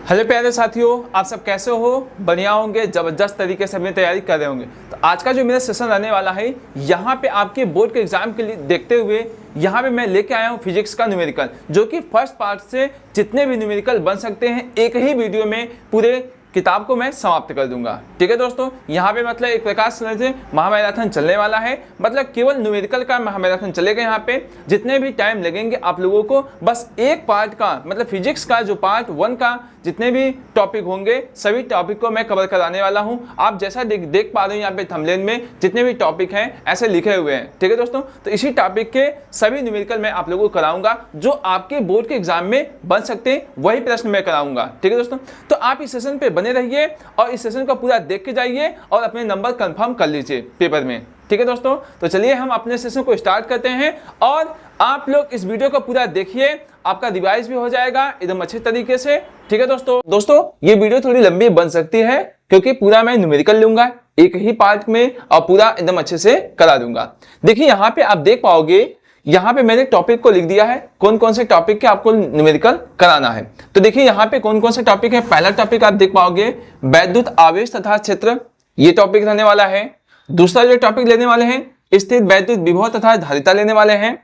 Hello प्यारे साथियों, आप सब कैसे हो? बढ़िया होंगे, ज़बरदस्त तरीके से अपनी तैयारी कर रहे होंगे। तो आज का जो मेरा सेशन रहने वाला है, यहाँ पे आपके बोर्ड के एग्जाम के लिए देखते हुए यहाँ पे मैं लेके आया हूँ फिजिक्स का न्यूमेरिकल, जो कि फर्स्ट पार्ट से जितने भी न्यूमेरिकल बन सकते हैं एक ही वीडियो में पूरे किताब को मैं समाप्त कर दूंगा। ठीक है दोस्तों, यहाँ पे मतलब एक प्रकार से महामैराथन चलने वाला है। मतलब केवल न्यूमेरिकल का महामैराथन चलेगा। यहाँ पे जितने भी टाइम लगेंगे आप लोगों को, बस एक पार्ट का मतलब फिजिक्स का जो पार्ट 1 का जितने भी टॉपिक होंगे सभी टॉपिक को मैं कवर कराने वाला हूँ। आप जैसा देख पा रहे हैं यहाँ पे थंबनेल में जितने भी टॉपिक हैं ऐसे लिखे हुए हैं। ठीक है दोस्तों, तो इसी टॉपिक के सभी न्यूमेरिकल मैं आप लोगों को कराऊंगा जो आपके बोर्ड के एग्जाम में बन सकते हैं, वही प्रश्न मैं कराऊंगा। ठीक है दोस्तों, तो आप इस सेशन पे बने रहिए और इस सेशन को पूरा देख के जाइए और अपने नंबर कंफर्म कर लीजिए पेपर में। ठीक है दोस्तों, तो चलिए हम अपने सेशन को स्टार्ट करते हैं और आप लोग इस वीडियो को पूरा देखिए, आपका रिवाइज भी हो जाएगा एकदम अच्छे तरीके से। ठीक है दोस्तों ये वीडियो थोड़ी लंबी बन सकती है क्योंकि पूरा मैं न्यूमेरिकल लूंगा एक ही पार्ट में और पूरा एकदम अच्छे से करा दूंगा। देखिए यहाँ पे आप देख पाओगे, यहाँ पे मैंने टॉपिक को लिख दिया है कौन कौन से टॉपिक के आपको न्यूमेरिकल कराना है। तो देखिए यहाँ पे कौन कौन से टॉपिक है। पहला टॉपिक आप देख पाओगे वैद्युत आवेश तथा क्षेत्र, ये टॉपिक रहने वाला है। दूसरा जो टॉपिक लेने वाले हैं स्थिर वैद्युत विभव तथा धारिता लेने वाले हैं।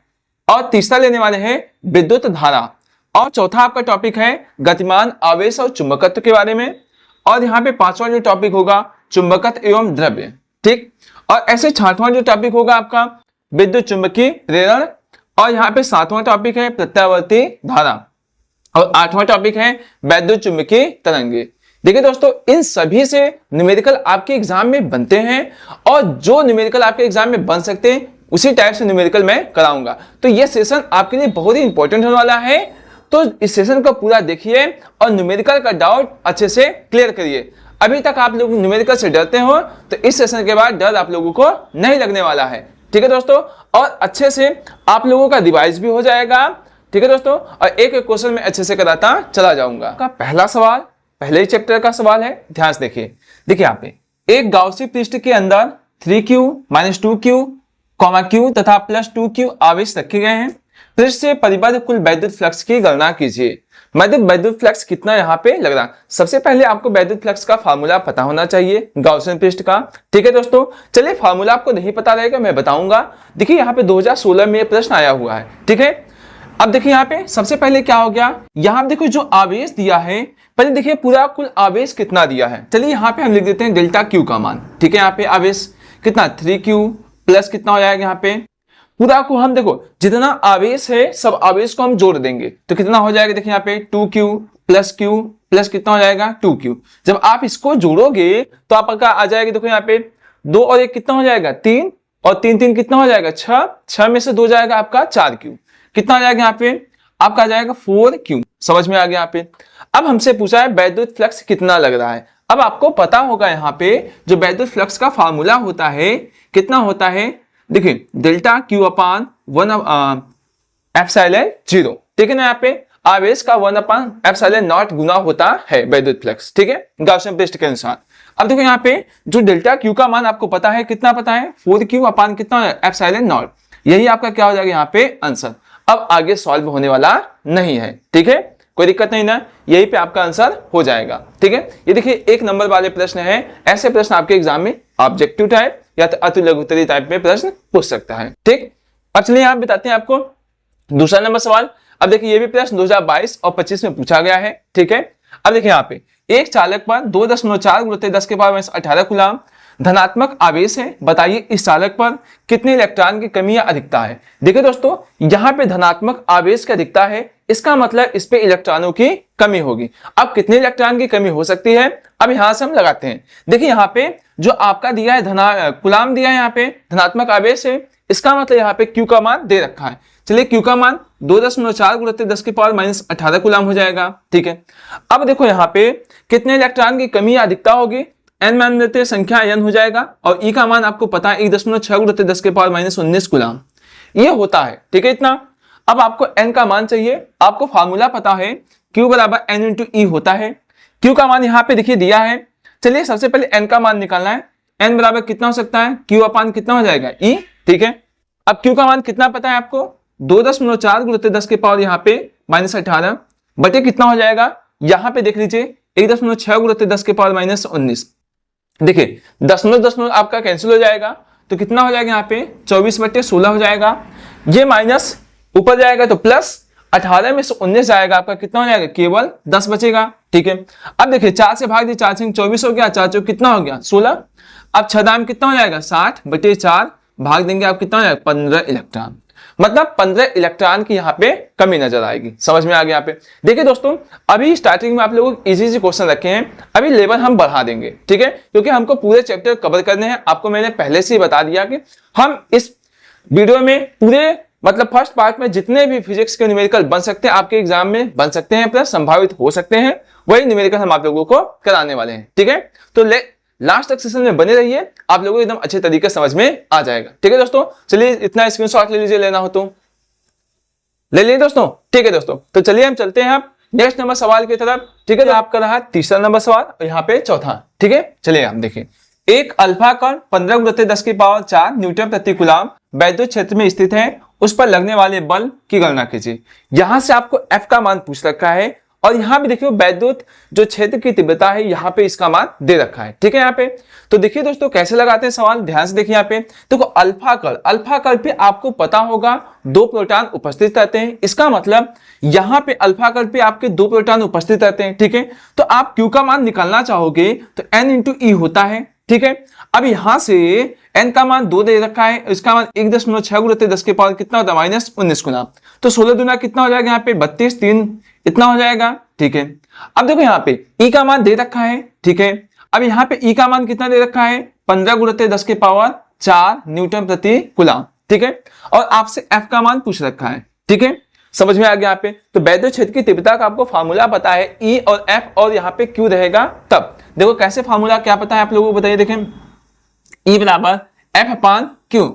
और तीसरा लेने वाले हैं विद्युत धारा। और चौथा आपका टॉपिक है गतिमान आवेश और चुंबकत्व के बारे में। और यहाँ पे पांचवा जो टॉपिक होगा चुंबकत्व एवं द्रव्य। ठीक, और ऐसे छठवां जो टॉपिक होगा आपका विद्युत चुंबकीय प्रेरण। और यहाँ पे सातवां टॉपिक है प्रत्यावर्ती धारा। और आठवां टॉपिक है वैद्युत चुंबकीय तरंगे। देखिए दोस्तों, इन सभी से न्यूमेरिकल आपके एग्जाम में बनते हैं और जो न्यूमेरिकल आपके एग्जाम में बन सकते हैं उसी टाइप से न्यूमेरिकल मैं कराऊंगा। तो ये सेशन आपके लिए बहुत ही इंपॉर्टेंट होने वाला है। तो इस सेशन को पूरा देखिए और न्यूमेरिकल का डाउट अच्छे से क्लियर करिए। अभी तक आप लोग न्यूमेरिकल से डरते हो तो इस सेशन के बाद डर आप लोगों को नहीं लगने वाला है। ठीक है दोस्तों, और अच्छे से आप लोगों का रिवाइज भी हो जाएगा। ठीक है दोस्तों, और एक एक क्वेश्चन में अच्छे से कराता चला जाऊंगा। का पहला सवाल पहले ही चैप्टर का सवाल है, ध्यान से देखिए। देखिए यहाँ पे एक गाउसी पृष्ठ के अंदर 3q - 2q, q तथा +2q आवेश रखे गए हैं। पृष्ठ से परिबद्ध कुल वैद्युत फ्लक्स की गणना कीजिए। वैद्युत फ्लक्स कितना यहाँ पे लग रहा है। सबसे पहले आपको वैद्युत फ्लक्स का फार्मूला पता होना चाहिए गाउसियन पृष्ठ का। ठीक है दोस्तों, चलिए फार्मूला आपको नहीं पता रहेगा मैं बताऊंगा। देखिए यहाँ पे 2016 में ये प्रश्न आया हुआ है। ठीक है, अब देखिए यहाँ पे सबसे पहले क्या हो गया, यहाँ देखो जो आवेश दिया है, पहले देखिए पूरा कुल आवेश कितना दिया है। चलिए यहाँ पे हम लिख देते हैं डेल्टा क्यू का मान। ठीक है, यहाँ पे आवेश कितना 3q प्लस कितना हो जाएगा, यहाँ पे पूरा को हम देखो जितना आवेश है सब आवेश को हम जोड़ देंगे तो कितना हो जाएगा। देखिए यहाँ पे 2q प्लस कितना हो जाएगा 2q। जब आप इसको जोड़ोगे तो आपका आ जाएगा, देखो यहाँ पे 2 और 1 कितना हो जाएगा 3 और 3 कितना हो जाएगा 6 में से 2 जाएगा आपका 4q। कितना आ जाएगा यहाँ पे आपका आ जाएगा 4q। समझ में आ गया यहाँ पे। अब हमसे पूछा है वैद्युत फ्लक्स कितना लग रहा है। अब आपको पता होगा यहाँ पे जो वैद्युत फ्लक्स का फार्मूला होता है कितना होता है। देखिए डेल्टा q अपान 1 एप्सिलॉन 0। ठीक है ना, यहाँ पे आवेश का 1 अपान एप्सिलॉन नॉट गुना होता है वैद्युत फ्लक्स। ठीक है, गाउसियन पृष्ठ के अनुसार। अब देखो यहाँ पे जो डेल्टा q का मान आपको पता है, कितना पता है 4q अपान कितना एप्सिलॉन नॉट। यही आपका क्या हो जाएगा यहाँ पे आंसर। अब आगे सॉल्व होने वाला नहीं है। ठीक है, कोई दिक्कत नहीं ना, यही पे आपका आंसर हो जाएगा। ठीक है, ये देखिए 1 नंबर वाले प्रश्न है। ऐसे प्रश्न आपके एग्जाम में ऑब्जेक्टिव टाइप या तो अति लघुत्तरीय टाइप में प्रश्न पूछ सकता है। ठीक, अब चलिए आप बताते हैं आपको दूसरा नंबर सवाल। अब देखिए ये भी प्रश्न 2022 और 25 में पूछा गया है। ठीक है, अब देखिए यहाँ पे एक चालक पर 2.4 × 10⁻18 कूलम धनात्मक आवेश है। बताइए इस चालक पर कितने इलेक्ट्रॉन की कमी या अधिकता है। देखिए दोस्तों, यहाँ पे धनात्मक आवेश की अधिकता है, इसका मतलब इस पे इलेक्ट्रॉनों की कमी होगी। अब कितने इलेक्ट्रॉन की कमी हो सकती है, अब यहां से हम लगाते हैं। देखिए यहाँ पे जो आपका दिया है कूलम दिया है, यहाँ पे धनात्मक आवेश है, इसका मतलब यहाँ पे q का मान दे रखा है। चलिए q का मान 2.4 × 10⁻18 कूलम हो जाएगा। ठीक है, अब देखो यहाँ पे कितने इलेक्ट्रॉन की कमी या अधिकता होगी। n मान लेते हैं, संख्या n हो जाएगा और e का मान आपको पता है 1.6 × 10⁻19 कूलम ये होता है। ठीक है, इतना। अब आपको n का मान चाहिए, आपको फार्मूला पता है q बराबर n × e होता है। q का मान यहाँ पे देखिए दिया है। चलिए सबसे पहले n का मान निकालना है। n बराबर कितना हो सकता है, q अपान कितना हो जाएगा e। ठीक है, अब q का मान कितना पता है आपको 2.4 × 10 यहाँ पे -18 बटे कितना हो जाएगा यहाँ पे देख लीजिए 1.6 गुणित 10 के पावर माइनस 19। देखिए दशमलव दशमलव आपका कैंसिल हो जाएगा तो कितना हो जाएगा यहाँ पे 24/16 हो जाएगा। ये माइनस ऊपर जाएगा तो प्लस 18 में से 19 जाएगा, आपका कितना हो जाएगा केवल 10 बचेगा। ठीक है, अब देखिए 4 से भाग दिए, 4 से 24 हो गया, 4 चौक कितना हो गया 16। अब 6 दाम कितना हो जाएगा 60/4 भाग देंगे आप कितना हो जाएगा 15 इलेक्ट्रॉन। मतलब 15 इलेक्ट्रॉन की यहाँ पे कमी नजर आएगी। समझ में आ गया यहाँ पे। देखिए दोस्तों अभी स्टार्टिंग में आप लोगों को इजी क्वेश्चन रखे हैं, अभी लेवल हम बढ़ा देंगे। ठीक है, क्योंकि हमको पूरे चैप्टर कवर करने हैं। आपको मैंने पहले से ही बता दिया कि हम इस वीडियो में पूरे मतलब फर्स्ट पार्ट में जितने भी फिजिक्स के न्यूमेरिकल बन सकते हैं आपके एग्जाम में बन सकते हैं, प्लस संभावित हो सकते हैं, वही न्यूमेरिकल हम आप लोगों को कराने वाले हैं। ठीक है, तो लास्ट तक सेशन में बने रहिए, आप लोगों को एकदम अच्छे तरीके से समझ में आ जाएगा। ठीक है दोस्तों, चलिए इतना स्क्रीनशॉट ले लीजिए, लेना हो तो ले लीजिए दोस्तों। ठीक है दोस्तों, तो चलिए हम चलते हैं आप नेक्स्ट नंबर सवाल की तरफ। ठीक है, तो आपका रहा तीसरा नंबर सवाल और यहाँ पे चौथा। ठीक है, चलिए आप देखिए, एक अल्फा कण 15 गुणित 10 की पावर 4 न्यूटन प्रति कूलम वैद्युत क्षेत्र में स्थित है, उस पर लगने वाले बल की गणना कीजिए। यहां से आपको F का मान पूछ रखा है और यहाँ पे देखिए वैद्युत जो क्षेत्र की तीव्रता है यहाँ पे इसका मान दे रखा है। ठीक है, यहाँ पे तो देखिए दोस्तों कैसे लगाते हैं सवाल, ध्यान से देखिए। यहाँ पे देखो अल्फा कण पे आपको पता होगा 2 प्रोटॉन उपस्थित रहते हैं। इसका मतलब यहाँ पे अल्फा कण पे आपके 2 प्रोटॉन उपस्थित रहते हैं। ठीक है, तो आप Q का मान निकालना चाहोगे तो N × E होता है। ठीक है, अब यहां से n का मान 2 दे रखा है, इसका मान 1.6 गुणित 10 के पावर कितना होता है -19 गुना, तो 16 दूना कितना हो जाएगा यहाँ पे 32, 3 इतना हो जाएगा। ठीक है, अब देखो यहाँ पे E का मान दे रखा है। ठीक है, अब यहाँ पे E का मान कितना दे रखा है 15 गुणित 10 के पावर 4 न्यूटन प्रति कूलम। ठीक है, और आपसे F का मान पूछ रखा है। ठीक है, समझ में आ गया यहाँ पे। तो वैद्युत क्षेत्र की तीव्रता का आपको फार्मूला पता है E और F और यहाँ पे Q रहेगा। तब देखो कैसे फार्मूला क्या पता है आप लोगों को बताइए। देखें E बराबर F/Q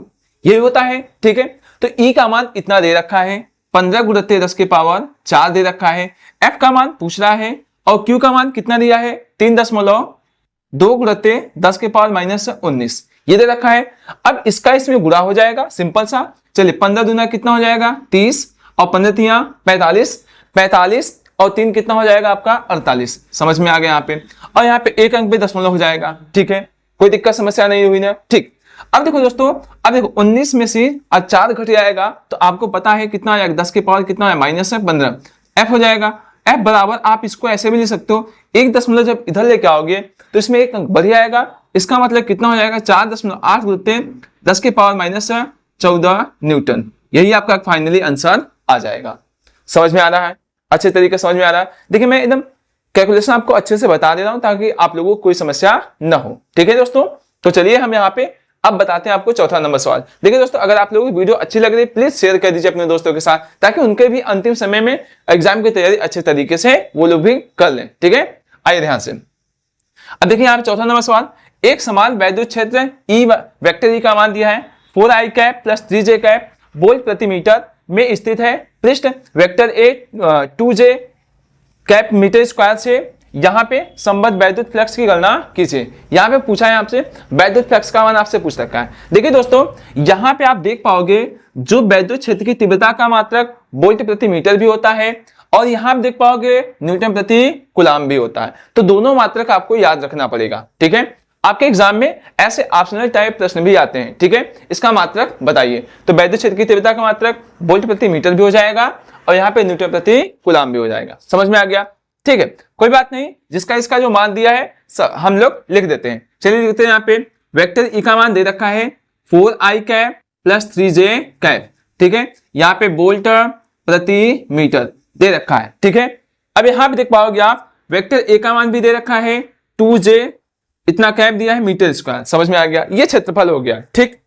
ये होता है। ठीक है, तो E का मान इतना दे रखा है 15 गुणित 10 के पावर 4 दे रखा है, F का मान पूछ रहा है और Q का मान कितना दिया है 3.2 गुणित 10 के पावर -19 ये दे रखा है। अब इसका इसमें गुणा हो जाएगा सिंपल सा। चलिए 15 दूना कितना हो जाएगा 30 और 15 तिया 45 और 3 कितना हो जाएगा आपका 48। समझ में आ गया यहाँ पे। और यहाँ पे एक अंक पे दशमलव हो जाएगा। ठीक है, कोई दिक्कत समस्या नहीं हुई ना। ठीक, अब देखो दोस्तों, अब देखो 19 में से आज 4 घट जाएगा तो आपको पता है कितना आ जाएगा 10 के पावर कितना है -15 F हो जाएगा। F बराबर आप इसको ऐसे भी ले सकते हो, एक दशमलव जब इधर लेके आओगे तो इसमें एक अंक बढ़ जाएगा, इसका मतलब कितना हो जाएगा 4.8 गुणित 10 के पावर -14 न्यूटन। यही आपका फाइनली आंसर आ जाएगा। समझ में आ रहा है, अच्छे तरीके समझ में आ रहा है। देखिए मैं एकदम कैलकुलेशन आपको अच्छे से बता दे रहा हूं ताकि आप लोगों को कोई समस्या न हो। ठीक है दोस्तों, तो चलिए हम यहाँ पे अब बताते हैं आपको चौथा नंबर सवाल। देखिए दोस्तों, अगर आप लोगों को वीडियो अच्छी लग रही है प्लीज शेयर कर दीजिए अपने दोस्तों के साथ, ताकि उनके भी अंतिम समय में एग्जाम की तैयारी अच्छे तरीके से वो लोग भी कर लें। ठीक है, आइए ध्यान से। अब देखिए यहाँ पे चौथा नंबर सवाल, एक समान वैद्युत क्षेत्र E वेक्टर E का मान दिया है 4i cap plus 3j cap volt प्रति मीटर में स्थित है। पृष्ठ vector A 2j cap metre square से यहाँ पे संबद्ध वैद्युत फ्लक्स की गणना कीजिए। यहाँ पे पूछा है आपसे वैद्युत फ्लक्स का मान आपसे पूछ रखा है। देखिए दोस्तों, यहाँ पे आप देख पाओगे जो वैद्युत क्षेत्र की तीव्रता का मात्रक वोल्ट प्रति मीटर भी होता है और यहाँ पे देख पाओगे न्यूटन प्रति कूलम भी होता है। तो दोनों मात्रक आपको याद रखना पड़ेगा। ठीक है, आपके एग्जाम में ऐसे ऑप्शनल टाइप प्रश्न भी आते हैं। ठीक है, इसका मात्रक बताइए। तो वैद्युत क्षेत्र की तीव्रता का मात्रक वोल्ट प्रति मीटर भी हो जाएगा और यहाँ पे न्यूटन प्रति कूलम भी हो जाएगा। समझ में आ गया। ठीक है, कोई बात नहीं, जिसका इसका जो मान दिया है हम लोग लिख देते हैं। चलिए लिखते हैं। यहाँ पे वेक्टर E का मान दे रखा है 4i cap plus 3j cap. ठीक है, यहाँ पे वोल्ट प्रति मीटर दे रखा है। ठीक है, अब यहाँ पे देख पाओगे आप वेक्टर A का मान भी दे रखा है 2j इतना कैप दिया है मीटर स्क्वायर। समझ में आ गया, ये क्षेत्रफल हो गया। ठीक,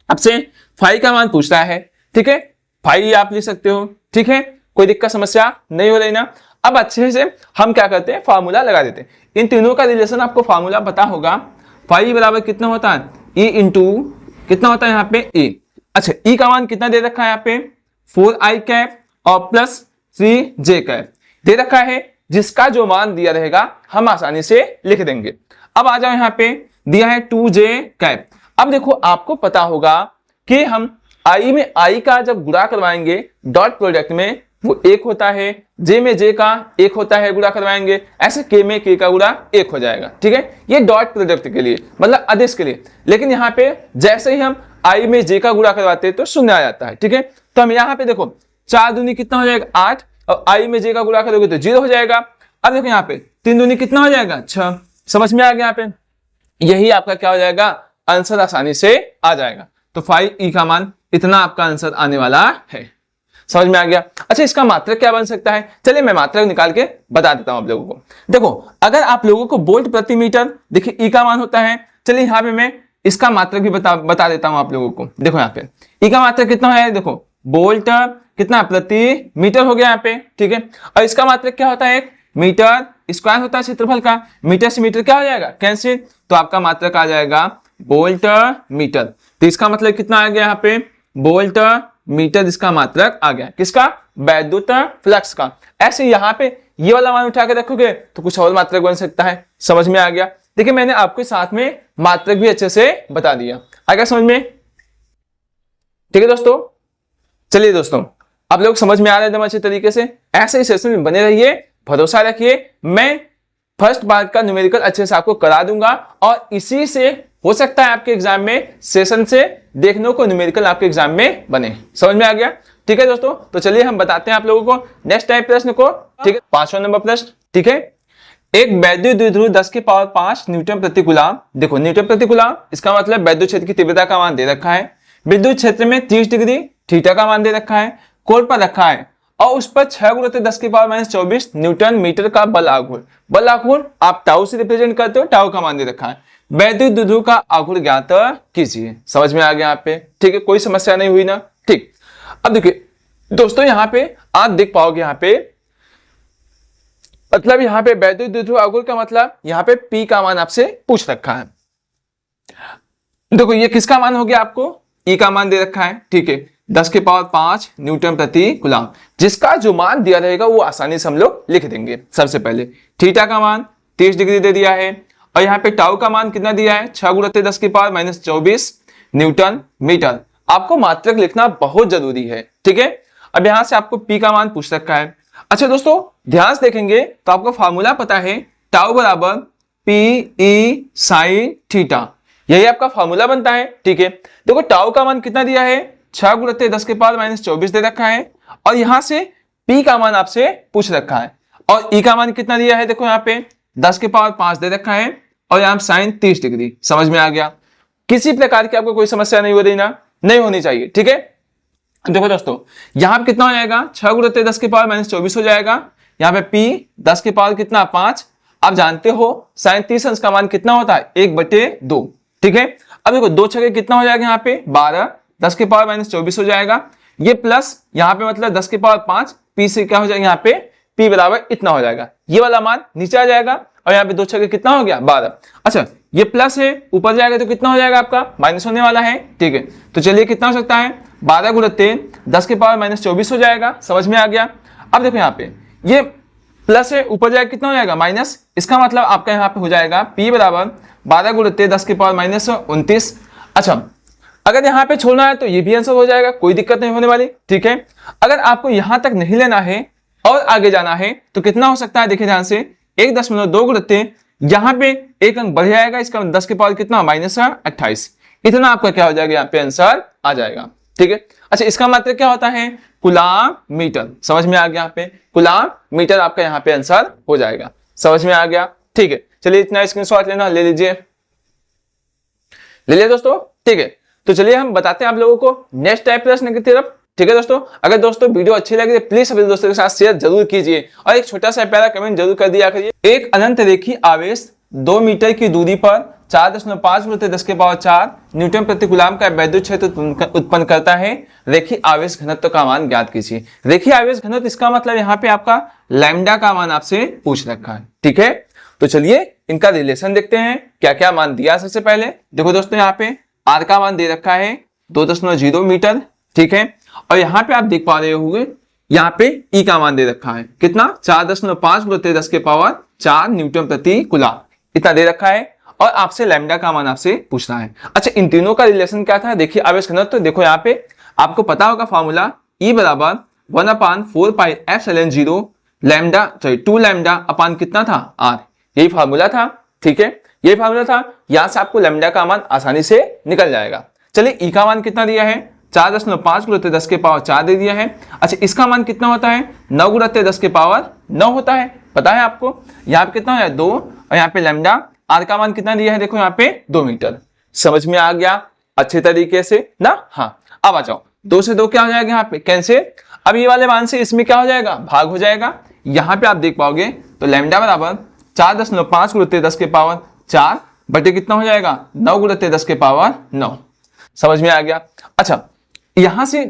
अब से फाई का मान पूछ रहा है। ठीक है, फाई आप लिख सकते हो। ठीक है, कोई दिक्कत समस्या नहीं हो रही ना। अब अच्छे से हम क्या करते हैं फार्मूला लगा देते हैं। इन तीनों का रिलेशन आपको फार्मूला पता होगा। फाई बराबर कितना होता है E इंटू कितना होता है यहाँ पे A। अच्छा, E का मान कितना दे रखा है यहाँ पे 4i कैप और प्लस 3j कैप दे रखा है, जिसका जो मान दिया रहेगा हम आसानी से लिख देंगे। अब आ जाओ, यहाँ पे दिया है 2j कैप। अब देखो आपको पता होगा कि हम I में I का जब गुणा करवाएंगे डॉट प्रोडक्ट में वो 1 होता है, जे में जे का 1 होता है गुणा करवाएंगे, ऐसे के में के का गुणा 1 हो जाएगा। ठीक है, ये डॉट प्रोडक्ट के लिए मतलब आदेश के लिए। लेकिन यहाँ पे जैसे ही हम आई में जे का गुणा करवाते हैं तो शून्य आ जाता है। ठीक है, तो हम यहाँ पे देखो 4 दूनी कितना हो जाएगा 8, और आई में जे का गुणा करोगे तो 0 हो जाएगा। अब देखो यहाँ पे 3 दूनी कितना हो जाएगा 6। समझ में आ गया? यहाँ पे यही आपका क्या हो जाएगा, आंसर आसानी से आ जाएगा। तो 5e का मान इतना आपका आंसर आने वाला है। समझ में आ गया? अच्छा, इसका मात्रक क्या बन सकता है? चलिए मैं मात्रक निकाल के बता देता हूं आप लोगों को। देखो, अगर आप लोगों को वोल्ट प्रति मीटर, देखिए ई का मान होता है। चलिए यहाँ पे मैं इसका मात्रक भी बता देता हूं आप लोगों को। देखो यहाँ पे ई का मात्रक कितना है, देखो वोल्ट कितना प्रति मीटर हो गया यहाँ पे। ठीक है, और इसका मात्रक क्या होता है, मीटर स्क्वायर होता है क्षेत्रफल का। मीटर से मीटर क्या हो जाएगा, कैंसिल, तो आपका मात्रक आ जाएगा वोल्ट मीटर। तो इसका मतलब कितना आ गया यहाँ पे, वोल्ट मीटर इसका मात्रक आ गया। किसका, वैद्युत फ्लक्स का। ऐसे यहाँ पे ये वाला मान उठा के रखोगे तो कुछ और मात्रक बन सकता है। समझ में आ गया? देखिए मैंने आपके साथ में मात्रक भी अच्छे से बता दिया। आ गया समझ में? ठीक है दोस्तों, चलिए दोस्तों आप लोग समझ में आ रहे हैं एकदम अच्छे तरीके से। ऐसे ही सेशन में बने रहिए, भरोसा रखिए, मैं फर्स्ट पार्ट का न्यूमेरिकल अच्छे से आपको करा दूंगा, और इसी से हो सकता है आपके एग्जाम में सेशन से देखने को न्यूमेरिकल आपके एग्जाम में बने। समझ में आ गया? ठीक है दोस्तों, तो चलिए हम बताते हैं आप लोगों को नेक्स्ट टाइप प्रश्न को। ठीक है, 5वां नंबर प्रश्न। ठीक है, एक वैद्युत द्विध्रुव 10 की पावर 5 न्यूटन प्रति कूलम। देखो न्यूटन प्रति कूलम, इसका मतलब वैद्युत क्षेत्र की तीव्रता का मान दे रखा है। विद्युत क्षेत्र में 30 डिग्री थीटा का मान दे रखा है, कोर पर रखा है, और उस पर 6 गुणा 10 की पावर -24 न्यूटन मीटर का बल आघूर्ण। बल आघूर्ण आप टाउ से रिप्रेजेंट करते हो, टाउ का मान दे रखा है। वैद्युत द्विध्रुव का आघूर्ण ज्ञात कीजिए। समझ में आ गया यहाँ पे? ठीक है, कोई समस्या नहीं हुई ना? ठीक, अब देखिए दोस्तों यहाँ पे आप देख पाओगे, यहाँ पे मतलब यहाँ पे वैद्युत द्विध्रुव आघूर्ण का मतलब यहाँ पे P का मान आपसे पूछ रखा है। देखो ये किसका मान हो गया, आपको E का मान दे रखा है। ठीक है, 10 की पावर 5 न्यूटन प्रति कूलम, जिसका जो मान दिया रहेगा वो आसानी से हम लोग लिख देंगे। सबसे पहले थीटा का मान 30 डिग्री दे दिया है, और यहाँ पे टाउ का मान कितना दिया है, 6 गुणा 10 की पावर -24 न्यूटन मीटर। आपको मात्रक लिखना बहुत जरूरी है। ठीक है, अब यहाँ से आपको P का मान पूछ रखा है। अच्छा दोस्तों ध्यान से देखेंगे तो आपको फार्मूला पता है, टाउ बराबर PE साइन थीटा, यही आपका फार्मूला बनता है। ठीक है, देखो टाउ का मान कितना दिया है, 6 गुणा 10 के पावर -24 दे रखा है, और यहां से P का मान आपसे पूछ रखा है, और E का मान कितना दिया है, देखो यहाँ पे 10 के पावर 5 दे रखा है, और यहाँ साइन 30 डिग्री। समझ में आ गया? किसी प्रकार की आपको कोई समस्या नहीं हो रही ना? नहीं होनी चाहिए। ठीक है, देखो दोस्तों यहाँ पे कितना हो जाएगा, 6 गुणा 10 के पावर -24 हो जाएगा। यहाँ पे P 10 के पावर कितना 5, आप जानते हो साइन 30 अंश का मान कितना होता है 1/2। ठीक है, अब देखो 2 छके कितना हो जाएगा, यहाँ पे 12, 10 के पावर -24 हो जाएगा, ये प्लस यहाँ पे मतलब 10 के पावर 5, P से क्या हो जाएगा, यहाँ पे P बराबर इतना हो जाएगा, ये वाला मान नीचे आ जाएगा, और यहाँ पे 2 छके कितना हो गया 12। अच्छा ये प्लस है, ऊपर जाएगा तो कितना हो जाएगा, आपका माइनस होने वाला है। ठीक है, तो चलिए कितना हो सकता है, 12 गुणा 3 10 के पावर -24 हो जाएगा। समझ में आ गया? अब देखो यहाँ पे ये प्लस है, ऊपर जाएगा कितना हो जाएगा माइनस, इसका मतलब आपका यहाँ पे हो जाएगा P बराबर 12 गुणा 10 के पावर -29। अच्छा अगर यहाँ पे छोड़ना है तो ये भी आंसर हो जाएगा, कोई दिक्कत नहीं होने वाली। ठीक है, अगर आपको यहाँ तक नहीं लेना है और आगे जाना है तो कितना हो सकता है, देखिए ध्यान से 1.2 गुणा 3, यहाँ पे एक अंक बढ़ जाएगा, इसका 10 के पावर कितना -28, इतना आपका क्या हो जाएगा, यहाँ पे आंसर आ जाएगा। ठीक है, अच्छा इसका मात्रक क्या होता है, कूलम मीटर। समझ में आ गया? यहाँ पे कूलम मीटर आपका यहाँ पे आंसर हो जाएगा। समझ में आ गया? ठीक है, चलिए इतना स्क्रीनशॉट लेना, ले लीजिए, ले लिया दोस्तों। ठीक है, तो चलिए हम बताते हैं आप लोगों को नेक्स्ट टाइप प्रश्न की तरफ। ठीक है दोस्तों, अगर दोस्तों वीडियो अच्छी लगी तो प्लीज अपने दोस्तों के साथ शेयर जरूर कीजिए, और एक छोटा सा प्यारा कमेंट जरूर कर दिया करिए। एक अनंत रेखी आवेश 2 मीटर की दूरी पर 4.5 गुणा 10 के पावर 4 न्यूटन प्रति कूलम का वैद्युत क्षेत्र उत्पन्न करता है। रेखी आवेश घनत्व का मान ज्ञात कीजिए। रेखी आवेश घनत्व, इसका मतलब यहाँ पे आपका लैम्डा का मान आपसे पूछ रखा है। ठीक है, तो चलिए इनका रिलेशन देखते हैं, क्या क्या मान दिया। सबसे पहले देखो दोस्तों, यहाँ पे आर का मान दे रखा है 2.0 मीटर। ठीक है, और यहाँ पे आप देख पा रहे होंगे यहाँ पे ई का मान दे रखा है कितना, 4.5 गुणा 10 के पावर 4 न्यूटन प्रति कूलम, इतना दे रखा है, और आपसे लैम्डा का मान आपसे पूछना है। अच्छा इन तीनों का रिलेशन क्या था, देखिए आवेश घनत्व, तो देखो यहाँ पे आपको पता होगा फॉर्मूला, ई बराबर 1/4πε0 लैम्डा 2 लैम्डा अपान कितना था r, यही फार्मूला था। ठीक है, यही फार्मूला था। यहां से आपको लैम्डा का मान आसानी से निकल जाएगा। चलिए ई का मान कितना दिया है 4.5 × 10⁴ दे दिया है। अच्छा इसका मान कितना होता है 9 × 10⁹ होता है, पता है आपको। यहाँ पे कितना है 2 और यहाँ पे लैम्डा, आर का मान कितना दिया है देखो यहाँ पे 2 मीटर। समझ में आ गया अच्छे तरीके से ना। हाँ अब आ जाओ 2 से 2 क्या हो जाएगा यहाँ पे कैंसिल। अब ये वाले मान से इसमें क्या हो जाएगा भाग हो जाएगा। यहाँ पे आप देख पाओगे तो लैम्डा बराबर 4.5 × 10⁴ बटे कितना हो जाएगा 9 × 10⁹। समझ में आ गया। अच्छा यहां से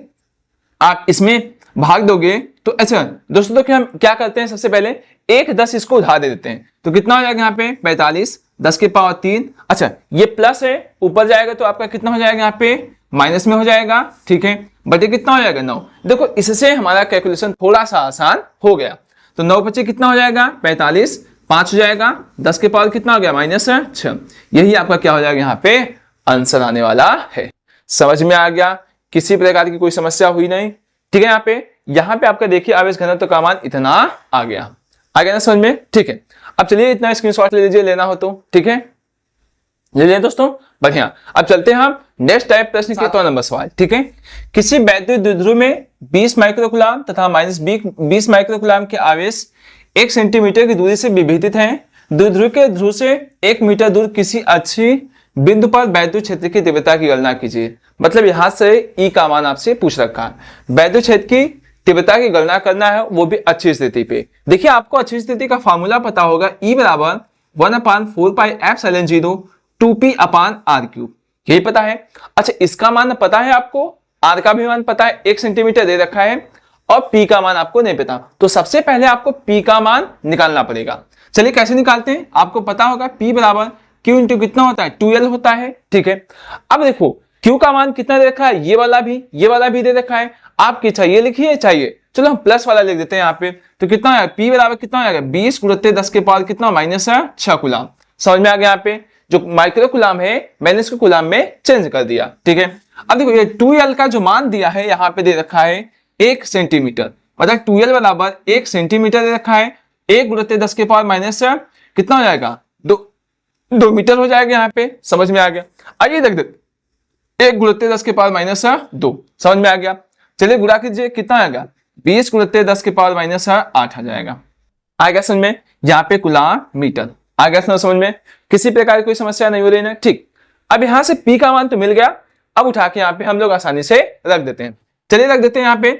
आप इसमें भाग दोगे तो अच्छा दोस्तों तो हम क्या करते हैं सबसे पहले 1/10 इसको उधार दे देते हैं तो कितना हो जाएगा यहाँ पे 45 10⁻3। अच्छा ये प्लस है ऊपर जाएगा तो आपका कितना हो जाएगा यहाँ पे माइनस में हो जाएगा। ठीक है बटे कितना हो जाएगा 9। देखो इससे हमारा कैलकुलेशन थोड़ा सा आसान हो गया। तो 9 बचे कितना हो जाएगा 45, 5 हो जाएगा 10 के पावर कितना हो गया -6। यही आपका क्या हो जाएगा यहाँ पे आंसर आने वाला है। समझ में आ गया, किसी प्रकार की कोई समस्या हुई नहीं। ठीक है यहाँ पे आपका देखिए आवेश घनत्व का मान इतना आ गया ना समझ में। ठीक है अब चलिए इतना स्क्रीनशॉट ले लीजिए लेना हो तो। ठीक है ले लिया दोस्तों बढ़िया। अब चलते हैं हम नेक्स्ट टाइप प्रश्न के 7वां नंबर सवाल। ठीक है किसी वैद्युत द्विध्रुव में 20 माइक्रोकुलाम तथा -20 माइक्रोकुलाम के आवेश 1 सेंटीमीटर की दूरी से विभेदित हैं। द्विध्रुव के ध्रुव से 1 मीटर दूर किसी अच्छी बिंदु पर वैद्युत क्षेत्र की तीव्रता की गणना कीजिए। मतलब यहां से ई का मान आपसे पूछ रखा है, वैद्युत क्षेत्र की तीव्रता की गणना करना है वो भी अच्छी स्थिति पे। देखिए आपको अच्छी स्थिति का फॉर्मूला पता होगा ई बराबर 1/4πε0 2p/r³, यही पता है। अच्छा इसका मान पता है आपको, आर का भी मान पता है 1 सेंटीमीटर दे रखा है और पी का मान आपको नहीं पता। तो सबसे पहले आपको पी का मान निकालना पड़ेगा। चलिए कैसे निकालते हैं, आपको पता होगा पी बराबर Q इंटू कितना होता है 2L होता है। ठीक है अब देखो Q का मान कितना दे रखा है, ये वाला भी दे रखा है। आपकी चाहिए लिखिए चाहिए, चलो हम प्लस वाला लिख देते हैं यहाँ पे। तो कितना है P बराबर कितना आएगा 20 × 10 के पावर कितना -6 कुलाम। समझ में आ गया। यहाँ पे जो माइक्रो कुलाम है मैंने इसको कुलाम में चेंज कर दिया। ठीक है अब देखो ये 2L का जो मान दिया है यहाँ पे दे रखा है 1 सेंटीमीटर, मतलब 2L बराबर 1 सेंटीमीटर दे रखा है। 1 × 10 के पावर -6 कितना हो जाएगा 2 मीटर हो जाएगा यहाँ पे। समझ में आ गया। आइए देख दे 1 × 10 के पावर -2 समझ में आ गया। चलिए गुणा कीजिए कितना आएगा 20 × 10 के पावर -8 आ जाएगा। आ गया समझ में, यहाँ पे कुलाम मीटर आ गया समझ में। किसी प्रकार की कोई समस्या नहीं हो रही ना। ठीक अब यहाँ से पी का मान तो मिल गया, अब उठा के यहाँ पे हम लोग आसानी से रख देते हैं। चलिए रख देते हैं यहाँ पे।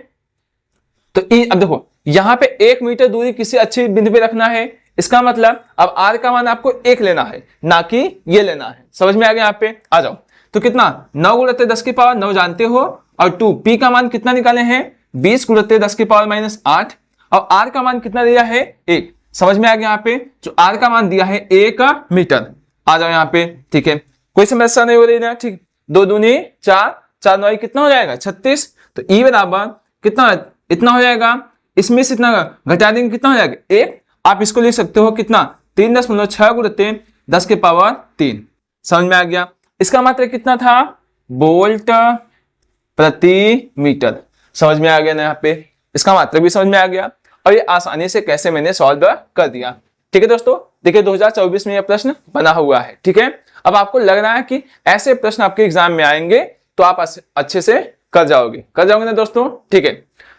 तो ई अब देखो यहाँ पे 1 मीटर दूरी किसी अच्छी बिंदु पे रखना है, इसका मतलब अब आर का मान आपको 1 लेना है ना कि ये लेना है। समझ में आ गया। यहाँ पे आ जाओ तो कितना 9 × 10 की पावर 9 जानते हो और 2 पी का मान कितना निकाले हैं 20 × 10 की पावर -8 और आर का मान कितना दिया है 1। समझ में आ गया। यहाँ पे जो आर का मान दिया है 1 मीटर। आ जाओ यहाँ पे। ठीक है कोई समस्या नहीं हो रही ना। ठीक 2 दूनी 4, 4 9 कितना हो जाएगा 36। तो ई बराबर कितना इतना हो जाएगा, इसमें से इतना घटा देंगे कितना हो जाएगा 1। आप इसको लिख सकते हो कितना 3.6 × 10 के पावर 3। समझ में आ गया। इसका मात्रा कितना था वोल्ट प्रति मीटर। समझ में आ गया ना। यहाँ पे इसका मात्रा भी समझ में आ गया और ये आसानी से कैसे मैंने सॉल्व कर दिया। ठीक है दोस्तों देखिए 2024 में यह प्रश्न बना हुआ है। ठीक है अब आपको लग रहा है कि ऐसे प्रश्न आपके एग्जाम में आएंगे तो आप अच्छे से कर जाओगे ना दोस्तों। ठीक है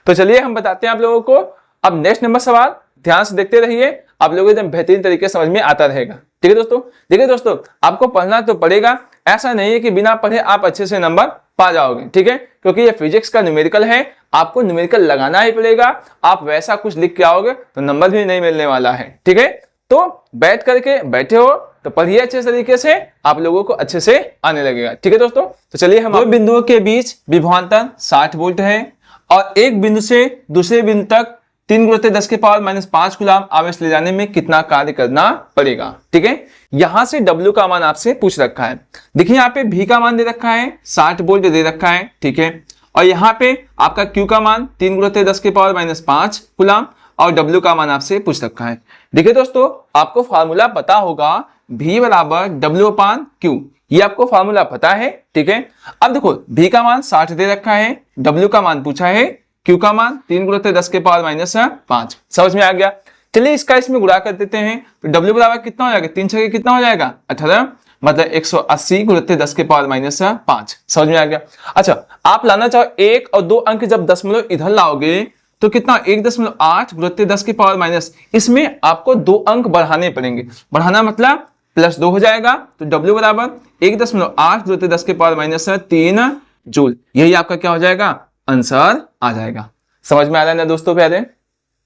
तो चलिए हम बताते हैं आप लोगों को। अब नेक्स्ट नंबर सवाल ध्यान से देखते रहिए, आप लोगों को एकदम बेहतरीन तरीके से समझ में आता रहेगा। ठीक है दोस्तों देखिए दोस्तों आपको पढ़ना तो पड़ेगा, ऐसा नहीं है कि बिना पढ़े आप अच्छे से नंबर पा जाओगे। ठीक है क्योंकि ये फिजिक्स का न्यूमेरिकल है, आपको न्यूमेरिकल लगाना ही पड़ेगा। आप वैसा कुछ लिख के आओगे तो नंबर भी नहीं मिलने वाला है। ठीक है तो बैठे हो तो पढ़िए अच्छे तरीके से, आप लोगों को अच्छे से आने लगेगा। ठीक है दोस्तों तो चलिए हम दो बिंदुओं के बीच विभवांतर 60 वोल्ट है और एक बिंदु से दूसरे बिंदु तक 3 × 10 के पावर -5 कुलाम आवेश ले जाने में कितना कार्य करना पड़ेगा। ठीक है यहां से W का मान आपसे पूछ रखा है। देखिए यहाँ पे V का मान दे रखा है 60 वोल्ट दे रखा है। ठीक है और यहाँ पे आपका Q का मान 3 × 10 के पावर -5 कुलाम और W का मान आपसे पूछ रखा है। देखिए दोस्तों आपको फार्मूला पता होगा V बराबर W/Q, ये आपको फार्मूला पता है। ठीक है अब देखो V का मान 60 दे रखा है, W का मान पूछा है Q का मान 3 गुणित 10 के पावर माइनस 5। समझ में आ गया। चलिए इसका इसमें गुणा कर देते हैं तो W बराबर कितना हो जाएगा, 3 छके कितना हो जाएगा 18, मतलब 180 गुणित 10 के पावर माइनस 5। समझ में आ गया। अच्छा आप लाना चाहो 1 और 2 अंक जब दशमलव इधर लाओगे तो कितना 1.8 गुणित 10 के पावर माइनस, इसमें आपको 2 अंक बढ़ाने पड़ेंगे। बढ़ाना मतलब +2 हो जाएगा। तो W बराबर 1.8 गुणित 10 के पावर माइनस 3 जूल। यही आपका क्या हो जाएगा, आंसर आ जाएगा। समझ में आ रहा है ना दोस्तों, प्यारे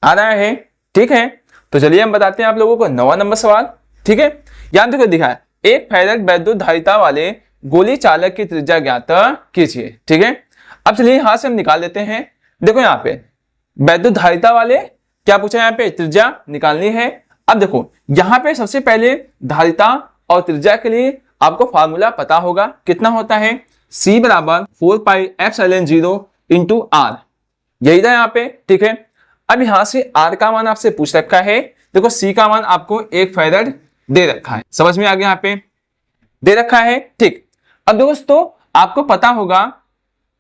आ रहा है, ठीक है। तो चलिए हम बताते हैं आप लोगों को 9वां नंबर सवाल, ठीक है। यहां देखो दिखा है, एक फैराड वैद्युत धारिता वाले गोली चालक की त्रिज्या ज्ञात कीजिए, ठीक है। अब चलिए यहां से हम निकाल लेते हैं। देखो यहाँ पे वैद्युत धारिता वाले क्या पूछा, यहाँ पे त्रिज्या निकालनी है। अब देखो यहाँ पे सबसे पहले धारिता और त्रिज्या के लिए आपको फार्मूला पता होगा, कितना होता है, C बराबर 4πε0 इंटू R, यही था यहाँ पे, ठीक है। अब यहां से R का मान आपसे पूछ रखा है, देखो C का मान आपको 1 फैराड दे रखा है। समझ में आ गया, यहाँ पे दे रखा है, ठीक। अब दोस्तों आपको पता होगा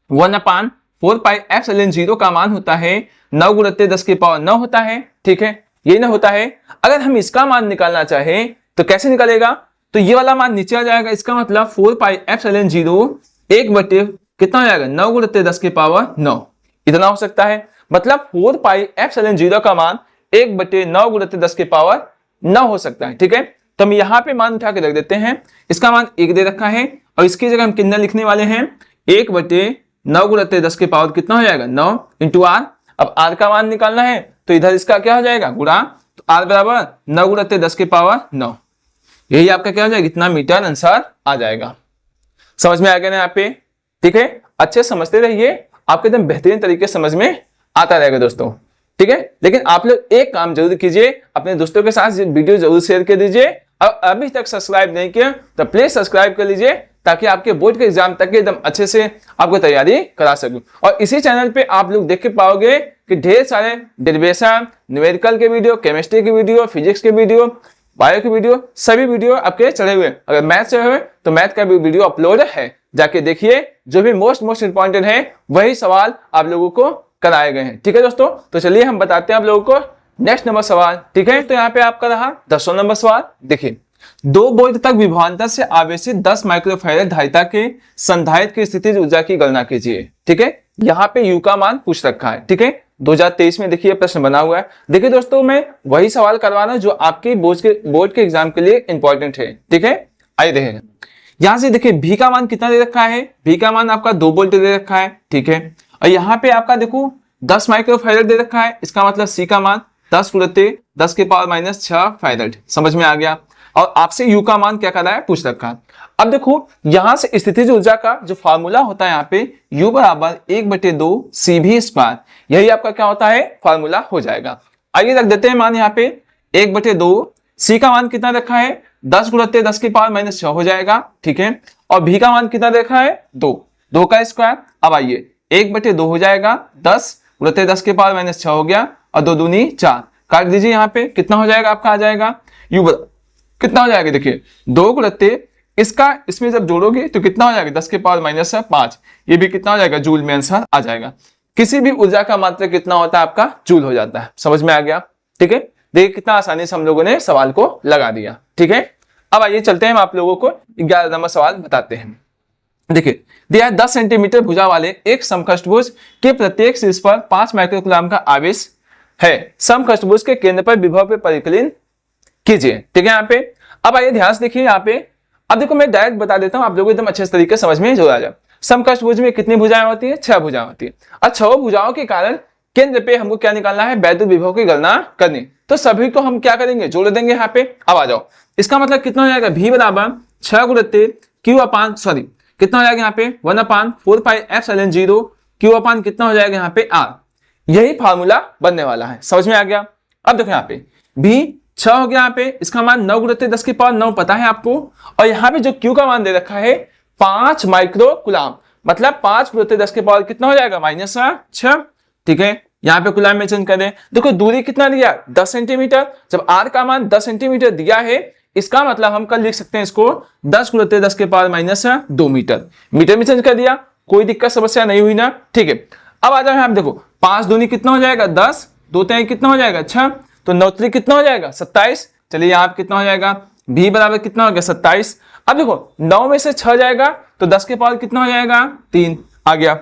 1/4πε0 का मान होता है 9 गुणित 10 के पावर 9 होता है, ठीक है, यही ना होता है। अगर हम इसका मान निकालना चाहें तो कैसे निकलेगा, तो ये वाला मान नीचे आ जाएगा, इसका मतलब 4πε0 1 बटे कितना हो जाएगा 9 गुणित 10 के पावर 9, इतना हो सकता है। मतलब 4πε0 का मान 1 बटे 9 गुणित 10 के पावर 9 हो सकता है, ठीक है। तो हम यहाँ पे मान उठा के रख देते हैं, इसका मान 1 दे रखा है और इसकी जगह हम कितना लिखने वाले हैं, 1 बटे 9 गुणित 10 के पावर कितना हो जाएगा 9 इंटू R। अब R का मान निकालना है तो इधर इसका क्या हो जाएगा गुणा, तो R बराबर 9 गुणित 10 के पावर 9, यही आपका क्या हो जाएगा, इतना मीटर आंसर आ जाएगा। समझ में आ गया ना यहाँ पे, ठीक है। अच्छे समझते रहिए, आपको एकदम बेहतरीन तरीके समझ में आता रहेगा दोस्तों, ठीक है। लेकिन आप लोग एक काम जरूर कीजिए, अपने दोस्तों के साथ वीडियो जरूर शेयर कर दीजिए। और अभी तक सब्सक्राइब नहीं किया तो प्लीज सब्सक्राइब कर लीजिए, ताकि आपके बोर्ड के एग्जाम तक के एकदम अच्छे से आपको तैयारी करा सकूं। और इसी चैनल पे आप लोग देख के पाओगे कि ढेर सारे डेरिवेशन, न्यूमेरिकल के वीडियो, केमिस्ट्री की वीडियो, फिजिक्स के वीडियो, बायो की वीडियो, सभी वीडियो आपके चढ़े हुए। अगर मैथ चढ़े हुए तो मैथ का भी वीडियो अपलोड है, जाके देखिए। जो भी मोस्ट इंपॉर्टेंट है वही सवाल आप लोगों को कराए गए हैं, ठीक है दोस्तों। तो चलिए हम बताते हैं आप लोगों को नेक्स्ट नंबर सवाल, ठीक है। तो यहाँ पे आपका रहा 10वां नंबर सवाल। देखिए 2 वोल्ट तक विभवांतर से आवेशित 10 माइक्रोफैराड धारिता के संधारित्र की स्थितिज ऊर्जा की गणना कीजिए, ठीक है। यहाँ पे U का मान पूछ रखा है, ठीक है। 2023 में देखिए प्रश्न बना हुआ है। देखिए दोस्तों मैं वही सवाल करवा रहा हूं जो आपके बोर्ड के एग्जाम के लिए इंपॉर्टेंट है, ठीक है। आइए देखें, यहां से देखिए V का मान कितना दे रखा है, V का मान आपका 2 वोल्ट दे रखा है, ठीक है। और यहाँ पे आपका देखो 10 माइक्रोफैराड दे रखा है, इसका मतलब C का मान 10 गुणित 10 के पावर माइनस 6 फैराड। समझ में आ गया। और आपसे U का मान क्या कर रहा है, पूछ रखा है। अब देखो यहां से स्थितिज ऊर्जा का जो फार्मूला होता है यहाँ पे U बराबर 1/2 CV², यही आपका क्या होता है, फार्मूला हो जाएगा। आइए रख देते हैं मान यहाँ पे 1/2, C का मान कितना रखा है 10 गुणित 10 के पावर माइनस 6 हो जाएगा, ठीक है। और V का मान कितना रखा है 2 का स्क्वायर। अब आइए 1/2 हो जाएगा, 10 गुणित 10 के पावर माइनस 6 हो गया और 2 दूनी 4, काट दीजिए। यहाँ पे कितना हो जाएगा आपका, आ जाएगा U कितना हो जाएगा, देखिए 2 गुणित इसका इसमें जब जोड़ोगे तो कितना हो जाएगा 10 के पावर माइनस 5, ये भी कितना हो जाएगा जूल में आंसर आ जाएगा। किसी भी ऊर्जा का मात्रा कितना होता है आपका, जूल हो जाता है। समझ में आ गया, ठीक है। देखिए कितना आसानी से हम लोगों ने सवाल को लगा दिया, ठीक है। अब आइए चलते हैं, हम आप लोगों को 11 नंबर सवाल बताते हैं। देखिए दिया 10 सेंटीमीटर भुजा वाले एक समकष्टभुज के प्रत्येक शीर्ष पर 5 माइक्रोकूलम का आवेश है। समकष्टभुज के केंद्र पर विभव पे परिकलन कीजिए, ठीक है। यहाँ पे अब आइए ध्यान से देखिए, यहाँ पे अब देखो मैं डायरेक्ट बता देता हूँ, आप लोगों को एकदम अच्छे तरीके समझ में जो आ जाए। समकष्टभुज में कितनी भुजाएं होती है, 6 भुजाएं होती है। और 6 भुजाओं के कारण केंद्र पे हमको क्या निकालना है, वैद्युत विभव की गणना करनी। तो सभी को हम क्या करेंगे, जोड़ देंगे यहाँ पे। अब आ जाओ, इसका मतलब कितना हो जाएगा, V बराबर 6 गुणित कितना हो जाएगा यहाँ पे 1/4πε0 Q कितना हो जाएगा यहाँ पे R। यही फार्मूला बनने वाला है। समझ में आ गया। अब देखो यहाँ पे V 6 हो गया, यहाँ पे इसका मान 9 गुणित 10 के पावर 9 पता है आपको। और यहाँ पे जो Q का मान दे रखा है 5 माइक्रोकूलम, मतलब 5 गुणित 10 के पावर कितना हो जाएगा -6, ठीक है। यहाँ पे कूलम में चेंज करें, देखो दूरी कितना दिया 10 सेंटीमीटर। जब R का मान 10 सेंटीमीटर दिया है, इसका मतलब हम कल लिख सकते हैं इसको 10 गुणित 10 के पावर -2 मीटर। मीटर में चेंज कर दिया, कोई दिक्कत समस्या नहीं हुई ना, ठीक है। अब आ जाओ यहाँ पे देखो, 5 दूनी कितना हो जाएगा 10, 2 तिहाई कितना हो जाएगा 6, तो 9 त्रिक कितना हो जाएगा 27। चलिए यहाँ पे कितना हो जाएगा भी बराबर कितना हो गया 27। अब देखो 9 में से 6 जाएगा तो 10 के पावर कितना हो जाएगा 3 आ गया।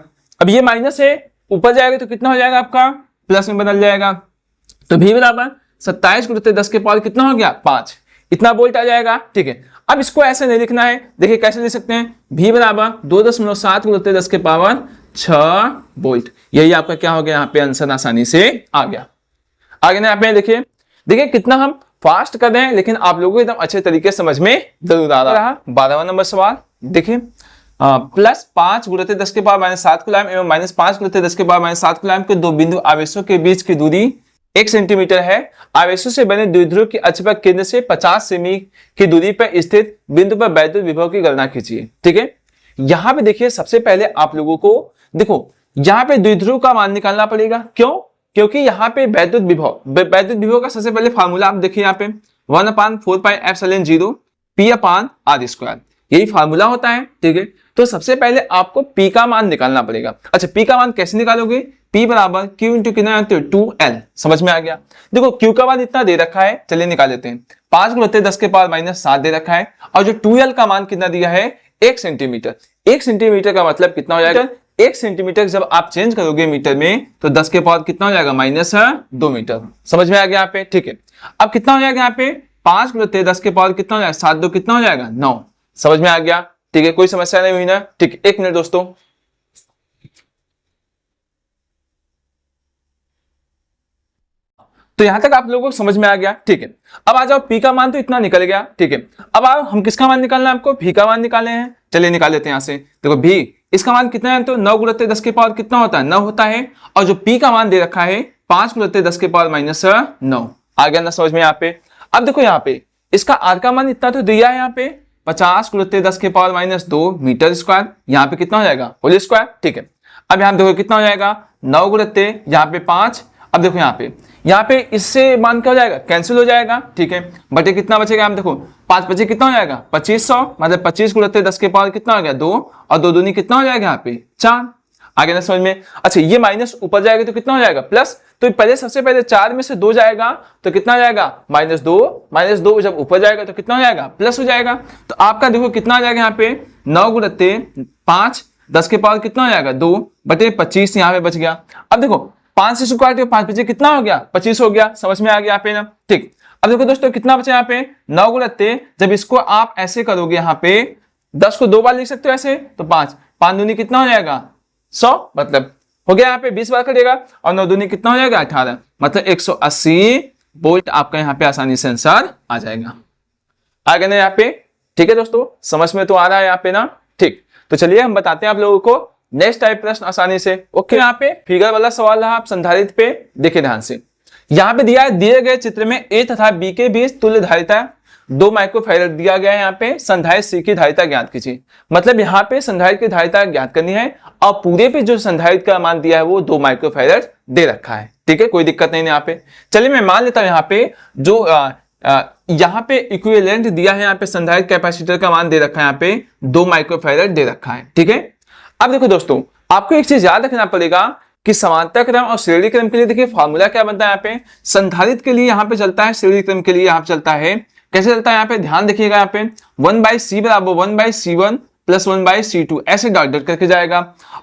अब ये माइनस है, ऊपर जाएगा तो कितना हो जाएगा आपका प्लस में बदल जाएगा, तो भी बराबर 27 गुणित 10 के पावर कितना हो गया 5, इतना वोल्ट आ जाएगा। ठीक है, अब इसको ऐसे नहीं लिखना है, देखिए कैसे लिख सकते हैं, भी बराबर 2.7 गुणित 10 के पावर 6 वोल्ट। यही आपका क्या हो गया यहाँ पे आंसर आसानी से आ गया। आगे ना यहाँ पे देखिए, देखिए कितना हम फास्ट कर रहे हैं लेकिन आप लोगों को एकदम अच्छे तरीके से समझ में जरूर आ रहा। 12वां नंबर सवाल देखिए, +5 गुणित 10 के पावर -7 कूलम एवं -5 गुणित 10 के पावर -7 कूलम के दो बिंदु आवेशों के बीच की दूरी 1 सेंटीमीटर है। आवेशों से बने द्विध्रुव की अक्ष पर केंद्र से 50 सेमी की दूरी पर स्थित बिंदु पर वैद्युत विभव की गणना कीजिए। ठीक है, यहाँ पे देखिए सबसे पहले आप लोगों को देखो यहाँ पे द्विध्रुव का मान निकालना पड़ेगा। क्यों? क्योंकि यहाँ पे वैद्युत विभव का सबसे पहले फार्मूला आप देखिए यहाँ पे 1/4πε0 P/r², यही फार्मूला होता है। ठीक है, तो सबसे पहले आपको P का मान निकालना पड़ेगा। अच्छा, P का मान कैसे निकालोगे? P बराबर Q इंटू कितना 2L। समझ में आ गया? देखो Q का मान इतना दे रखा है, चलिए निकाल लेते हैं। 5 गुणित 10 के पावर -7 दे रखा है और जो 2L का मान कितना दिया है 1 सेंटीमीटर। 1 सेंटीमीटर का मतलब कितना हो जाएगा? 1 सेंटीमीटर जब आप चेंज करोगे मीटर में तो 10 के पावर कितना हो जाएगा -2 मीटर। समझ में आ गया यहाँ पे? ठीक है, अब कितना हो जाएगा यहाँ पे 5 गुणित 10 के पावर कितना हो जाएगा 7 2 कितना हो जाएगा 9। समझ में आ गया? ठीक है, कोई समस्या नहीं हुई ना? ठीक है, 1 मिनट दोस्तों। तो यहां तक आप लोगों को समझ में आ गया। ठीक है, अब आ जाओ P का मान तो इतना निकल गया। ठीक है, अब आओ हम किसका मान निकालना है आपको? V का मान निकाले हैं। चलिए निकाल लेते हैं यहां से। देखो V इसका मान कितना है तो 9 गुणित 10 के पावर कितना होता है 9 होता है और जो P का मान दे रखा है 5 गुणित 10 के पावर -9। आ गया ना समझ में यहाँ पे? अब देखो यहाँ पे इसका R का मान इतना तो दिया है यहाँ पे 50 गुणित 10 के पावर -2 मीटर स्क्वायर। यहाँ पे कितना हो जाएगा होल स्क्वायर। ठीक है, अब यहाँ देखो कितना हो जाएगा 9 गुणित यहाँ पे 5। अब देखो यहाँ पे इससे मान क्या हो जाएगा कैंसिल हो जाएगा। ठीक है, बटे कितना बचेगा? आप देखो 5 बचे कितना हो जाएगा 2500, मतलब 25 गुणित 10 के पावर कितना हो गया 2 और 2 दूनी कितना हो जाएगा यहाँ पे 4। आगे ना समझ में? अच्छा, ये माइनस ऊपर जाएगा तो कितना हो जाएगा प्लस। तो पहले सबसे पहले 4 में से 2 जाएगा तो कितना हो जाएगा -2 जब ऊपर जाएगा तो कितना हो जाएगा प्लस हो जाएगा। तो आपका देखो कितना आ जाएगा यहाँ पे 9 गुणित 5 10 के पावर कितना हो जाएगा 2 बटे 25 यहाँ पे बच गया। अब देखो 5 से स्क्वायर 5 बचे कितना हो गया 25 हो गया। समझ में आ गया यहाँ पे ना? ठीक, अब देखो दोस्तों कितना बचा यहाँ पे 9 गुणित, जब इसको आप ऐसे करोगे यहाँ पे 10 को 2 बार लिख सकते हो ऐसे तो 5 दूनी कितना हो जाएगा 100, मतलब हो गया यहाँ पे 20 बार करेगा और 9 दूनी कितना हो जाएगा 18, मतलब 180 वोल्ट आपका यहाँ पे आसानी से आंसर आ जाएगा। आ गया ना यहाँ पे? ठीक है दोस्तों, समझ में तो आ रहा है यहाँ पे ना? ठीक, तो चलिए हम बताते हैं आप लोगों को नेक्स्ट टाइप प्रश्न आसानी से। ओके, यहाँ पे फिगर वाला सवाल रहा, आप संधारित्र पे देखिए ध्यान से। यहाँ पे दिया है दिए गए चित्र में A तथा B के बीच तुल्य धारिता 2 माइक्रोफैरड दिया गया है। यहाँ पे संधारित्र C की धारिता ज्ञात कीजिए। मतलब यहाँ पे संधारित्र की धारिता ज्ञात करनी है और पूरे पे जो संधारित्र का मान दिया है वो 2 माइक्रोफैरड दे रखा है। ठीक है, कोई दिक्कत नहीं है यहाँ पे। चलिए मैं मान लेता हूँ यहाँ पे जो यहाँ पे इक्विवेलेंट दिया है, यहाँ पे संधारित्र कैपेसिटर का मान दे रखा है यहाँ पे 2 माइक्रोफैरड दे रखा है। ठीक है, अब देखो दोस्तों आपको एक चीज याद रखना पड़ेगा कि समांतर क्रम और श्रेणी क्रम के लिए देखिए फार्मूला क्या बनता है। यहाँ पे संधारित्र के लिए यहाँ पे चलता है, श्रेणी क्रम के लिए यहाँ पे चलता है। कैसे चलता है यहाँ पे ध्यान देखिएगा, यहाँ पे 1/c बराबर 1/c1 प्लस 1/c2 ऐसे डॉट डॉट करके जाएगा।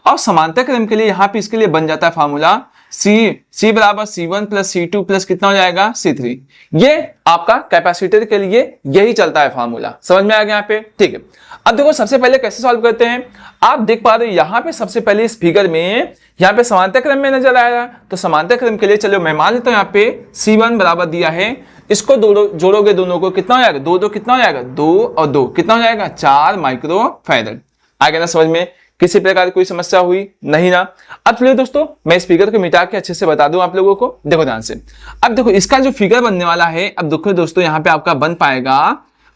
और समांतर क्रम के लिए यहाँ पे इसके लिए बन जाता है फार्मूला c बराबर c1 प्लस c2 प्लस कितना हो जाएगा c3। ये आपका कैपेसिटर के लिए यही चलता है फार्मूला। समझ में आ गया यहाँ पे? ठीक है, अब देखो सबसे पहले कैसे सॉल्व करते हैं। आप देख पा रहे हो यहाँ पे सबसे पहले इस फिगर में यहाँ पे समांतर क्रम में नजर आया, तो समांतर क्रम के लिए चलो मैं मान लेता हूँ यहाँ पे c1 बराबर दिया है, इसको जोड़ोगे दोनों को कितना हो जाएगा 2 कितना हो जाएगा 2 और 2 कितना हो जाएगा 4 माइक्रोफैरड। आ गया ना समझ में? किसी प्रकार की कोई समस्या हुई नहीं ना? अब चलिए दोस्तों मैं इस फिगर को मिटा के अच्छे से बता दूं आप लोगों को। देखो ध्यान से, अब देखो इसका जो फिगर बनने वाला है, अब देखो दोस्तों यहाँ पे आपका बन पाएगा।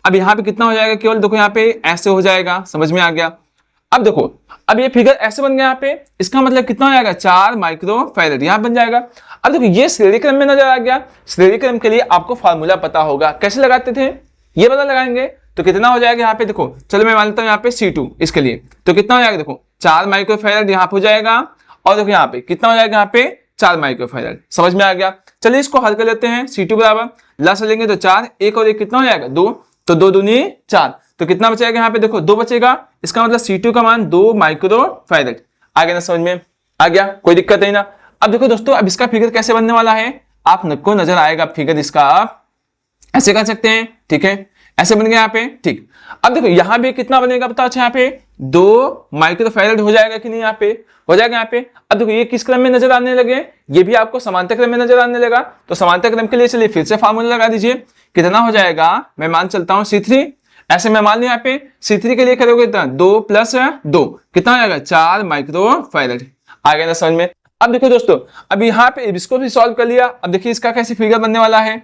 अब यहाँ पे कितना हो जाएगा, केवल देखो यहाँ पे ऐसे हो जाएगा। समझ में आ गया? अब देखो अब ये फिगर ऐसे बन गया यहाँ पे, इसका मतलब कितना हो जाएगा 4 माइक्रोफैरड यहाँ बन जाएगा। अब देखो ये श्रेणी क्रम में नजर आ गया। श्रेणी क्रम के लिए आपको फार्मूला पता होगा, कैसे लगाते थे ये पता लगाएंगे तो कितना हो जाएगा यहाँ पे। देखो चलो मैं मान लेता हूँ यहाँ पे C2 इसके लिए, तो कितना हो जाएगा देखो 4 माइक्रोफैरड यहाँ पे हो जाएगा और देखो यहाँ पे कितना हो जाएगा, यहाँ पे 4 माइक्रोफैरड। समझ में आ गया। चलिए इसको हल कर लेते हैं। C2 बराबर लस लेंगे तो 4, 1 और 1 कितना हो जाएगा 2, तो 2 दूनी 4, तो कितना बचेगा यहाँ पे देखो 2 बचेगा। इसका मतलब C2 का मान 2 माइक्रोफैरड। आ गया ना, समझ में आ गया, कोई दिक्कत नहीं ना। अब देखो दोस्तों, अब इसका फिगर कैसे बनने वाला है, आपको नजर आएगा फिगर इसका। आप ऐसे कर सकते हैं, ठीक है, ऐसे बन गया यहाँ पे, ठीक। अब देखो यहाँ भी कितना बनेगा बताओ, अच्छा यहाँ पे 2 माइक्रोफैरड हो जाएगा कि नहीं, यहाँ पे हो जाएगा यहाँ पे। अब देखो ये किस क्रम में नजर आने लगे, ये भी आपको समांतर क्रम में नजर आने लगा। तो समांतर क्रम के लिए चलिए फिर से फार्मूला लगा दीजिए, कितना हो जाएगा, मैं मान चलता हूँ C3, ऐसे मैं मान लिया यहाँ पे C3 के लिए करोगे 2 + 2 कितना हो जाएगा 4 माइक्रोफैरड। आ गया ना समझ में। अब देखो दोस्तों, अब यहाँ पे इसको भी सॉल्व कर लिया। अब देखिए इसका कैसे फिगर बनने वाला है,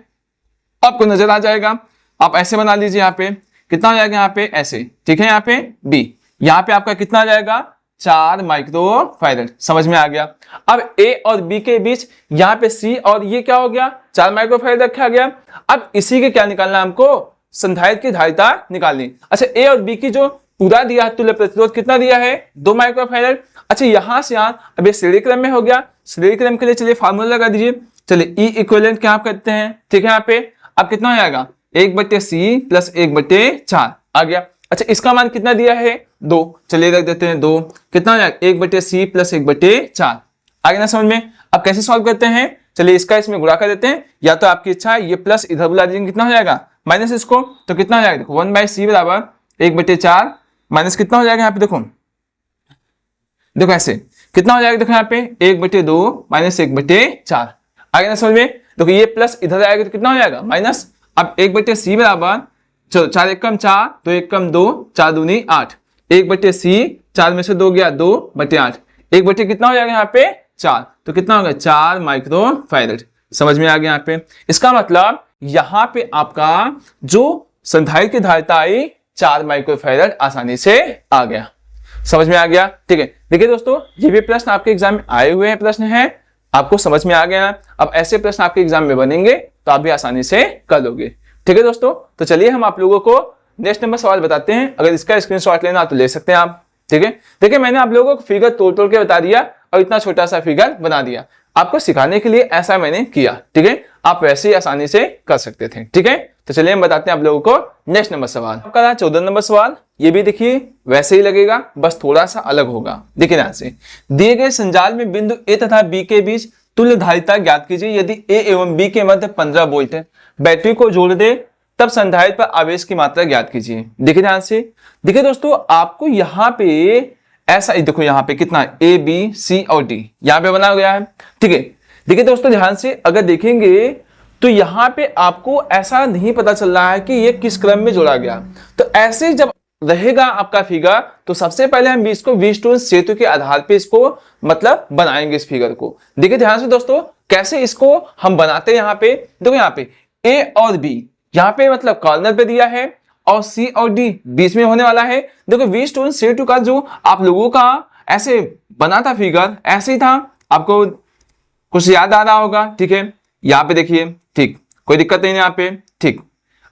आपको नजर आ जाएगा। आप ऐसे बना लीजिए, यहाँ पे कितना हो जाएगा, यहाँ पे ऐसे, ठीक है, यहाँ पे B, यहाँ पे आपका कितना आ जाएगा 4 माइक्रोफैरड। समझ में आ गया। अब A और B के बीच यहाँ पे C और ये क्या हो गया 4 माइक्रोफैरड रखा गया। अब इसी के क्या निकालना है हमको, संधारित्र की धारिता निकालनी। अच्छा A और B की जो पूरा दिया है तुल्य प्रतिरोध कितना दिया है 2 माइक्रोफैरड। अच्छा यहां से यहाँ अब ये श्रेणी क्रम में हो गया। श्रेणी क्रम के लिए चलिए फार्मूला लगा दीजिए। चलिए E इक्विवेलेंट क्या आप करते हैं, ठीक है, यहाँ पे अब कितना हो जाएगा 1/C + 1/4 आ गया। अच्छा इसका मान कितना दिया है 2, चलिए रख देते हैं 2, कितना हो जाएगा 1/C + 1/4 आ गया ना समझ में। अब कैसे सॉल्व करते हैं, चलिए इसका इसमें गुणा कर देते हैं, या तो आपकी इच्छा है ये प्लस इधर बुला दीजिए, कितना हो जाएगा माइनस इसको, तो कितना हो जाएगा देखो 1/C बराबर 1/4 माइनस कितना हो जाएगा यहाँ पे देखो ऐसे कितना हो जाएगा, देखो यहाँ पे 1/2 माइनस 1/4 आ गया ना समझ में। देखो ये प्लस इधर आएगा तो कितना हो जाएगा माइनस। अब 1/C बराबर चलो 4 एकम 4, 2 एकम 2, 4 दूनी 8, 1/C 4 में से 2 गया 2/8, 1/, कितना हो जाएगा यहाँ पे 4, तो कितना होगा 4 माइक्रोफैरड। समझ में आ गया यहाँ पे। इसका मतलब यहाँ पे आपका जो संधारित्र की धारिता आई 4 माइक्रोफैरड आसानी से आ गया। समझ में आ गया, ठीक है। देखिए दोस्तों ये भी प्रश्न आपके एग्जाम में आए हुए हैं, प्रश्न है, आपको समझ में आ गया। अब ऐसे प्रश्न आपके एग्जाम में बनेंगे तो आप भी आसानी से कर लोगे, ठीक है दोस्तों। तो चलिए हम आप लोगों को नेक्स्ट नंबर सवाल बताते हैं। अगर इसका स्क्रीनशॉट लेना तो ले सकते हैं आप, ठीक है। देखिए मैंने आप लोगों को फिगर तोड़ के बता दिया और इतना छोटा सा फिगर बना दिया, आपको सिखाने के लिए ऐसा मैंने किया, ठीक है। आप वैसे ही आसानी से कर सकते थे, ठीक है। तो चलिए हम बताते हैं आप लोगों को नेक्स्ट नंबर सवाल। आपका 14 नंबर सवाल, ये भी देखिए वैसे ही लगेगा, बस थोड़ा सा अलग होगा। देखिए ध्यान से, दिए गए संजाल में बिंदु A तथा B के बीच तुल्य धारिता ज्ञात कीजिए। यदि A एवं B के मध्य 15 वोल्ट है, बैटरी को जोड़ दे तब संधारित्र पर आवेश की मात्रा ज्ञात कीजिए। देखिए ध्यान से, देखिए दोस्तों आपको यहाँ पे ऐसा देखो, यहाँ पे कितना A B C और D यहाँ पे बना गया है, ठीक है। देखिए दोस्तों ध्यान से अगर देखेंगे तो यहाँ पे आपको ऐसा नहीं पता चल रहा है कि ये किस क्रम में जोड़ा गया। तो ऐसे जब रहेगा आपका फिगर तो सबसे पहले हम इसको व्हीटस्टोन सेतु के आधार पे इसको मतलब बनाएंगे इस फिगर को। देखिए ध्यान से दोस्तों कैसे इसको हम बनाते हैं। यहाँ पे देखो, यहाँ पे A और B यहाँ पे मतलब कॉर्नर पे दिया है और C और D बीच में होने वाला है। देखो व्हीटस्टोन सेतु का जो आप लोगों का ऐसे बना था फिगर, ऐसे ही था, आपको कुछ याद आ रहा होगा, ठीक है। यहाँ पे देखिए, ठीक, कोई दिक्कत नहीं है यहाँ पे, ठीक।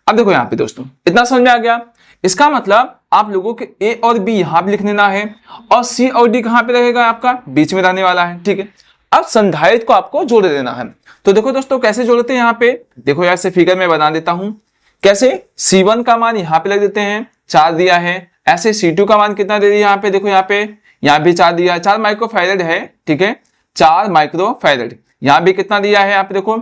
अब देखो यहाँ पे दोस्तों इतना समझ में आ गया। इसका मतलब आप लोगों के A और B यहाँ पे लिख लेना है और C और D कहाँ पे रहेगा आपका बीच में रहने वाला है, ठीक है। अब संधारित्र को आपको जोड़ देना है। तो देखो दोस्तों कैसे जोड़ते हैं, यहाँ पे देखो ऐसे फिगर में बना देता हूं कैसे। C1 का मान यहाँ पे लग देते हैं, 4 दिया है। ऐसे C2 का मान कितना दे दिया यहाँ पे, देखो यहाँ पे यहाँ भी 4 दिया है, 4 माइक्रोफैरड है, ठीक है, 4 माइक्रोफैरड। यहाँ भी कितना दिया है यहाँ पे देखो,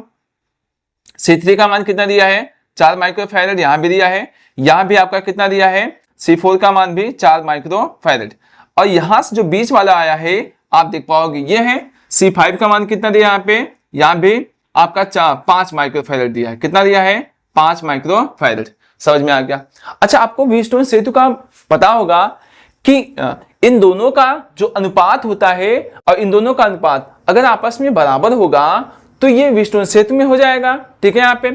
C3 का मान कितना दिया है 4 माइक्रोफैरड, यहाँ भी दिया है। यहाँ भी आपका कितना दिया है C4 का मान भी 4 माइक्रोफैरड। और यहाँ से जो बीच वाला आया है आप देख पाओगे ये है C5 का मान कितना दिया यहाँ पे, यहाँ भी आपका 5 माइक्रोफैरड दिया है। कितना दिया है 5 माइक्रोफैरड। समझ में आ गया। अच्छा आपको व्हीटस्टोन सेतु का पता होगा कि इन दोनों का जो अनुपात होता है और इन दोनों का अनुपात अगर आपस में बराबर होगा तो ये व्हीटस्टोन सेतु में हो जाएगा, ठीक है। यहाँ पे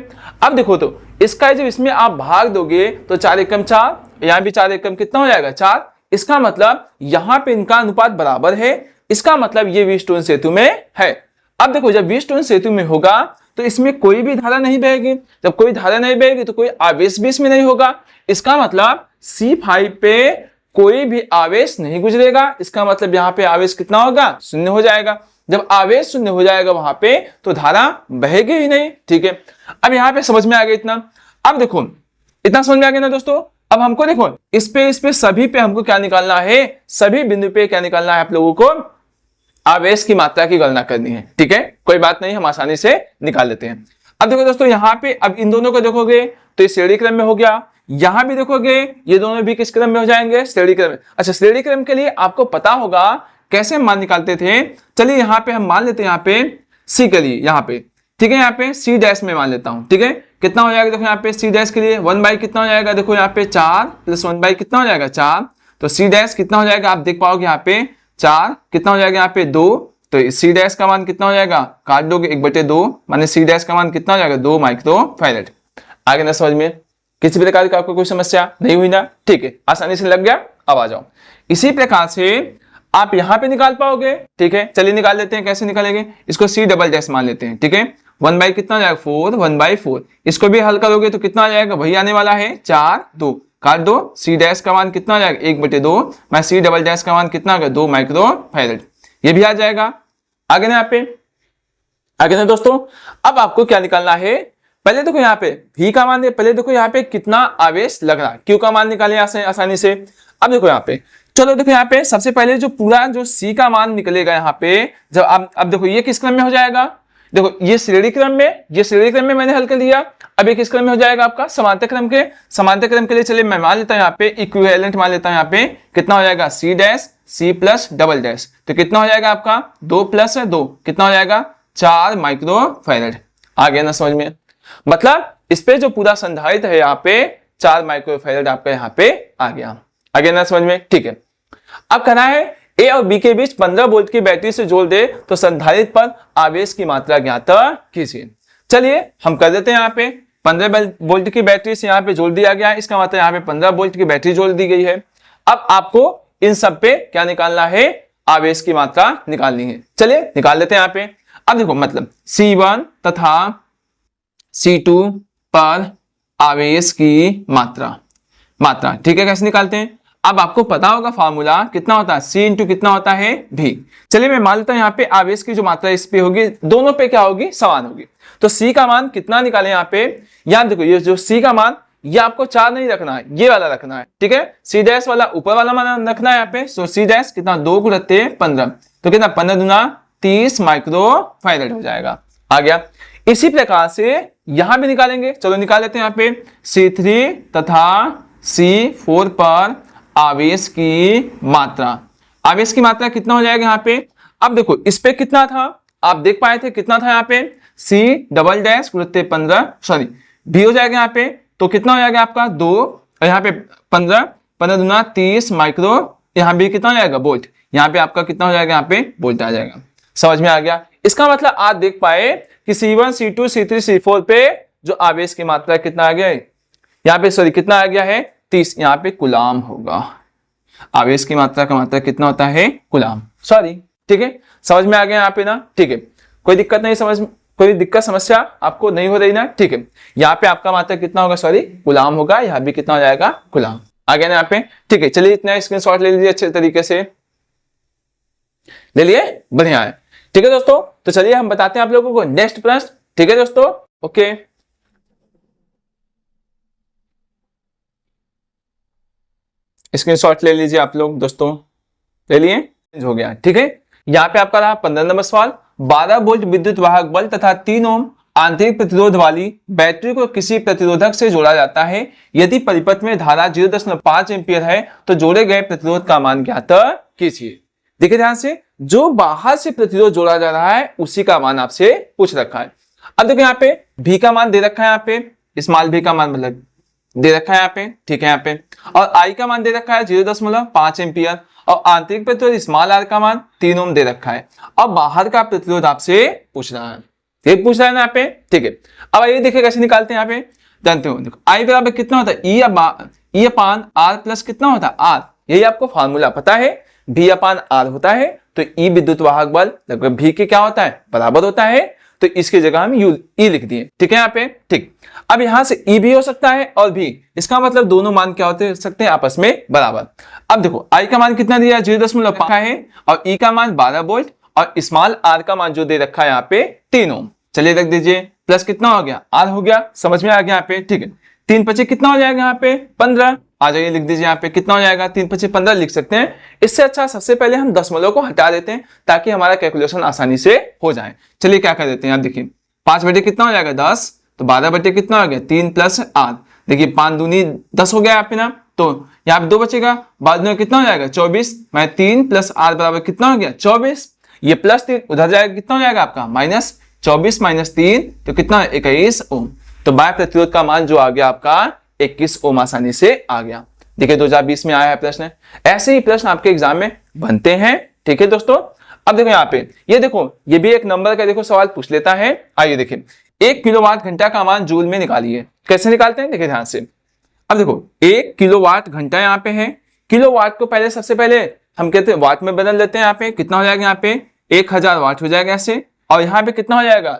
अब देखो तो इसका जब इसमें आप भाग दोगे तो 4 एकम 4, यहाँ भी 4 एकम कितना हो जाएगा 4। इसका मतलब यहाँ पे इनका अनुपात बराबर है, इसका मतलब ये व्हीटस्टोन सेतु में है। अब देखो जब व्हीटस्टोन सेतु में होगा तो इसमें कोई भी धारा नहीं बहेगी। जब कोई धारा नहीं बहेगी तो कोई आवेश भी इसमें नहीं होगा। इसका मतलब C5 पे कोई भी आवेश नहीं गुजरेगा। इसका मतलब यहाँ पे आवेश कितना होगा, शून्य हो जाएगा। जब आवेश शून्य हो जाएगा वहां पे तो धारा बहेगी ही नहीं। ठीक है, अब यहाँ पे समझ में आ गया इतना। अब देखो इतना समझ में आ गया ना दोस्तों। अब हमको देखो इस पे सभी पे हमको क्या निकालना है, सभी बिंदु पे क्या निकालना है, आप लोगों को आवेश की मात्रा की गणना करनी है। ठीक है, कोई बात नहीं, हम आसानी से निकाल लेते हैं। अब देखो दोस्तों यहाँ पे अब इन दोनों को देखोगे तो ये श्रेणी क्रम में हो गया। यहां भी देखोगे ये दोनों भी किस क्रम में हो जाएंगे, श्रेणी क्रम में। अच्छा, श्रेणी क्रम के लिए आपको पता होगा कैसे मान निकालते थे। चलिए यहाँ पे हम मान लेते हैं, यहाँ पे सी के लिए यहाँ पे, ठीक है, यहाँ पे सी डैश में मान लेता हूं। ठीक है, कितना हो जाएगा देखो यहाँ पे सी डैश के लिए 1 कितना हो जाएगा, देखो यहाँ पे 4 + 1 कितना हो जाएगा 4। तो सी डैश कितना हो जाएगा, आप देख पाओगे यहाँ पे 4 कितना हो जाएगा यहाँ पे 2। तो सी डैश का मान कितना हो जाएगा, काट दोगे 1/2, माने सी डैश का मान कितना हो जाएगा 2 माइक्रोफैरड। आगे ना समझ में, किसी प्रकार का आपको कोई समस्या नहीं हुई ना। ठीक है, आसानी से लग गया। अब आ जाओ, इसी प्रकार से आप यहां पे निकाल पाओगे। ठीक है, चलिए निकाल लेते हैं, कैसे निकालेंगे, इसको सी डबल डैश मान लेते हैं। ठीक है, 1 कितना हो जाएगा 4, 1/4। इसको भी हल करोगे तो कितना आ जाएगा, वही आने वाला है 4, 2 काट दो। सी डैश का मान कितना हो जाएगा 1/2, मैं सी डबल डैश का मान कितना होगा 2 माइक्रोफैरड, ये भी आ जाएगा। आगे ना यहाँ पे, आगे ना दोस्तों, अब आपको क्या निकालना है, पहले देखो यहाँ पे V का मान, पहले देखो यहाँ पे कितना आवेश लग रहा है, Q का मान निकाले आसानी से। अब देखो यहाँ पे, चलो देखो यहाँ पे सबसे पहले जो पूरा जो C का मान निकलेगा यहाँ पे, जब अब देखो ये किस क्रम में हो जाएगा, देखो ये श्रेणी क्रम में, ये श्रेणी क्रम में मैंने हल कर लिया। अब ये किस क्रम में हो जाएगा आपका, समांतर क्रम के। समांतर क्रम के लिए चलिए मैं मान लेता हूँ यहाँ पे इक्विवेलेंट मान लेता हूँ, यहाँ पे कितना हो जाएगा C dash C plus double dash, तो कितना हो जाएगा आपका 2 + 2 कितना हो जाएगा 4 माइक्रोफैरड। आ गया ना समझ में, मतलब इस पे जो पूरा संधारित्र है यहाँ पे 4 माइक्रोफैरड आपका यहाँ पे आ गया। आ गया ना समझ में। ठीक है, अब कहना है ए और बी के बीच 15 वोल्ट की बैटरी से जोड़ दे तो संधारित्र पर आवेश की मात्रा ज्ञात कीजिए। चलिए हम कर देते हैं, यहाँ पे 15 वोल्ट की बैटरी से यहाँ पे जोड़ दिया गया है, इसका मतलब यहाँ पे 15 वोल्ट की बैटरी जोड़ दी गई है। अब आपको इन सब पे क्या निकालना है, आवेश की मात्रा निकालनी है। चलिए निकाल लेते हैं यहाँ पे। अब देखो मतलब C1 तथा C2 पर आवेश की मात्रा, ठीक है, कैसे निकालते हैं। अब आपको पता होगा फार्मूला कितना होता है, C इंटू कितना होता है V। चलिए मैं मान लेता हूं यहाँ पे आवेश की जो मात्रा इस पे होगी, दोनों पे क्या होगी, समान होगी। तो C का मान कितना निकाले यहाँ पे, यहाँ देखो ये जो C का मान, ये आपको 4 नहीं रखना है, ये वाला रखना है। ठीक है, C डैश वाला ऊपर वाला मान रखना है यहाँ पे। सो C डैश कितना 2 × 15, तो कितना 15 दूना 30 माइक्रोफैरड हो जाएगा। आ गया। इसी प्रकार से यहां भी निकालेंगे, चलो निकाल लेते हैं यहाँ पे C3 तथा C4 पर आवेश की मात्रा, आवेश की मात्रा कितना हो जाएगा यहाँ पे। अब देखो इस पे कितना था, आप देख पाए थे कितना था यहाँ पे C डबल डैश × 15, सॉरी भी हो जाएगा यहाँ पे, तो कितना हो जाएगा आपका 2 और यहाँ पे 15 दूना 30 माइक्रो, यहाँ भी कितना हो जाएगा वोल्ट, यहाँ पे आपका कितना हो जाएगा यहाँ पे वोल्ट आ जाएगा। समझ में आ गया। इसका मतलब आप देख पाए कि C1 C2 C3 C4 पे जो आवेश की मात्रा कितना आ गया है, यहाँ पे सॉरी कितना आ गया है 30, यहाँ पे कुलाम होगा। आवेश की मात्रा का मात्रा कितना होता है, कुलाम, सॉरी। ठीक है, समझ में आ गया यहाँ पे ना। ठीक है, कोई दिक्कत नहीं, कोई दिक्कत समस्या आपको नहीं हो रही ना। ठीक है, यहाँ पे आपका मात्रा कितना होगा, सॉरी कुलाम होगा, यहाँ भी कितना हो जाएगा कुलाम। आ गया ना यहाँ पे। ठीक है, चलिए इतना स्क्रीनशॉट ले लीजिए अच्छे तरीके से, ले लिए, बढ़िया है। ठीक है दोस्तों, तो चलिए हम बताते हैं आप लोगों को नेक्स्ट प्रश्न। ठीक है दोस्तों, ओके, स्क्रीनशॉट ले लीजिए आप लोग दोस्तों, ले लिए, हो गया। ठीक है, यहाँ पे आपका रहा 15 नंबर सवाल। 12 वोल्ट विद्युत वाहक बल तथा 3 ओम आंतरिक प्रतिरोध वाली बैटरी को किसी प्रतिरोधक से जोड़ा जाता है। यदि परिपथ में धारा 0.5 एम्पियर है तो जोड़े गए प्रतिरोध का मान ज्ञात कीजिए। देखिए ध्यान से, जो बाहर से प्रतिरोध जोड़ा जा रहा है उसी का मान आपसे पूछ रखा है। अब देखो यहाँ पे V का मान दे रखा है, यहाँ पे स्मॉल v का मान मतलब दे रखा है यहाँ पे, ठीक है यहाँ पे, और I का मान दे रखा है 0.5 एम्पियर, और आंतरिक प्रतिरोध स्मॉल r का मान 3 ओम दे रखा है। अब बाहर का प्रतिरोध आपसे पूछ रहा है, ये पूछ रहा है ना यहाँ पे। ठीक है, अब ये देखिए कैसे निकालते हैं यहाँ पे, जानते हो देखो I बराबर कितना होता है, E अपान R प्लस कितना होता है R, यही आपको फार्मूला पता है, V अपान R होता है, तो E विद्युत वाहक बल लगभग V के क्या होता है बराबर होता है, तो इसकी जगह हम E लिख दिए। ठीक है यहाँ पे। ठीक, अब यहां से ई भी हो सकता है और भी, इसका मतलब दोनों मान क्या होते सकते हैं आपस में बराबर। अब देखो आई का मान कितना दिया है 0.5 है और ई का मान 12 वोल्ट और स्मॉल आर का मान जो दे रखा है यहाँ पे 3 ओम। चलिए रख दीजिए, प्लस कितना हो गया आर हो गया, समझ में आ गया यहाँ पे, ठीक है। 3 पचे कितना हो जाएगा यहाँ पे 15, आ जाइए लिख दीजिए यहाँ पे कितना हो जाएगा 3 पचे 15 लिख सकते हैं। इससे अच्छा सबसे पहले हम दशमलव को हटा देते हैं ताकि हमारा कैलकुलेशन आसानी से हो जाए। चलिए क्या कर देते हैं, आप देखिए 5 बटे कितना हो जाएगा 10, तो 12 बटे कितना हो गया 3 प्लस 8, देखिए 5 दूनी 10 हो गया यहाँ पे ना, तो यहाँ पे 2 बचेगा, बाद में कितना हो जाएगा 24, मैं 3 प्लस 8 बराबर कितना हो गया 24, ये प्लस 3 उधर जाएगा कितना हो जाएगा आपका माइनस 24 माइनस 3 तो कितना 21 ओम। तो बाह्य प्रतिरोध का मान जो आ गया आपका 21 ओम आसानी से आ गया। देखिए 2020 में आया है प्रश्न, ऐसे ही प्रश्न आपके एग्जाम में बनते हैं, ठीक है दोस्तों। अब देखो यहाँ पे ये देखो ये भी एक नंबर का देखो सवाल पूछ लेता है। आइए देखिए 1 किलोवाट घंटा का मान जूल में निकालिए। कैसे निकालते हैं देखिए ध्यान से। अब देखो 1 किलोवाट घंटा यहाँ पे है, किलोवाट को पहले सबसे पहले हम कहते हैं वाट में बदल लेते हैं। यहाँ पे कितना हो जाएगा यहाँ पे 1000 वाट हो जाएगा ऐसे, और यहाँ पे कितना हो जाएगा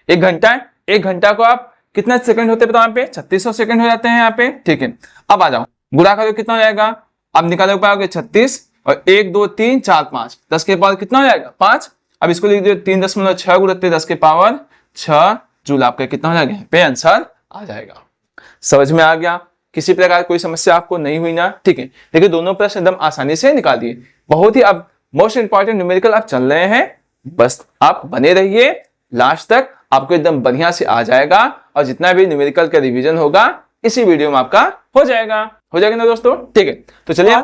1 घंटा है, 1 घंटा को आप कितना सेकंड होते हैं बताओ यहाँ पे 3600 सेकंड हो जाते हैं यहाँ पे, ठीक है। अब आ जाओ गुणा करो कितना हो जाएगा, अब निकालो पाओगे 36 और 1 2 3 4 5 10 के पावर कितना हो जाएगा 5। अब इसको लिख दो 3.6 गुणित 10 के पावर 6 जूल, आपका कितना हो जाएगा पे आंसर आ जाएगा। समझ में आ गया, किसी प्रकार कोई समस्या आपको नहीं हुई ना, ठीक है। देखिए दोनों प्रश्न एकदम आसानी से निकाल दिए, बहुत ही अब मोस्ट इंपॉर्टेंट न्यूमेरिकल आप चल रहे हैं, बस आप बने रहिए लास्ट तक, आपको एकदम बढ़िया से आ जाएगा और जितना भी न्यूमेरिकल का रिवीजन होगा इसी वीडियो में आपका हो जाएगा ना दोस्तों, ठीक है। तो चलिए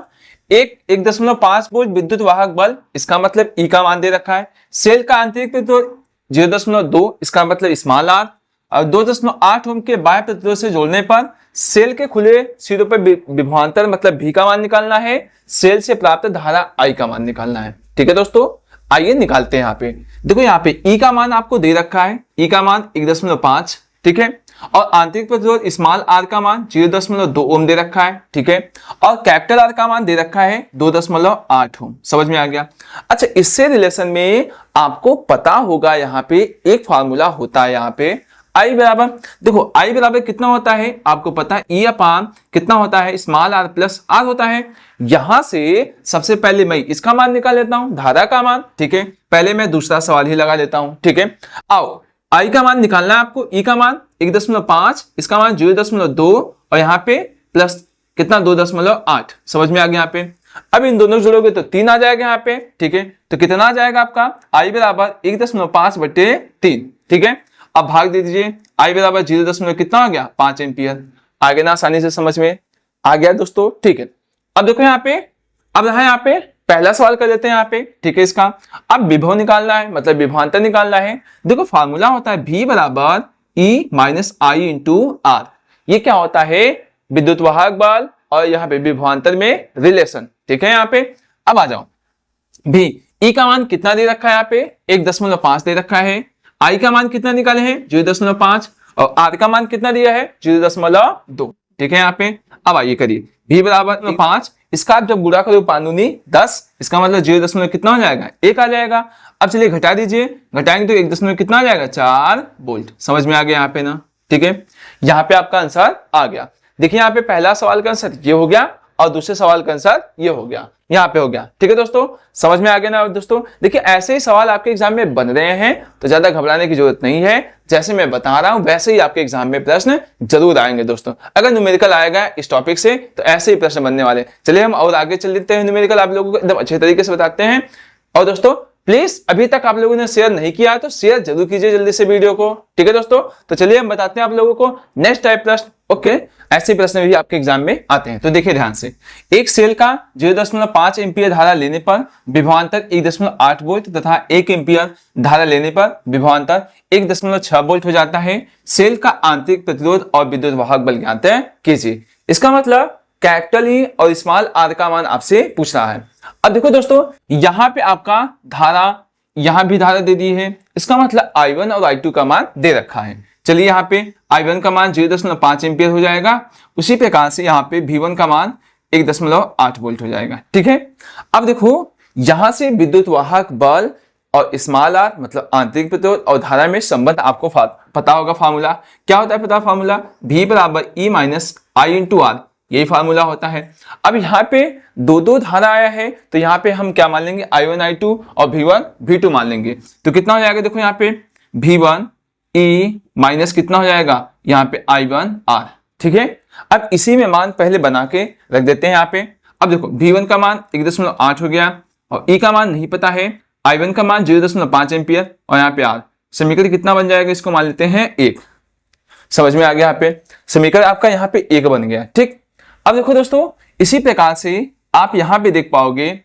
1.5 वोल्ट विद्युत वाहक बल, इसका मतलब ई का मान दे रखा है। सेल का आंतरिक प्रतिरोध 0.2, इसका मतलब स्मॉल आर, और 2.8 ओम के बाह्य प्रतिरोध से जोड़ने पर सेल के खुले सिरों पर विभवांतर मतलब भी का मान निकालना है, सेल से प्राप्त धारा आई का मान निकालना है, ठीक है दोस्तों। आइए निकालते हैं। यहाँ पे देखो यहाँ पे ई का मान आपको दे रखा है, ई का मान 1.5, ठीक है, और आंतरिक प्रतिरोध स्मॉल आर का मान 0.2 ओम दे रखा है, ठीक है, और कैपिटल आर का मान दे रखा है 2.8 ओम। समझ में आ गया। अच्छा इससे रिलेशन में आपको पता होगा यहाँ पे एक फार्मूला होता है यहाँ पे आई बराबर, देखो आई बराबर कितना होता है आपको पता है ई अपान कितना होता है स्मॉल आर प्लस आर होता है। यहां से सबसे पहले मैं इसका मान निकाल लेता हूं धारा का मान, ठीक है, पहले मैं दूसरा सवाल ही लगा लेता हूं, ठीक है। आओ आई का मान निकालना है आपको, ई का मान 1.5, इसका मान 0.2 और यहाँ पे प्लस कितना 2.8। समझ में आ गया यहाँ पे। अब इन दोनों जोड़ोगे तो 3 आ जाएगा यहाँ पे, ठीक है, तो कितना आ जाएगा आपका आई बराबर 1.5 बटे 3, ठीक है। अब भाग दे दीजिए, आई बराबर 0 कितना आ गया 5 एम्पियर। आगे ना आसानी से समझ में आ गया दोस्तों, ठीक है। अब देखो यहाँ पे, अब रहा यहाँ पे पहला सवाल कर लेते हैं यहाँ पे, ठीक है। इसका अब विभव निकालना है मतलब विभवांतर निकालना है। देखो फार्मूला होता है V बराबर E minus I into R. ये क्या होता है विद्युत वाहक बल और यहाँ पे विभवांतर में रिलेशन, ठीक है। यहाँ पे अब आ जाओ भी E का मान कितना दे रखा है यहाँ पे 1.5 दे रखा है, आई का मान कितना निकाले हैं 0.5 और आर का मान कितना दिया है 0.2, ठीक है। यहाँ पे अब आइए करिए V बराबर 5, इसका आप जब गुणा करो 5 दूनी 10, इसका मतलब 0 कितना हो जाएगा 1 आ जाएगा। अब चलिए घटा दीजिए, घटाएंगे तो 1 कितना आ जाएगा 4 वोल्ट। समझ में आ गया यहाँ पे ना, ठीक है। यहाँ पे आपका आंसर आ गया। देखिए यहाँ पे पहला सवाल का आंसर ये हो गया और दूसरे सवाल का आंसर ये हो गया, यहाँ पे हो गया, ठीक है दोस्तों। समझ में आ गया ना दोस्तों। देखिए ऐसे ही सवाल आपके एग्जाम में बन रहे हैं तो ज्यादा घबराने की जरूरत नहीं है, जैसे मैं बता रहा हूं वैसे ही आपके एग्जाम में प्रश्न जरूर आएंगे दोस्तों। अगर न्यूमेरिकल आएगा इस टॉपिक से तो ऐसे ही प्रश्न बनने वाले। चलिए हम और आगे चल लेते हैं, न्यूमेरिकल आप लोगों को एकदम अच्छे तरीके से बताते हैं। और दोस्तों प्लीज अभी तक आप लोगों ने शेयर नहीं किया तो शेयर जरूर कीजिए जल्दी से वीडियो को, ठीक है दोस्तों। तो चलिए हम बताते हैं आप लोगों को नेक्स्ट टाइप प्रश्न। ओके, ऐसे प्रश्न भी आपके एग्जाम में आते हैं तो देखिए ध्यान से। एक सेल का 0.5 एम्पियर धारा लेने पर विभवांतर 1.8 वोल्ट तथा 1 एम्पियर धारा लेने पर विभवांतर 1.6 वोल्ट हो जाता है। सेल का आंतरिक प्रतिरोध और विद्युत वाहक बल ज्ञात कीजिए। इसका मतलब कैपिटल ई और स्मॉल आर का मान आपसे पूछ रहा है। अब देखो दोस्तों यहां पे आपका धारा, यहां भी धारा दे दी है, इसका मतलब I1 और I2 का मान दे रखा है। चलिए यहाँ पे I1 का मान 0.5 एम्पियर हो जाएगा, उसी प्रकार से यहाँ पे V1 का मान 1.8 वोल्ट हो जाएगा, ठीक है। अब देखो यहां से विद्युत वाहक बल और स्मॉल आर मतलब आंतरिक प्रतिरोध और धारा में संबंध आपको पता होगा। फार्मूला क्या होता है, पता फार्मूला V बराबर E minus I into R, यही फार्मूला होता है। अब यहाँ पे दो धारा आया है तो यहाँ पे हम क्या मान लेंगे, I1 I2 और V1 V2 मान लेंगे। तो कितना हो जाएगा, देखो यहाँ पे V1 E माइनस कितना हो जाएगा यहाँ पे I1 R, ठीक है। अब इसी में मान पहले बना के रख देते हैं यहाँ पे। अब देखो V1 का मान 1.8 हो गया और E का मान नहीं पता है, I1 का मान 0.5 एम्पियर और यहाँ पे R, समीकरण कितना बन जाएगा, इसको मान लेते हैं 1। समझ में आ गया, यहाँ पे समीकरण आपका यहाँ पे 1 बन गया, ठीक। अब देखो दोस्तों, इसी प्रकार से आप यहाँ पे देख पाओगे,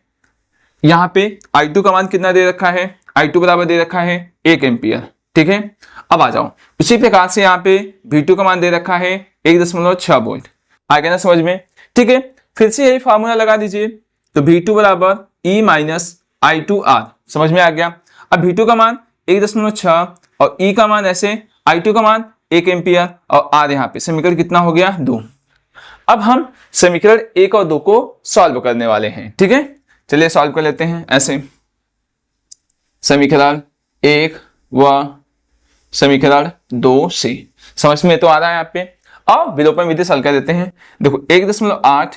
यहाँ पे I2 का मान कितना दे रखा है, I2 बराबर दे रखा है 1 एम्पियर, ठीक है। अब आ जाओ, उसी प्रकार से यहाँ पे V2 का मान दे रखा है 1.6 वोल्ट, आ गया ना समझ में, ठीक है। फिर से यही फार्मूला लगा दीजिए, तो V2 बराबर E माइनस I2R, समझ में आ गया। अब V2 का मान 1.6 और E का मान ऐसे, I2 का मान 1 एम्पियर और R यहाँ पे समीकरण कितना हो गया 2। अब हम समीकरण 1 और 2 को सॉल्व करने वाले हैं, ठीक है। चलिए सॉल्व कर लेते हैं ऐसे, समीकरण 1 व समीकरण 2 से समझ में तो आ रहा है यहाँ पे। और विलोपन विधि सॉल्व कर देते हैं। देखो 1.8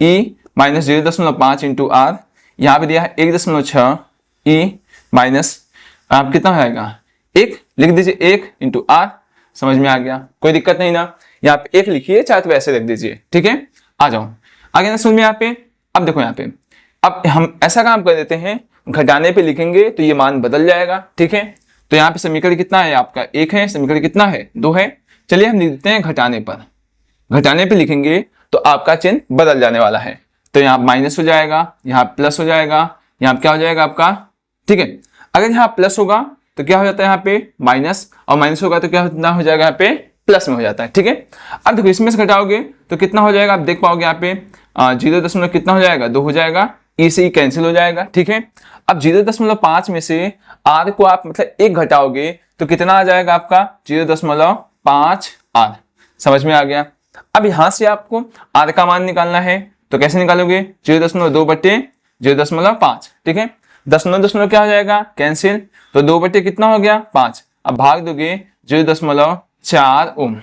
E माइनस 0.5 इंटू आर, यहाँ पे दिया है 1.6 E माइनस आप कितना हो जाएगा 1, लिख दीजिए 1 इंटू आर, समझ में आ गया, कोई दिक्कत नहीं ना। यहाँ पे 1 लिखिए, चाहे तो वैसे रख दीजिए, ठीक है। आ जाओ आगे ना समझ में यहाँ पे। अब देखो यहाँ पे, अब हम ऐसा काम कर देते हैं, घटाने पे लिखेंगे तो ये मान बदल जाएगा, ठीक है। तो यहाँ पे समीकरण कितना है आपका 1 है, समीकरण कितना है 2 है। चलिए हम लिख देते हैं घटाने पर, घटाने पे लिखेंगे तो आपका चिन्ह बदल जाने वाला है। तो यहाँ माइनस हो जाएगा, यहाँ प्लस हो जाएगा, यहाँ क्या हो जाएगा आपका, ठीक है। अगर यहाँ प्लस होगा तो क्या हो जाता है यहाँ पे माइनस, और माइनस होगा तो क्या हो जाएगा यहाँ पे प्लस में हो जाता है, ठीक है। अब देखो इसमें से घटाओगे तो कितना हो जाएगा, आप देख पाओगे यहाँ पे 0 कितना हो जाएगा 2 हो जाएगा, ई से ई कैंसिल हो जाएगा, ठीक है। अब 0.5 में से आर को आप मतलब 1 घटाओगे तो कितना आ जाएगा आपका 0.5 आर, समझ में आ गया। अब यहां से आपको आर का मान निकालना है, तो कैसे निकालोगे 0.2 बटे 0.5, ठीक है। दशमलव क्या हो जाएगा कैंसिल, तो 2 बटे कितना हो गया 5, अब भाग दोगे 0.4 ओम,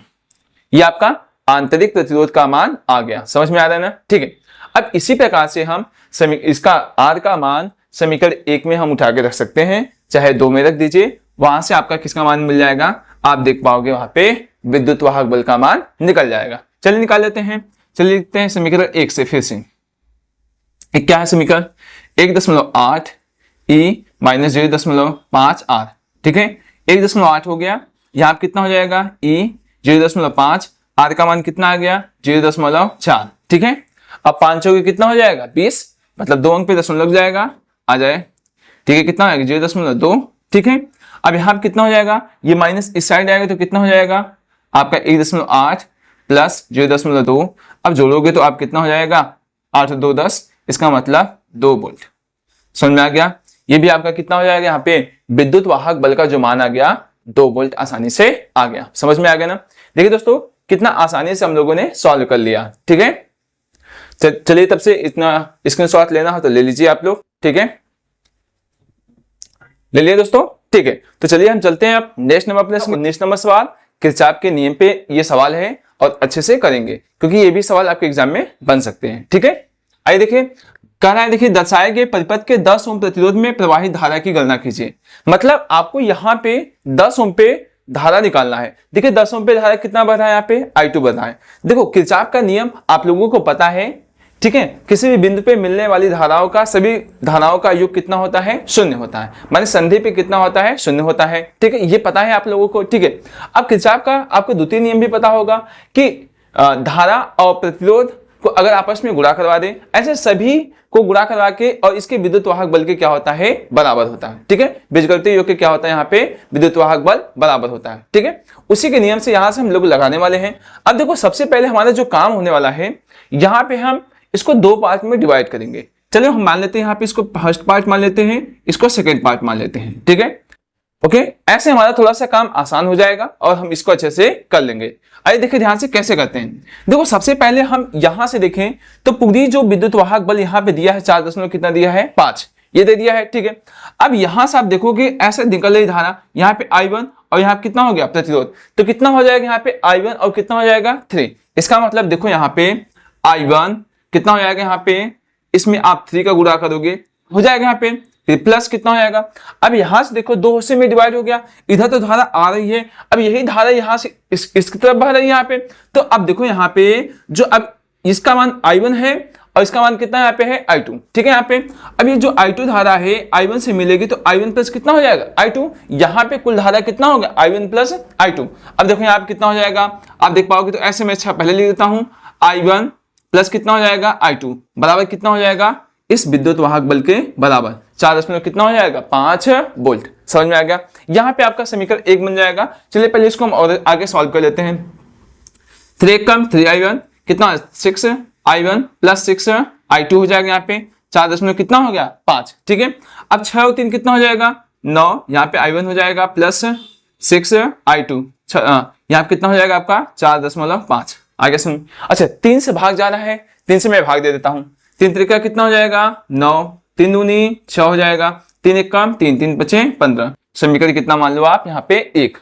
ये आपका आंतरिक प्रतिरोध का मान आ गया, समझ में आ रहा है ना, ठीक है। अब इसी प्रकार से हम इसका आर का मान समीकरण 1 में हम उठा के रख सकते हैं, चाहे 2 में रख दीजिए, वहां से आपका किसका मान मिल जाएगा, आप देख पाओगे वहां पे विद्युत वाहक बल का मान निकल जाएगा। चलिए निकाल लेते हैं, चलिए लिखते हैं समीकरण 1 से फिर से। एक क्या है समीकरण 1.8 E माइनस 0.5 R, ठीक है। 1.8 हो गया, यहाँ कितना हो जाएगा E 0.5, R का मान कितना आ गया 0.4, ठीक है। अब 5 हो गया कितना हो जाएगा 20, मतलब 2 अंक पे दशमलव लग जाएगा, आ जाए, ठीक है। कितना आएगा 0.2, ठीक है। अब यहाँ कितना हो जाएगा, ये माइनस इस साइड आएगा तो कितना हो जाएगा आपका 1.8 प्लस 0.2, अब जोड़ोगे तो आप कितना हो जाएगा 8 2 10, इसका मतलब 2 वोल्ट, समझ में आ गया। ये भी आपका कितना हो जाएगा, यहाँ पे विद्युत वाहक बल का जो मान आ गया 2 वोल्ट आसानी से आ गया, समझ में आ गया ना। देखिए दोस्तों कितना आसानी से हम लोगों ने सॉल्व कर लिया, ठीक है। चलिए तब से इतना स्क्रीनशॉट लेना हो तो ले लीजिए आप लोग, ठीक है, ले लिए दोस्तों, ठीक है। तो चलिए हम चलते हैं अब नेक्स्ट नंबर सवाल, किरचॉफ के नियम पे ये सवाल है और अच्छे से करेंगे क्योंकि ये भी सवाल आपके एग्जाम में बन सकते हैं, ठीक है। आइए देखिए, कह रहा है देखिए दर्शाए गए परिपथ के 10 ओम प्रतिरोध में प्रवाहित धारा की गणना कीजिए। मतलब आपको यहाँ पे 10 ओम पे धारा निकालना है। देखिए 10 ओम पे धारा कितना बढ़ रहा है, यहाँ पे I2 बढ़ रहा है। देखो किरचॉफ का नियम आप लोगों को पता है, ठीक है। किसी भी बिंदु पे मिलने वाली धाराओं का सभी धाराओं का योग कितना होता है 0 होता है, माने संधि पे कितना होता है 0 होता है, ठीक है। ये पता है आप लोगों को, ठीक है। अब किरचॉफ का आपको द्वितीय नियम भी पता होगा कि धारा और प्रतिरोध को अगर आपस में गुणा करवा दे, ऐसे सभी को गुणा करवा के और इसके विद्युत वाहक बल के क्या होता है बराबर होता है, ठीक है। बीजगणितीय योग के क्या होता है यहाँ पे विद्युत वाहक बल बराबर होता है, ठीक है। उसी के नियम से यहाँ से हम लोग लगाने वाले हैं। अब देखो सबसे पहले हमारा जो काम होने वाला है, यहाँ पे हम इसको 2 पार्ट में डिवाइड करेंगे। चलिए हम मान लेते हैं यहाँ पे इसको फर्स्ट पार्ट मान लेते हैं, इसको सेकेंड पार्ट मान लेते हैं, ठीक है, ओके। ऐसे हमारा थोड़ा सा काम आसान हो जाएगा और हम इसको अच्छे से कर लेंगे। आइए देखिए ध्यान से कैसे करते हैं। देखो सबसे पहले हम यहां से देखें तो पूरी जो विद्युत वाहक बल यहाँ पे दिया है 4 कितना दिया है 5, ये दे दिया है, ठीक है। अब यहां से आप देखोगे ऐसे निकल रही धारा, यहाँ पे I1 और यहाँ पे कितना हो गया प्रतिरोध, तो कितना हो जाएगा यहाँ पे I1 और कितना हो जाएगा 3। इसका मतलब देखो यहाँ पे I1 कितना हो जाएगा, यहाँ पे इसमें आप 3 का गुणा करोगे हो जाएगा यहाँ पे, फिर प्लस कितना हो जाएगा। अब यहां से देखो 2 हिस्से में डिवाइड हो गया, इधर तो धारा आ रही है, अब यही धारा यहां से इसकी तरफ बह रही है यहाँ पे। तो अब देखो यहाँ पे जो अब इसका मान I1 है और इसका मान कितना यहाँ पे है I2, ठीक है। यहाँ पे अब ये जो I2 धारा है I1 से मिलेगी तो I1 प्लस कितना हो जाएगा I2, यहाँ पे कुल धारा कितना हो गया I1 प्लस I2। अब देखो यहाँ पे कितना हो जाएगा, आप देख पाओगे तो ऐसे मैं अच्छा पहले लिख देता हूँ, I1 प्लस कितना हो जाएगा I2 बराबर कितना हो जाएगा इस विद्युत वाहक बल के बराबर 4 कितना हो जाएगा 5 वोल्ट। समझ में आ गया। यहाँ पे आपका समीकरण 1 बन जाएगा। चलिए पहले इसको हम और आगे सॉल्व कर लेते हैं। 3 कम 3I1 कितना 6I1 प्लस 6I2 हो जाएगा, यहाँ पे 4 कितना हो गया 5, ठीक है। अब 6 और 3 कितना हो जाएगा 9, यहाँ पे I1 हो जाएगा प्लस 6I2, यहाँ पे कितना हो जाएगा आपका 4.5। आगे सुन, अच्छा 3 से भाग जा रहा है, 3 से मैं भाग दे देता हूँ। 3 त्रिका कितना हो जाएगा 9, 3 दूनी 6 हो जाएगा, 3 एक कम 3, 3 बचे 15। समीकरण कितना मान लो आप यहाँ पे 1।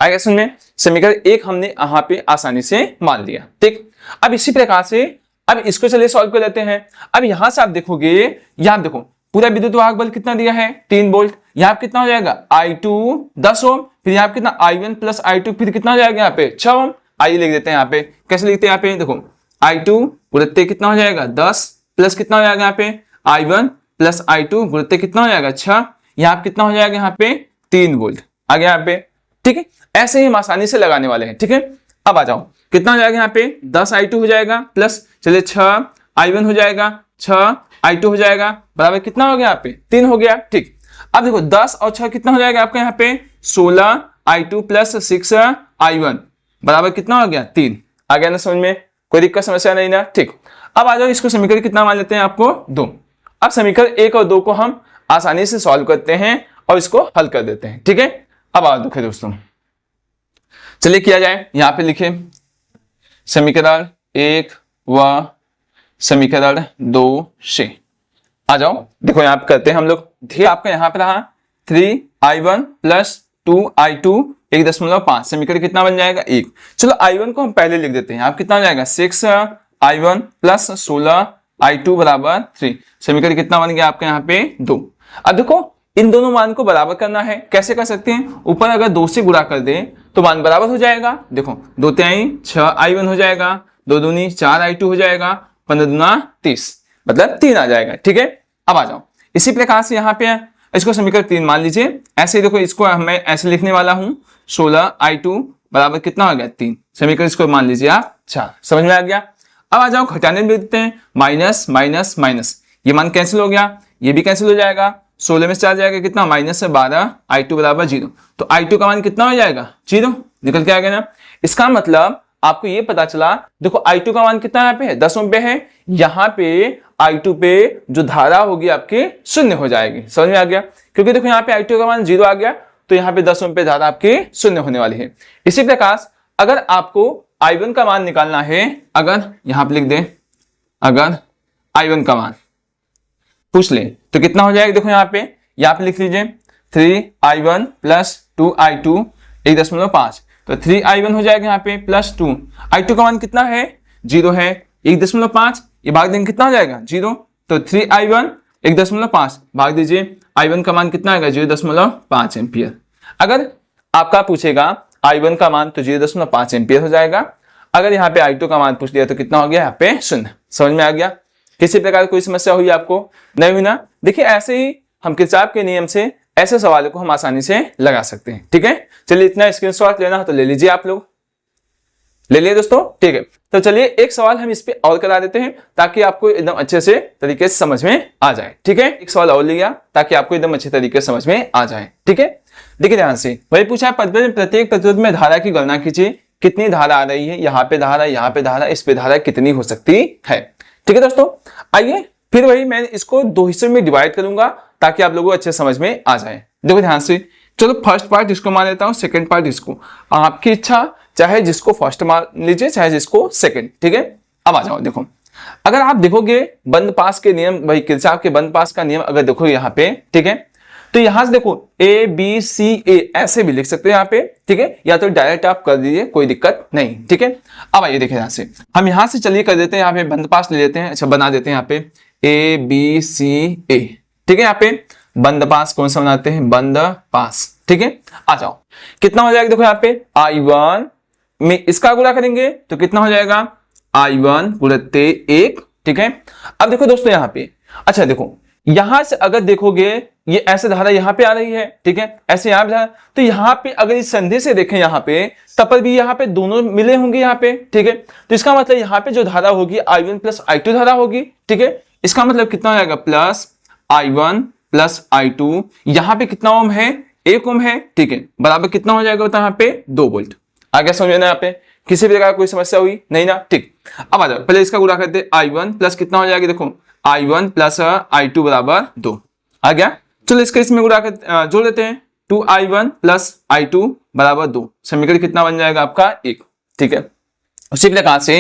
आगे सुन, समीकरण 1 हमने यहाँ पे आसानी से मान लिया, ठीक। अब इसी प्रकार से अब इसको चलिए सॉल्व कर लेते हैं। अब यहां से आप देखोगे, यहाँ देखो पूरा विद्युत वाहक बल कितना दिया है 3 वोल्ट, यहाँ पे कितना हो जाएगा I2 10 ओम, फिर यहाँ पे कितना I1 प्लस I2 फिर कितना हो जाएगा यहाँ पे 6 ओम। आइए लिख देते हैं यहाँ पे, कैसे लिखते हैं यहाँ पे देखो I2 गुणित कितना हो जाएगा 10 प्लस कितना हो जाएगा यहाँ पे I1 प्लस I2 गुणित कितना हो जाएगा 6, यहाँ पे कितना हो जाएगा यहाँ पे 3 वोल्ट आ गया यहाँ पे, ठीक है। ऐसे ही हम आसानी से लगाने वाले हैं, ठीक है। अब आ जाओ कितना हो जाएगा यहाँ पे 10 I2 हो जाएगा प्लस चलिए 6 I1 हो जाएगा 6 I2 हो जाएगा बराबर कितना हो गया यहाँ पे 3 हो गया, ठीक। अब देखो 10 और 6 कितना हो जाएगा आपका यहाँ पे 16 I2 प्लस 6 I1 बराबर कितना हो गया 3। आ गया ना समझ में, कोई दिक्कत समस्या नहीं ना, ठीक। अब आ जाओ इसको समीकरण कितना मान लेते हैं आपको 2। अब समीकरण 1 और 2 को हम आसानी से सॉल्व करते हैं और इसको हल कर देते हैं, ठीक है। अब आओ देखो दोस्तों, चलिए किया जाए। यहाँ पे लिखे समीकरण 1 व समीकरण 2 से। आ जाओ देखो यहाँ पे करते हैं हम लोग। धी आपका यहाँ पे रहा 3I1 प्लस 2I2 1.5, समीकरण कितना बन जाएगा 1। चलो I1 को हम पहले लिख देते हैं, आप कितना हो जाएगा 6I1 प्लस 16I2 बराबर 3, समीकरण कितना बन गया आपका यहाँ पे 2। अब देखो इन दोनों मान को बराबर करना है, कैसे कर सकते हैं, ऊपर अगर 2 से गुणा कर दें तो मान बराबर हो जाएगा। देखो 2 तिहाई 6I1 हो जाएगा, 2 दूनी 4I2 हो जाएगा, 15 दूना 30 मतलब 3 आ जाएगा, ठीक है। अब आ जाओ इसी प्रकार से यहाँ पे इसको समीकरण 3 मान लीजिए। ऐसे देखो इसको मैं ऐसे लिखने वाला हूं 16I2 बराबर कितना हो गया 3, समीकरण इसको मान लीजिए आप 4। समझ में आ गया। अब आ जाओ घटाने में देते हैं, माइनस माइनस माइनस, ये मान कैंसिल हो गया, ये भी कैंसिल हो जाएगा, 16 में से 4 जाएगा कितना -12I2 बराबर 0। तो I2 का मान कितना हो जाएगा 0, निकल के आ गया ना। इसका मतलब आपको ये पता चला, देखो I2 का मान कितना यहाँ पे है 10 ओम पे है, यहाँ पे I2 पे जो धारा होगी आपकी 0 हो जाएगी। समझ में आ गया, क्योंकि देखो यहाँ पे I2 का मान 0 आ गया तो यहाँ पे 10 ओम पे धारा आपकी 0 होने वाली है। इसी प्रकार अगर आपको I1 का मान निकालना है, अगर यहाँ पे लिख दे, अगर I1 का मान पूछ ले तो कितना हो जाएगा, देखो यहाँ पे लिख लीजिए 3I1 प्लस 2I2 1.5, तो 3I1 हो जाएगा यहाँ पे प्लस 2, I2 का मान कितना है 0 है, 1.5 ये भाग देंगे कितना हो जाएगा 0, तो 3I1 1.5 भाग दीजिए, I1 का मान कितना आएगा 0.5 एम्पियर। अगर आपका पूछेगा I1 का मान तो 0.5 एम्पियर हो जाएगा। अगर यहाँ पे I2 का मान पूछ लिया तो कितना हो गया यहाँ पे 0। समझ में आ गया। किसी प्रकार कोई समस्या हुई आपको, नहीं हुई ना। देखिए ऐसे ही हम किरचॉफ के नियम से ऐसे सवालों को हम आसानी से लगा सकते हैं, ठीक है। चलिए इतना स्क्रीनशॉट लेना है तो ले लीजिए, आप लोग ले लिए दोस्तों, ठीक है। तो चलिए एक सवाल हम इस पे और करा देते हैं ताकि आपको एकदम अच्छे से तरीके से समझ में आ जाए, ठीक है। एक सवाल और लिया ताकि आपको एकदम अच्छे तरीके से समझ में आ जाए, ठीक है। देखिए ध्यान से, वही पूछा प्रत्येक प्रतिरोध में धारा की गणना कीजिए, कितनी धारा आ रही है, यहाँ पे धारा, यहाँ पे धारा, इस पे धारा कितनी हो सकती है, ठीक है दोस्तों। आइए फिर वही मैं इसको 2 हिस्सों में डिवाइड करूंगा ताकि आप लोगों को अच्छे समझ में आ जाए। देखो ध्यान से, चलो फर्स्ट पार्ट इसको मान लेता हूं, सेकंड पार्ट इसको, आपकी इच्छा, चाहे जिसको फर्स्ट मान लीजिए चाहे जिसको सेकंड, ठीक है। अब आ जाओ देखो, अगर आप देखोगे बंद पास के नियम, भाई किरचॉफ के बंद पास का नियम अगर देखोगे यहाँ पे, ठीक है, तो यहां से देखो ए बी सी ए ऐसे भी लिख सकते हो यहाँ पे, ठीक है, या तो डायरेक्ट आप कर दीजिए, कोई दिक्कत नहीं, ठीक है। अब आइए देखें यहां से, हम यहां से चलिए कर देते हैं, यहाँ पे बंद पास ले लेते हैं, अच्छा बना देते हैं यहाँ पे ए बी सी ए, ठीक है। यहाँ पे बंद पास कौन सा बनाते हैं, बंद पास, ठीक है। आ जाओ, कितना हो जाएगा, देखो यहाँ पे I1 में इसका गुणा करेंगे तो कितना हो जाएगा, I1 गुणित 1, ठीक है। अब देखो दोस्तों यहाँ पे, अच्छा देखो यहां से अगर देखोगे ये ऐसे धारा यहाँ पे आ रही है, ठीक है, ऐसे यहाँ पे, तो यहाँ पे अगर इस संधि से देखें यहाँ पे, तब पर भी यहाँ पे दोनों मिले होंगे यहाँ पे, ठीक है। तो इसका मतलब यहाँ पे जो धारा होगी I1 प्लस I2 धारा होगी, ठीक है। इसका मतलब कितना हो जाएगा, प्लस I1 प्लस I2, यहाँ पे कितना ओम है, 1 ओम है, ठीक है, बराबर कितना हो जाएगा यहाँ पे 2 वोल्ट। आ गया समझ में ना, यहाँ पे किसी भी प्रकार कोई समस्या हुई नहीं ना, ठीक। अब आ जाओ, पहले इसका गुणा करते, I1 प्लस कितना हो जाएगा, देखो I1 प्लस I2 बराबर 2, आ गया। चलो इसके इसमें गुणा कर जोड़ देते हैं, 2I1 प्लस I2 बराबर 2, समीकरण कितना बन जाएगा आपका 1, ठीक है। उसी प्रकार से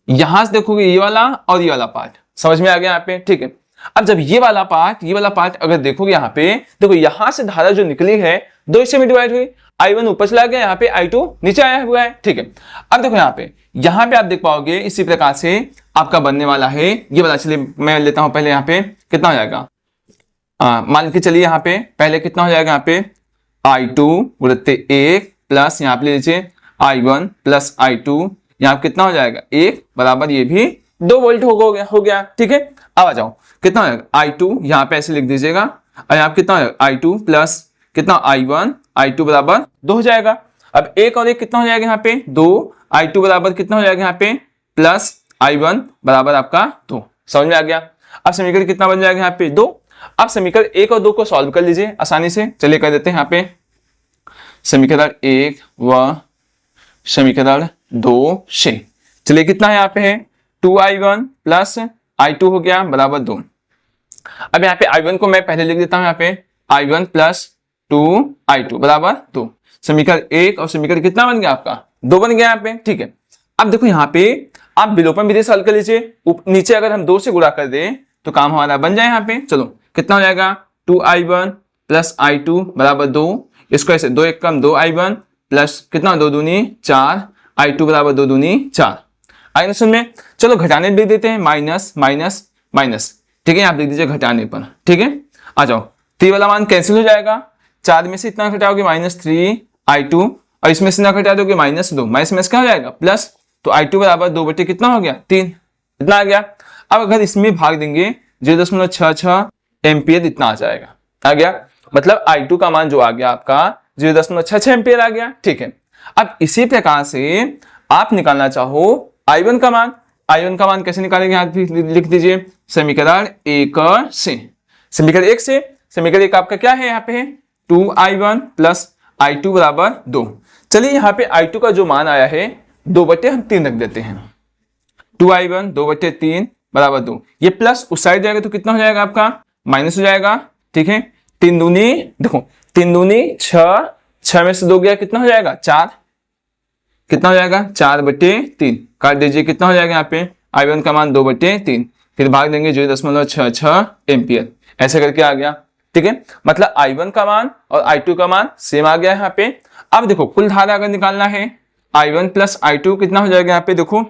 यहां से देखोगे ये वाला और ये वाला पार्ट समझ में आ गया यहाँ पे, ठीक है। अब जब ये वाला पार्ट अगर देखोगे यहाँ पे, देखो यहां से धारा जो निकली है 2 हिस्से में डिवाइड हुई, I1 ऊपर चला गया, यहाँ पे I2 नीचे आया हुआ है, ठीक है। अब देखो यहाँ पे आप देख पाओगे इसी प्रकार से आपका बनने वाला है ये वाला, चलिए मैं लेता हूं पहले, यहाँ पे कितना हो जाएगा, मान के चलिए यहाँ पे पहले कितना हो जाएगा, यहाँ पे I2 गुणित 1 प्लस यहाँ पे ले लीजिए I1 प्लस I2, यहाँ पे कितना हो जाएगा 1 बराबर ये भी 2 वोल्ट हो गया, ठीक है। अब आ जाओ, कितना हो जाएगा I2, यहाँ पे ऐसे लिख दीजिएगा, और यहाँ पे कितना हो जाएगा I2 प्लस कितना I1, I2 बराबर 2 हो जाएगा। अब 1 और 1 कितना हो जाएगा यहाँ पे 2, I2 बराबर कितना हो जाएगा यहाँ पे प्लस I1 बराबर आपका 2, समझ में आ गया। अब समीकरण कितना बन जाएगा यहाँ पे 2। अब समीकरण 1 और 2 को सॉल्व कर लीजिए आसानी से, चलिए कर देते हैं यहाँ पे समीकरण 1 व समीकरण 2 से, चलिए कितना है यहाँ पे है 2I1 प्लस I2 हो गया बराबर 2। अब यहाँ पे I1 को मैं पहले लिख देता हूँ, यहाँ पे I1 प्लस 2I2 बराबर 2, समीकरण 1 और समीकरण कितना बन गया आपका 2 बन गया यहाँ पे, ठीक है। अब देखो यहाँ पे आप विलोपन विधि सॉल्व कर लीजिए, नीचे अगर हम 2 से गुणा कर दें तो काम हमारा बन जाए यहाँ पे, चलो कितना हो जाएगा 2I1 प्लस I2 बराबर 2, इसको ऐसे 2 1 कम 2I1 प्लस कितना 2 दूनी 4, I2 बराबर 2 दूनी 4, आगे सुन में, चलो घटाने लिख देते हैं माइनस माइनस माइनस, ठीक है, आप लिख दीजिए घटाने पर, ठीक है। आ जाओ, 3 वाला मान कैंसिल हो जाएगा, 4 में से इतना घटाओगे -3I2 और इसमें से ना घटा दोगे -2, माइनस क्या हो जाएगा प्लस, तो I2 बराबर 2 बटे कितना हो गया 3, इतना आ गया। अब अगर इसमें भाग देंगे 0.66 एम्पियर इतना आ जाएगा, आ गया, मतलब I2 का मान जो आ गया आपका 0.66 एम्पियर आ गया, ठीक है। अब इसी प्रकार से आप निकालना चाहो I1 का मान कैसे निकालेंगे, यहाँ लिख दीजिए समीकरण 1 से, समीकरण 1 से, समीकरण 1 आपका क्या है यहाँ पे है 2I1 प्लस I2 बराबर 2। चलिए यहाँ पे I2 का जो मान आया है 2/3 रख देते हैं, 2I1 2/3 बराबर 2, ये प्लस उस साइड जाएगा तो कितना हो जाएगा आपका माइनस हो जाएगा, ठीक है। 3 दूनी देखो 3 दूनी 6, 6 में से 2 गया कितना हो जाएगा 4, कितना हो जाएगा 4/3, काट दीजिए कितना हो जाएगा यहाँ पे I1 का मान 2/3, फिर भाग देंगे 0.66 एम्पियर, ऐसे करके आ गया, ठीक है। मतलब I1 का मान और I2 का मान सेम आ गया यहाँ पे। अब देखो कुल धारा अगर निकालना है I1 प्लस I2 कितना हो जाएगा यहाँ पे देखो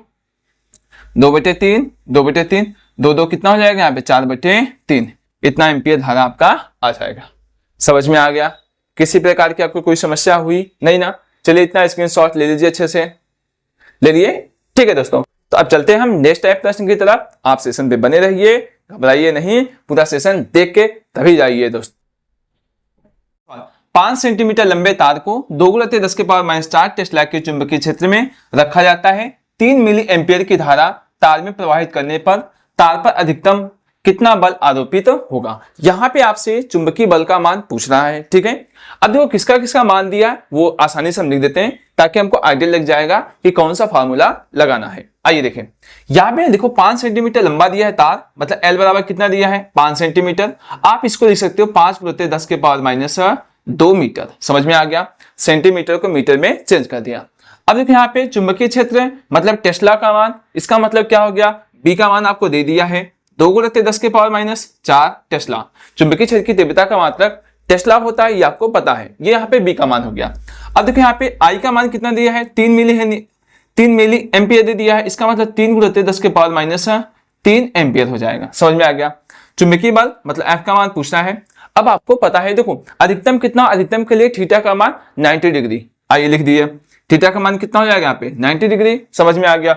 2/3 2/3 2 कितना हो जाएगा यहाँ पे 4/3, इतना एम्पियर धारा आपका आ जाएगा। समझ में आ गया, किसी प्रकार की आपको कोई समस्या हुई नहीं ना, चलिए इतना स्क्रीनशॉट ले लीजिए, अच्छे से ले लिए, ठीक है दोस्तों। तो अब चलते हैं हम नेक्स्ट टाइप प्रश्न की तरफ, आप सेशन पे बने रहिए, घबराइए नहीं, पूरा सेशन देख के तभी जाइए दोस्तों। 5 सेंटीमीटर लंबे तार को 2 × 10⁻⁴ टेस्ला के चुंबकीय क्षेत्र में रखा जाता है। 3 मिली एम्पियर की धारा तार में प्रवाहित करने पर तार पर अधिकतम कितना बल आरोपित होगा। यहाँ पे आपसे चुंबकीय बल का मान पूछ रहा है, ठीक है। अब देखो किसका किसका मान दिया है वो आसानी से हम लिख देते हैं ताकि हमको आइडिया लग जाएगा कि कौन सा फार्मूला लगाना है। आइए देखें, यहाँ पे देखो 5 सेंटीमीटर लंबा दिया है तार, मतलब L बराबर कितना दिया है 5 सेंटीमीटर। आप इसको लिख सकते हो 5 × 10⁻² मीटर। समझ में आ गया, सेंटीमीटर को मीटर में चेंज कर दिया। अब देखो यहाँ पे चुंबकीय क्षेत्र मतलब टेस्ला का मान, इसका मतलब क्या हो गया बी का मान आपको दे दिया है 2 × 10⁻⁴ टेस्ला। चुंबकीय क्षेत्र की तीव्रता का मात्रक टेस्ला होता है, ये आपको पता है। ये यहाँ पे बी का मान हो गया। अब देखो यहाँ पे आई का मान कितना दिया है 3 मिली है, 3 मिली एम्पियर दे दिया है। इसका मतलब 3 × 10⁻³ एम्पियर हो जाएगा। समझ में आ गया। चुंबकीय बल मतलब एफ का मान पूछना है। अब आपको पता है देखो अधिकतम कितना, अधिकतम के लिए थीटा का मान 90 डिग्री। आइए लिख दिए, थीटा का मान कितना हो जाएगा यहाँ पे 90 डिग्री। समझ में आ गया।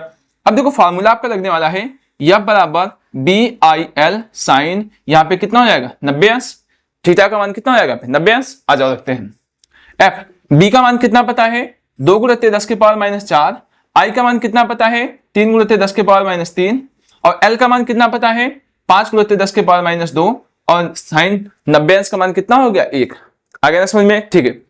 अब देखो फॉर्मूला आपका लगने वाला है F बराबर BIL साइन यहाँ पे कितना हो जाएगा 90 अंश। थीटा का मान कितना हो जाएगा 90 अंश। आ जाओ रखते हैं। एफ बी का मान कितना पता है 2 × 10⁻⁴। आई का मान कितना पता है 3 × 10⁻³ और एल का मान कितना पता है 5 × 10⁻² और साइन 90 अंश का मान कितना हो गया 1। आ गया ना समझ में। ठीक है।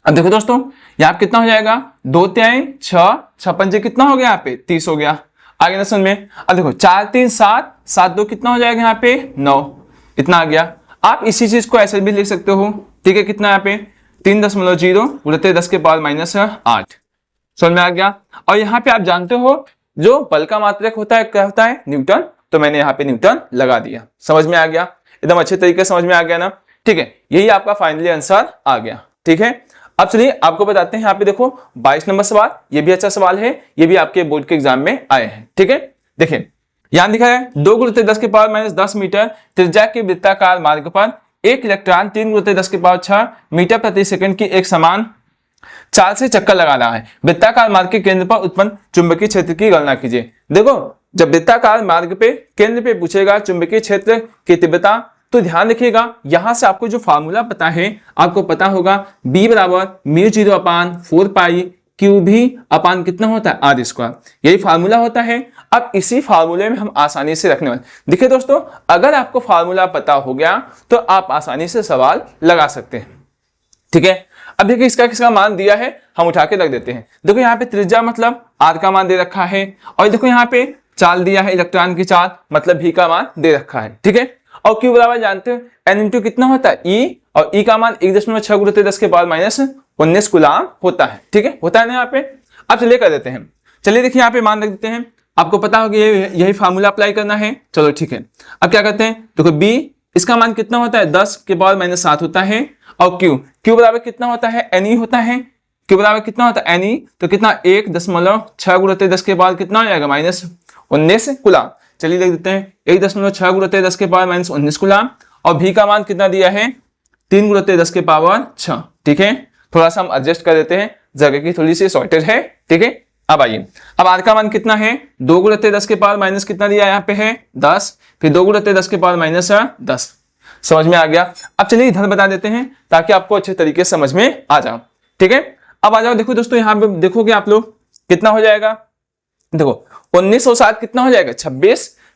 अब देखो दोस्तों यहाँ कितना हो जाएगा 2 × 6 6 पंजे कितना हो गया यहाँ पे 30 हो गया। आ गया ना समझ में। अब देखो 4 × 3 7 7 2 कितना हो जाएगा यहाँ पे 9। इतना आ गया। आप इसी चीज को ऐसे भी लिख सकते हो। ठीक है। कितना यहाँ पे 3.0 × 10⁻⁸ समझ में आ गया। और यहाँ पे आप जानते हो जो बल का मात्रक होता है क्या होता है न्यूटन, तो मैंने यहाँ पे न्यूटन लगा दिया। समझ में आ गया। एकदम अच्छे तरीके से समझ में आ गया ना। ठीक है। यही आपका फाइनली आंसर आ गया। ठीक है। अब चलिए आपको बताते हैं। यहाँ पे देखो 22 नंबर सवाल, ये भी अच्छा सवाल है, ये भी आपके बोर्ड के एग्जाम में आए हैं। ठीक है। देखिए यहाँ लिखा है 2 × 10⁻⁻10 मीटर त्रिज्या के वृत्ताकार मार्ग पर एक इलेक्ट्रॉन 3 × 10⁻⁶ मीटर प्रति सेकंड की एक समान चाल से चक्कर लगा रहा है। वृत्ताकार मार्ग के केंद्र पर उत्पन्न चुंबकीय क्षेत्र की गणना कीजिए। देखो जब वृत्ताकार मार्ग पे केंद्र पे पूछेगा चुंबकीय क्षेत्र की तीव्रता, तो ध्यान रखिएगा यहां से आपको जो फार्मूला पता है, आपको पता होगा B बराबर μ0/4π कितना होता है r²। यही फार्मूला होता है। अब इसी फार्मूले में हम आसानी से रखने वाले। देखिए दोस्तों अगर आपको फार्मूला पता हो गया तो आप आसानी से सवाल लगा सकते हैं। ठीक है। अब देखिए इसका किसका मान दिया है, हम उठा के रख देते हैं। देखो यहाँ पे त्रिज्या मतलब r का मान दे रखा है और देखो यहाँ पे चाल दिया है इलेक्ट्रॉन की चाल मतलब v का मान दे रखा है। ठीक है। और Q बराबर जानते हैं N × कितना होता है E, और E का मान 1.6 × 10⁻⁻19 कूलाम होता है। ठीक है। होता है ना यहाँ पे। अब चलिए कर देते हैं। चलिए देखिए यहाँ पे मान रख देते हैं। आपको पता होगा यही फार्मूला अप्लाई करना है। चलो ठीक है। अब क्या करते हैं देखो B इसका मान कितना होता है 10⁻⁷ होता है और Q बराबर कितना होता है Ne होता है। Q बराबर कितना होता है Ne, तो कितना 1.6 × 10⁻⁻ कितना हो जाएगा -19 कूलाम। चलिए लिख देते हैं 1.6 × 10⁻⁻19 कूलाम। और V का मान कितना दिया है 3 × 10⁻⁶। ठीक है। थोड़ा सा हम एडजस्ट कर देते हैं, जगह की थोड़ी सी शॉर्टेज है। ठीक है। अब आइए अब R का मान कितना है 2 × 10⁻⁻ कितना दिया यहाँ पे है 10, फिर 2 × 10⁻⁻10। समझ में आ गया। अब चलिए इधर बता देते हैं ताकि आपको अच्छे तरीके से समझ में आ जाओ। ठीक है। अब आ जाओ। देखो दोस्तों यहाँ पे देखोगे आप लोग कितना हो जाएगा, देखो 1907 कितना हो जाएगा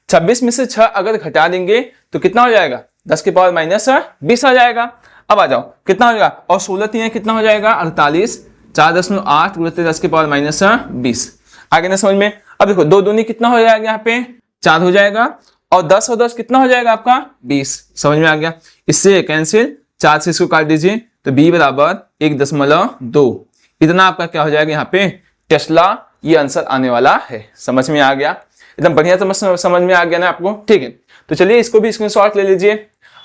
26 में से 6 अगर घटा देंगे तो कितना हो जाएगा 10⁻⁻20 आ जाएगा। अब आ जाओ कितना हो जाएगा, और 16 3 कितना हो जाएगा 48, 4.8 × 10⁻⁻20। आगे ना समझ में। अब देखो 2 दूनी कितना हो जाएगा यहाँ पे 4 हो जाएगा, और 10 और 10 कितना हो जाएगा आपका 20। समझ में आ गया। इससे कैंसिल, 4 से इसको काट दीजिए तो B बराबर 1.2। इतना आपका क्या हो जाएगा यहाँ पे टेस्ला, ये आंसर आने वाला है। समझ में आ गया। एकदम बढ़िया समझ में आ गया ना आपको। ठीक है। तो चलिए इसको भी स्क्रीनशॉट ले लीजिए।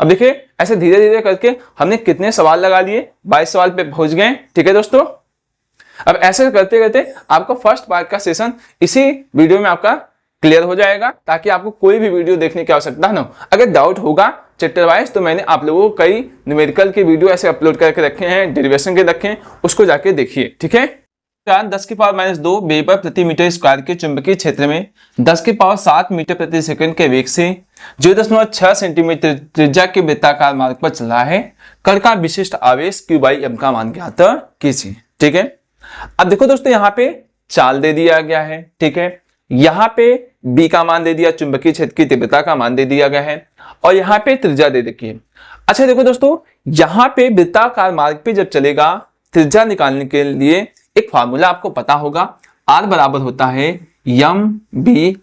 अब देखिए ऐसे धीरे धीरे करके हमने कितने सवाल लगा लिए, 22 सवाल पे पहुंच गए। ठीक है दोस्तों। अब ऐसे करते करते आपका फर्स्ट पार्ट का सेशन इसी वीडियो में आपका क्लियर हो जाएगा, ताकि आपको कोई भी वीडियो देखने की आवश्यकता न हो। अगर डाउट होगा चैप्टर वाइज तो मैंने आप लोगों को कई न्यूमेरिकल के वीडियो ऐसे अपलोड करके रखे हैं, डेरिवेशन के रखे हैं, उसको जाके देखिए। ठीक है। 10⁻² वेबर प्रति मीटर स्क्वायर के चुंबकीय क्षेत्र में 10⁷ मीटर प्रति सेकंड के वेग से 0.6 सेंटीमीटर त्रिज्या के वृत्ताकार मार्ग पर चल रहा है। कण का विशिष्ट आवेश Q/m का मान ज्ञात कीजिए। ठीक है। अब देखो दोस्तों यहाँ पे चाल दे दिया गया है। ठीक है। यहाँ पे B का मान दे दिया, चुंबकीय क्षेत्र की तीव्रता का मान दे दिया गया है, और यहाँ पे त्रिज्या दे रखी है। अच्छा देखो दोस्तों यहाँ पे वृत्ताकार मार्ग पे जब चलेगा त्रिज्या निकालने के लिए एक फार्मूला आपको पता होगा, R बराबर होता है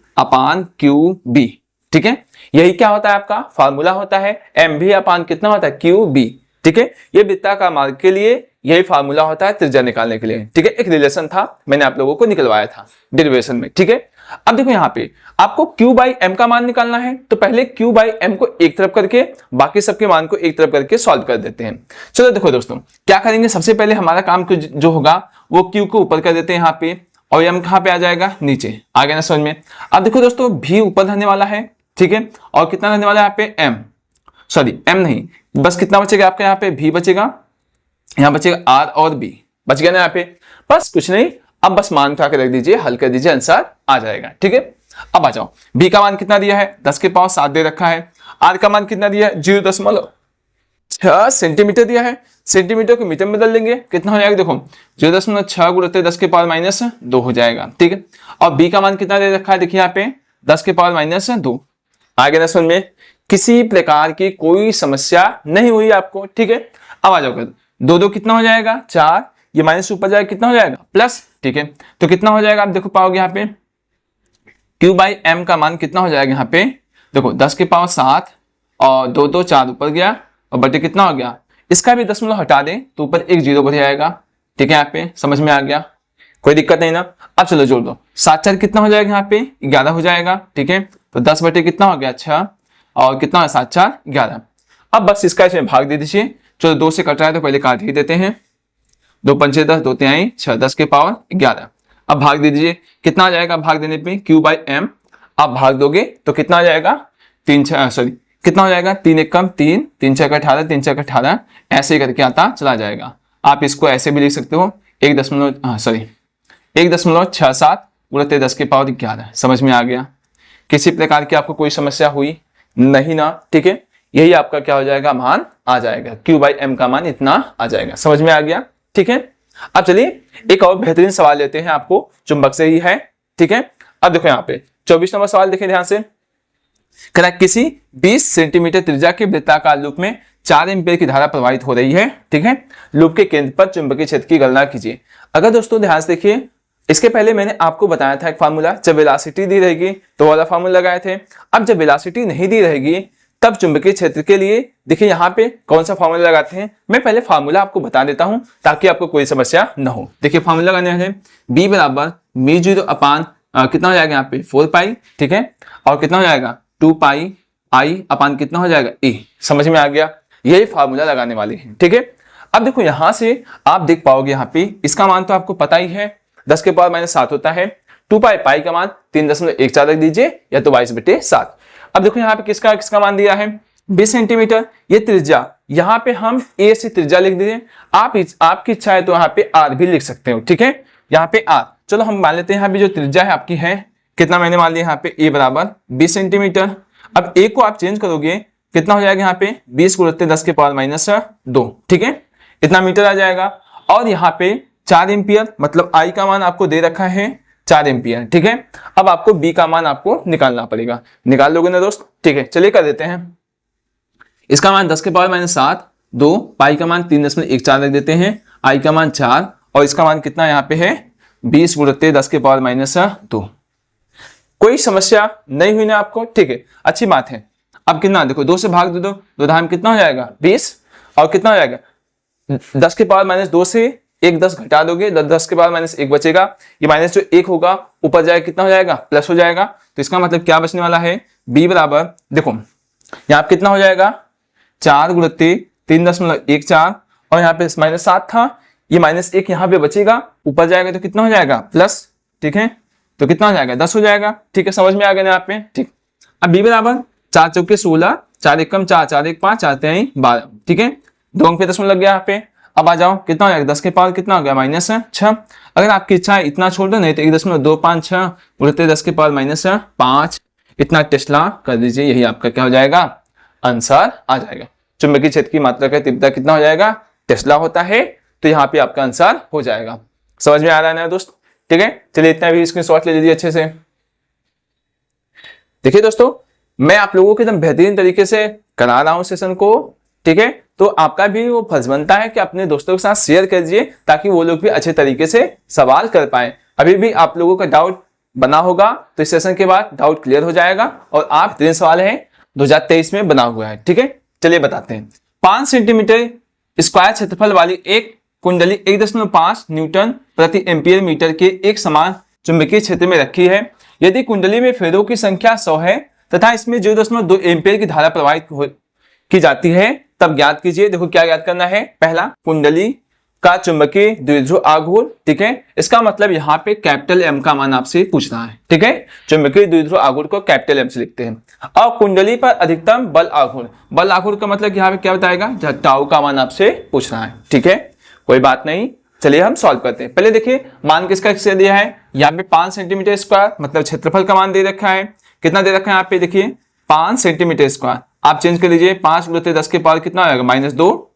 mb/qb। ठीक है। यही क्या होता है आपका फार्मूला होता है mv/ कितना होता है qb। ठीक है। ये वृत्ताकार मार्ग के लिए यही फार्मूला होता है त्रिज्या निकालने के लिए। ठीक है। एक रिलेशन था, मैंने आप लोगों को निकलवाया था डेरिवेशन में। ठीक है। अब देखो यहाँ पे आपको Q बाई एम का मान निकालना है, तो पहले Q बाई एम को एक तरफ करके बाकी सबके मान को एक तरफ करके सॉल्व कर देते हैं। चलो देखो दोस्तों क्या करेंगे, सबसे पहले हमारा काम जो होगा वो Q को ऊपर कर देते हैं यहाँ पे, और M कहाँ पे आ जाएगा, नीचे। आ गया ना समझ में। अब देखो दोस्तों V ऊपर रहने वाला है, ठीक है, और कितना रहने वाला है यहाँ पे M, सॉरी M नहीं, बस कितना बचेगा आपका यहाँ पे V बचेगा, यहाँ बचेगा R और B, बच गया ना यहाँ पे। बस कुछ नहीं, अब बस मान उठा के रख दीजिए, हल कर दीजिए, आंसर आ जाएगा। ठीक है, अब आ जाओ, B का मान कितना दिया है, 10 के पावर 7 दे रखा है। R का मान कितना दिया है, 0.6 सेंटीमीटर दिया है, सेंटीमीटर को मीटर में बदल लेंगे, कितना हो जाएगा, देखो 0.6 गुणित 10 के पावर -2 हो जाएगा। ठीक है, और B का मान कितना दे रखा है, देखिए यहाँ पे 10 के पावर -2। आ गया ना समझ में, किसी प्रकार की कोई समस्या नहीं हुई आपको। ठीक है, अब आ जाओ कर 2 कितना हो जाएगा, 4, ये माइनस ऊपर जाएगा, कितना हो जाएगा, प्लस। ठीक है, तो कितना हो जाएगा, आप देखो पाओगे यहाँ पे Q बाई एम का मान कितना हो जाएगा, यहाँ पे देखो 10 के पावर 7 और 2 4 ऊपर गया और बटे कितना हो गया, इसका भी दशमलव हटा दें तो ऊपर एक 0 बढ़ जाएगा। ठीक है, यहाँ पे समझ में आ गया, कोई दिक्कत नहीं ना। अब चलो जोड़ दो, 7 4 कितना हो जाएगा, यहाँ पे 11 हो जाएगा। ठीक है, तो 10 बटे कितना हो गया, 6, और कितना है 7 4 11। अब बस इसका इसमें भाग दे दीजिए। चलो 2 से कट रहा है तो पहले काट ही देते हैं, 2 पंचे 10, 2 तिहाई 6, 10 के पावर 11। अब भाग दे दीजिए, कितना आ जाएगा भाग देने पे, Q बाई एम। आप भाग दोगे तो कितना आ जाएगा, 3 6 सॉरी कितना हो जाएगा, 3 1 कम 3, 3 6 18, 3 6 18, ऐसे ही करके आता चला जाएगा। आप इसको ऐसे भी लिख सकते हो, 1.67 गुणित 10 के पावर 11। समझ में आ गया, किसी प्रकार की आपको कोई समस्या हुई नहीं ना। ठीक है, यही आपका क्या हो जाएगा, मान आ जाएगा, Q बाई एम का मान इतना आ जाएगा। समझ में आ गया। ठीक है, अब चलिए एक और बेहतरीन सवाल लेते हैं, आपको चुंबक से ही है। ठीक है, अब देखो यहाँ पे 24 नंबर सवाल देखिए ध्यान से, कह रहा किसी 20 सेंटीमीटर त्रिज्या के वृत्ताकार लूप में 4 एम्पीयर की धारा प्रवाहित हो रही है। ठीक है, लूप के केंद्र पर चुंबकीय क्षेत्र की गणना कीजिए। अगर दोस्तों ध्यान से देखिए, इसके पहले मैंने आपको बताया था एक फार्मूला, जब वेलोसिटी दी रहेगी तो वाला फार्मूला लगाए थे। अब जब वेलोसिटी नहीं दी रहेगी तब चुंबकीय क्षेत्र के लिए देखिए यहाँ पे कौन सा फार्मूला लगाते हैं, मैं पहले फार्मूला आपको बता देता हूं ताकि आपको कोई समस्या न हो। देखिए फार्मूला लगाने हैं, B बराबर μ0 अपान कितना हो जाएगा यहाँ पे 4 पाई। ठीक है, और कितना हो जाएगा 2 पाई I अपान कितना हो जाएगा E। समझ में आ गया, यही फार्मूला लगाने वाले हैं। ठीक है, अब देखो यहां से आप देख पाओगे, यहाँ पे इसका मान तो आपको पता ही है, 10 के पावर -7 होता है। 2 पाई का मान 3.14 रख दीजिए, या तो 22/7। अब देखो यहाँ पे किसका मान दिया है, 20 सेंटीमीटर। ये त्रिज्या यहाँ पे हम A से त्रिज्या लिख दीजिए, आपकी इच्छा है तो यहाँ पे R भी लिख सकते हो। ठीक है, यहाँ पे R, चलो हम मान लेते हैं यहाँ पे जो त्रिज्या है आपकी है कितना, मैंने मान लिया यहाँ पे A बराबर 20 सेंटीमीटर। अब A को आप चेंज करोगे, कितना हो जाएगा यहाँ पे 20 गुणित 10 के पावर -2। ठीक है, इतना मीटर आ जाएगा। और यहाँ पे 4 एम्पियर, मतलब I का मान आपको दे रखा है 4 एम्पियर। ठीक है, अब आपको B का मान आपको निकालना पड़ेगा, निकाल लोगे ना दोस्त। ठीक है, चलिए कर देते हैं। इसका मान 10 के पावर -7, 2 पाई का मान 3.14 रख देते हैं, I का मान 4, और इसका मान कितना यहाँ पे है 20 गुणित 10 के पावर -2। कोई समस्या नहीं हुई ना आपको। ठीक है, अच्छी बात है। अब कितना देखो, 2 से भाग दे दो, 2 धाम कितना हो जाएगा 20, और कितना हो जाएगा 10 के पावर -2 से 1 10 घटा दोगे, 10 के पावर -1 बचेगा। ये माइनस जो 1 होगा ऊपर जाएगा, कितना हो जाएगा प्लस हो जाएगा। तो इसका मतलब क्या बचने वाला है, B बराबर देखो यहाँ पे कितना हो जाएगा 4 गुणित 3.14, और यहाँ पे -7 था, ये -1 यहाँ पे बचेगा, ऊपर जाएगा तो कितना हो जाएगा प्लस। ठीक है, तो कितना हो जाएगा 10 हो जाएगा। ठीक है, समझ में आ गया ना यहाँ पे। ठीक, अब B बराबर 4 चौके 16, 4 1 4, 4 1 5, 4 3 12। ठीक है, 2 अंक पे दशमलव लग गया यहाँ पे। अब आ जाओ, कितना हो जाएगा 10 के पावर कितना हो गया -6। अगर आपकी इच्छा है इतना छोड़ दो, नहीं तो 1.256 गुणित 10 के पावर -5 इतना टेस्ला कर दीजिए, यही आपका क्या हो जाएगा आंसर आ जाएगा। चुंबकीय क्षेत्र की मात्रा का तीव्रता कितना हो जाएगा, टेस्ला होता है, तो यहाँ पे आपका आंसर हो जाएगा। समझ में आ रहा है ना दोस्त। ठीक है, चलिए इतना भी स्क्रीनशॉट ले लीजिए अच्छे से। देखिए दोस्तों, मैं आप लोगों को एकदम बेहतरीन तरीके से करा रहा हूं सेशन को। ठीक है, तो आपका भी वो फर्ज बनता है कि अपने दोस्तों के साथ शेयर कर दीजिए ताकि वो लोग भी अच्छे तरीके से सवाल कर पाए। अभी भी आप लोगों का डाउट बना होगा तो इस सेशन के बाद डाउट क्लियर हो जाएगा, और आप 3 सवाल है 2023 में बना हुआ है। ठीक है, चलिए बताते हैं। 5 सेंटीमीटर स्क्वायर क्षेत्रफल वाली एक कुंडली 1.5 न्यूटन प्रति एम्पियर मीटर के एक समान चुंबकीय क्षेत्र में रखी है। यदि कुंडली में फेरों की संख्या 100 है तथा इसमें 0.2 एम्पीयर की धारा प्रवाहित की जाती है तब ज्ञात कीजिए। देखो क्या ज्ञात करना है, पहला कुंडली का चुंबकीय द्विध्रुव आघूर्ण, ठीक है। इसका मतलब यहाँ पे कैपिटल एम का मान आपसे पूछ रहा है, ठीक है। चुंबकीय द्विध्रुव आघूर्ण को कैपिटल एम से लिखते हैं। और कुंडली पर अधिकतम बल आघूर्ण, बल आघूर्ण का मतलब यहाँ पे क्या बताएगा, टाउ का मान आपसे पूछ रहा है, ठीक है। कोई बात नहीं, चलिए हम सॉल्व करते हैं। पहले देखिए मान किसका किससे दिया है, यहाँ पे 5 सेंटीमीटर स्क्वायर मतलब क्षेत्रफल का मान दे रखा है। कितना दे रखा है यहाँ पे, देखिए 5 सेंटीमीटर स्क्वायर। आप चेंज कर लीजिए, 5 × 10 के पावर कितना हो जाएगा, -2,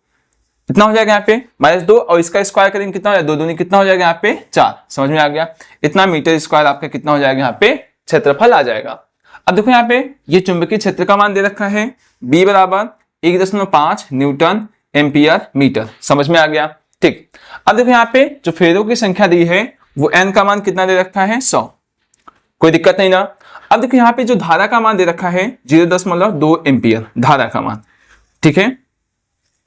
इतना हो जाएगा यहाँ पे -2, और इसका स्क्वायर करेंगे कितना हो जाएगा, 2 दूनी कितना हो जाएगा यहाँ पे 4। समझ में आ गया, इतना मीटर स्क्वायर आपका कितना हो जाएगा यहाँ पे क्षेत्रफल आ जाएगा। अब देखो यहाँ पे ये चुंबकीय क्षेत्र का मान दे रखा है, B बराबर 1.5 न्यूटन एम्पियर मीटर। समझ में आ गया, ठीक। अब देखो यहाँ पे जो फेरों की संख्या दी है वो n का मान कितना दे रखा है, 100। कोई दिक्कत नहीं ना। अब देखो यहाँ पे जो धारा का मान दे रखा है 0.2 एम्पियर धारा का मान, ठीक है।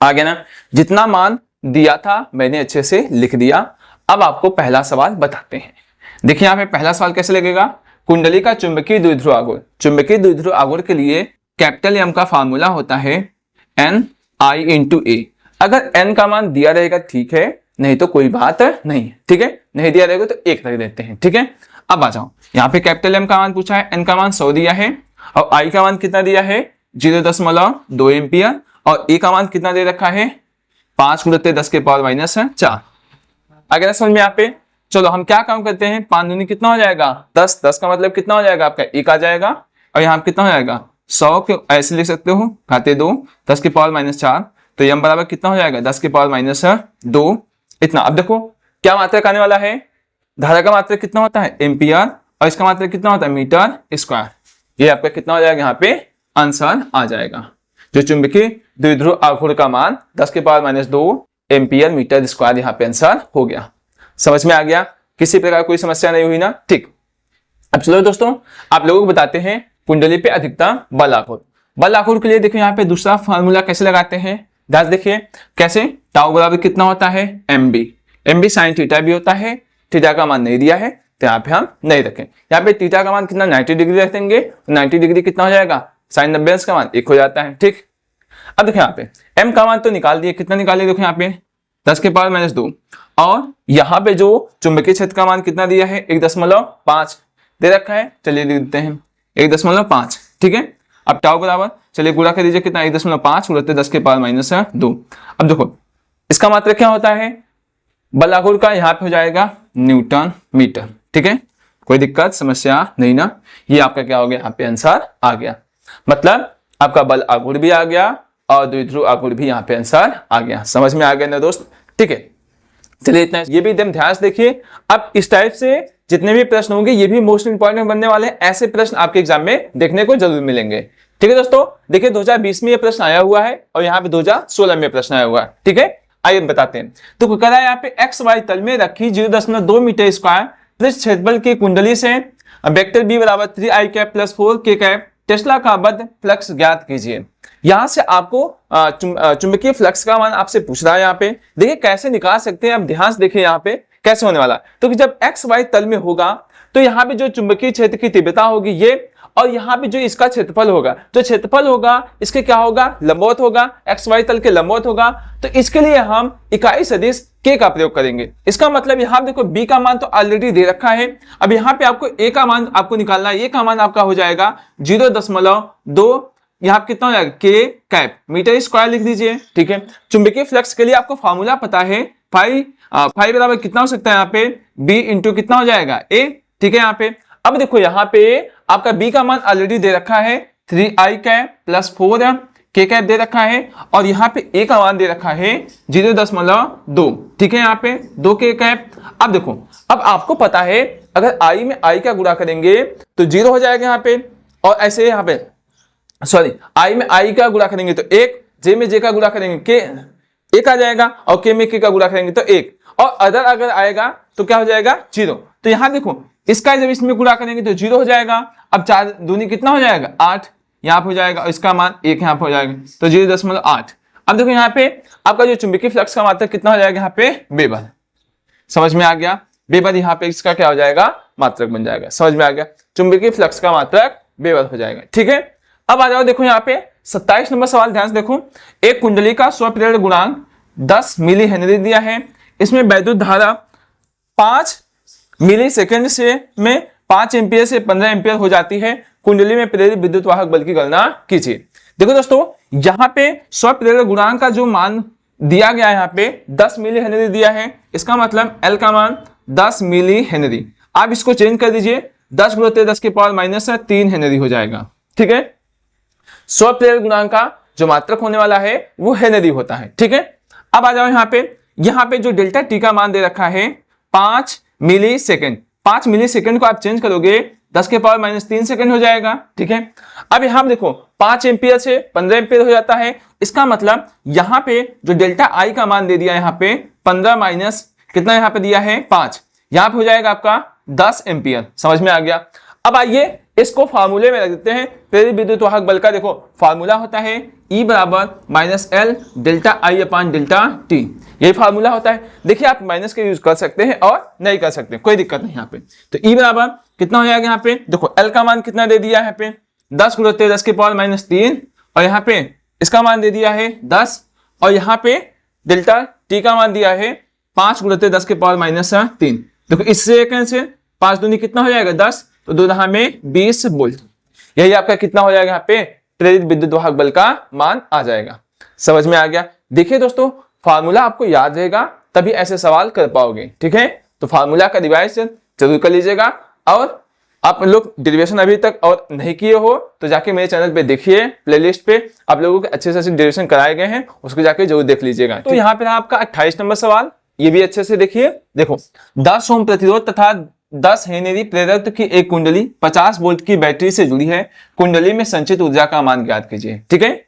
आ गया ना, जितना मान दिया था मैंने अच्छे से लिख दिया। अब आपको पहला सवाल बताते हैं। देखिए यहाँ पे पहला सवाल कैसे लगेगा, कुंडली का चुंबकीय द्विध्रुव आघूर्ण, चुंबकीय द्विध्रुव आघूर्ण के लिए कैपिटल एम का फार्मूला होता है Ni/A। अगर n का मान दिया रहेगा ठीक है, नहीं तो कोई बात नहीं, ठीक है। नहीं दिया रहेगा तो 1 रख देते हैं, ठीक है। अब आ जाओ, यहाँ पे कैपिटल एम का मान पूछा है, n का मान 100 दिया है और I का मान कितना दिया है 0.2 एम्पियर, और A का मान कितना दे रखा है 5 × 10 के पावर -4। अगर समझ में यहाँ पे, चलो हम क्या काम करते हैं, 5 दूनी कितना हो जाएगा 10, 10 का मतलब कितना हो जाएगा आपका 1 आ जाएगा, और यहाँ कितना हो जाएगा 100 के ऐसे लिख सकते हो, घाते 2 10 के पावर -4, तो m बराबर कितना हो जाएगा 10 के पावर -2 इतना। अब देखो क्या मात्रक आने वाला है, धारा का मात्रक कितना होता है एम्पियर, और इसका मात्रक कितना होता है मीटर स्क्वायर। ये आपका कितना हो जाएगा यहाँ पे आंसर आ जाएगा। जो चुंबकीय द्विध्रुव आघूर्ण का मान 10 के पावर -2 एम्पियर मीटर स्क्वायर यहाँ पे आंसर हो गया। समझ में आ गया, किसी प्रकार कोई समस्या नहीं हुई ना, ठीक। अब चलो दोस्तों आप लोगों को बताते हैं कुंडली पे अधिकतम बल आघूर्ण। बल आघूर्ण के लिए देखिए यहाँ पे दूसरा फार्मूला कैसे लगाते हैं, ध्यान देखिए कैसे, टाउ बराबर कितना होता है mb sin थीटा भी होता है, थीटा का मान नहीं दिया है तो यहाँ पे हम नहीं रखें। यहाँ पे थीटा का मान कितना 90 डिग्री रख देंगे, 90 डिग्री कितना हो जाएगा sin 90 का मान 1 हो जाता है, ठीक। अब देखो यहाँ पे m का मान तो निकाल दिए, कितना निकाले देखो यहाँ पे 10 के पावर -2, और यहाँ पे जो चुंबकीय क्षेत्र का मान कितना दिया है 1.5 दे रखा है, चलिए लिख देते हैं 1.5, ठीक है। अब टाउ बराबर चलिए गुणा कर दीजिए कितना 1.5 × 10 के पावर -2। अब देखो इसका मात्रक क्या होता है बल आघूर्ण का, यहाँ पे हो जाएगा न्यूटन मीटर, ठीक है। कोई दिक्कत समस्या नहीं ना, ये आपका क्या हो गया यहाँ पे आंसर आ गया। मतलब आपका बल आघूर्ण भी आ गया और द्विध्रुव आघूर्ण भी यहाँ पे आंसर आ गया। समझ में आ गया ना दोस्त, ठीक है। चलिए इतना, ये भी एकदम ध्यान से देखिए। अब इस टाइप से जितने भी प्रश्न होंगे ये भी मोस्ट इंपॉर्टेंट बनने वाले हैं, ऐसे प्रश्न आपके एग्जाम में देखने को जरूर मिलेंगे, ठीक है दोस्तों। देखिए 2020 में ये प्रश्न आया हुआ है और यहाँ पे 2016 में प्रश्न आया हुआ है, ठीक है। आइए बताते हैं। तो कह रहा है यहाँ पे XY तल में रखी 0.2 मीटर स्क्वायर पृष्ठ क्षेत्रफल की कुंडली से वेक्टर B बराबर 3i cap + 4k cap Tesla का बद्ध फ्लक्स ज्ञात कीजिए। यहां से आपको चुंबकीय फ्लक्स का मान आपसे पूछ रहा है। यहाँ पे देखिए कैसे निकाल सकते हैं, आप ध्यान से देखिए यहाँ पे कैसे होने वाला है। तो कि जब XY तल में होगा तो यहाँ पे जो चुंबकीय क्षेत्र की तीव्रता होगी ये, और यहाँ पे जो इसका क्षेत्रफल होगा, जो क्षेत्रफल होगा इसके क्या होगा लंबवत होगा, XY तल के लंबवत होगा। तो इसके लिए हम इकाई सदिश K का प्रयोग करेंगे। इसका मतलब यहाँ देखो B का मान तो ऑलरेडी दे रखा है, अब यहाँ पे आपको A का मान आपको निकालना है। A का मान आपका हो जाएगा 0.2, यहाँ कितना हो जाएगा K कैप मीटर स्क्वायर लिख दीजिए, ठीक है। चुंबकीय फ्लक्स के लिए आपको फॉर्मूला पता है, फाई बराबर कितना हो सकता है यहाँ पे B इंटू कितना हो जाएगा A, ठीक है। यहाँ पे अब देखो यहाँ पे आपका B का मान ऑलरेडी दे रखा है 3i कैप + 4k कैप दे रखा है, और यहाँ पे A का मान दे रखा है 0.2, ठीक है। यहाँ पे 2k कैप। अब देखो अब आपको पता है अगर I में I का गुणा करेंगे तो 0 हो जाएगा यहाँ पे, और ऐसे यहाँ पे सॉरी I में I का गुणा करेंगे तो 1, J में J का गुणा करेंगे K 1 आ जाएगा, और K में K का गुणा करेंगे तो 1, और अगर आएगा तो क्या हो जाएगा 0। तो यहाँ देखो इसका जब इसमें गुणा करेंगे तो 0 हो जाएगा। अब 4 दूनी कितना हो जाएगा 8 यहाँ पे हो जाएगा, और इसका मान 1 यहाँ पे हो जाएगा, तो 0.8। अब देखो यहाँ पे आपका जो चुंबकीय फ्लक्स का मात्रक कितना हो जाएगा यहाँ पे वेबर। समझ में आ गया, वेबर यहाँ पे इसका क्या हो जाएगा मात्रक बन जाएगा। समझ में आ गया, चुंबकीय फ्लक्स का मात्रक वेबर हो जाएगा। ठीक है, अब आ जाओ देखो यहाँ पे 27 नंबर सवाल, ध्यान से देखो। एक कुंडली का स्वप्रेरण गुणांक 10 मिली हेनरी दिया है, इसमें वैद्युत धारा 5 मिली सेकेंड से में 5 एम्पियर से 15 एम्पियर हो जाती है। कुंडली में प्रेरित विद्युत वाहक बल की गणना कीजिए। देखो दोस्तों, यहाँ पे स्वप्रेरण गुणांक का जो मान दिया गया है यहाँ पे 10 मिली हेनरी दिया है, इसका मतलब L का मान 10 मिली हेनरी। आप इसको चेंज कर दीजिए, 10 गुणित 10 के पावर माइनस 3 हेनरी हो जाएगा। ठीक है, स्वप्रेरण गुणांक का जो मात्रक होने वाला है वो हेनरी होता है। ठीक है, अब आ जाओ यहाँ पे जो डेल्टा टी का मान दे रखा है 5 मिली सेकेंड। 5 मिली सेकेंड को आप चेंज करोगे 10 के पावर माइनस 3 सेकेंड हो जाएगा। ठीक है, अब यहाँ देखो 5 एम्पियर से 15 एम्पियर हो जाता है, इसका मतलब यहाँ पे जो डेल्टा आई का मान दे दिया यहाँ पे 15 माइनस कितना यहाँ पे दिया है 5, यहाँ पे हो जाएगा आपका 10 एम्पियर। समझ में आ गया। अब आइए इसको फार्मूले में रख देते हैं। प्रेरित विद्युत वाहक बल का देखो फार्मूला होता है E बराबर माइनस एल डेल्टा आई अपान डेल्टा टी, यही फार्मूला होता है। देखिए आप माइनस का यूज कर सकते हैं और नहीं कर सकते, कोई दिक्कत नहीं यहाँ पे। तो E बराबर कितना हो जाएगा यहाँ पे, देखो L का मान कितना दे दिया है यहाँ पे 10 गुणित 10 के पावर माइनस 3, और यहाँ पे इसका मान दे दिया है 10, और यहाँ पे डेल्टा टी का मान दिया है 5 गुणित 10 के पावर माइनस 3। देखो इससे कैंसिल, 5 दूनी कितना हो जाएगा 10, तो 2 दहा में 20 वोल्ट। यही आपका कितना हो जाएगा यहाँ पे प्रेरित विद्युत वाहक बल का मान आ जाएगा। समझ में आ गया। देखिए दोस्तों, फार्मूला आपको याद रहेगा तभी ऐसे सवाल कर पाओगे। ठीक है, तो फार्मूला का रिवाइज जरूर कर लीजिएगा, और आप लोग डेरिवेशन अभी तक और नहीं किए हो तो जाके मेरे चैनल पे देखिए, प्लेलिस्ट पे आप लोगों के अच्छे से डेरिवेशन कराए गए हैं, उसको जाके जरूर देख लीजिएगा। तो यहाँ पे आपका 28 नंबर सवाल, ये भी अच्छे से देखिए। देखो 10 ओम प्रतिरोध तथा 10 हेनरी प्रेरक की एक कुंडली 50 वोल्ट की बैटरी से जुड़ी है। कुंडली में संचित ऊर्जा का मान ज्ञात कीजिए। ठीक है,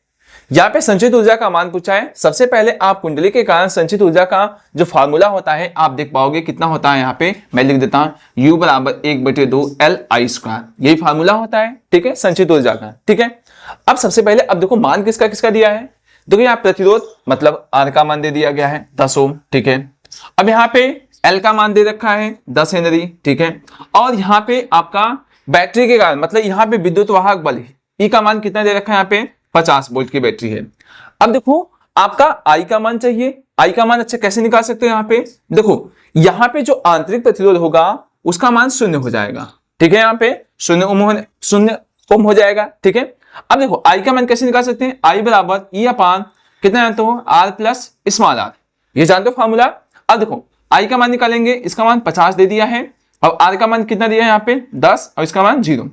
यहाँ पे संचित ऊर्जा का मान पूछा है। सबसे पहले आप कुंडली के कारण संचित ऊर्जा का जो फार्मूला होता है आप देख पाओगे कितना होता है। यहाँ पे मैं लिख देता हूं U बराबर 1/2 Li², यही फार्मूला होता है। ठीक है, संचित ऊर्जा का। ठीक है, अब सबसे पहले अब देखो मान किसका किसका दिया है। देखो यहाँ प्रतिरोध मतलब R का मान दे दिया गया है 10 ओम। ठीक है, अब यहाँ पे L का मान दे रखा है 10 हेनरी। ठीक है, और यहाँ पे आपका बैटरी के कारण मतलब यहाँ पे विद्युत वाहक बल E का मान कितना दे रखा है, यहाँ पे 50 वोल्ट की बैटरी है। अब देखो आपका I का मान चाहिए। I का मान अच्छा कैसे निकाल सकते हो, यहाँ पे देखो यहाँ पे जो आंतरिक प्रतिरोध होगा उसका मान 0 हो जाएगा। ठीक है, यहाँ पे 0 ओम हो जाएगा। ठीक है, अब देखो I का मान कैसे निकाल सकते हैं, I बराबर E अपान कितना जानते हो R प्लस स्मॉल r, ये जानते हो फार्मूला। अब देखो I का मान निकालेंगे, इसका मान 50 दे दिया है, और R का मान कितना दिया है यहाँ पे 10, और इसका मान 0,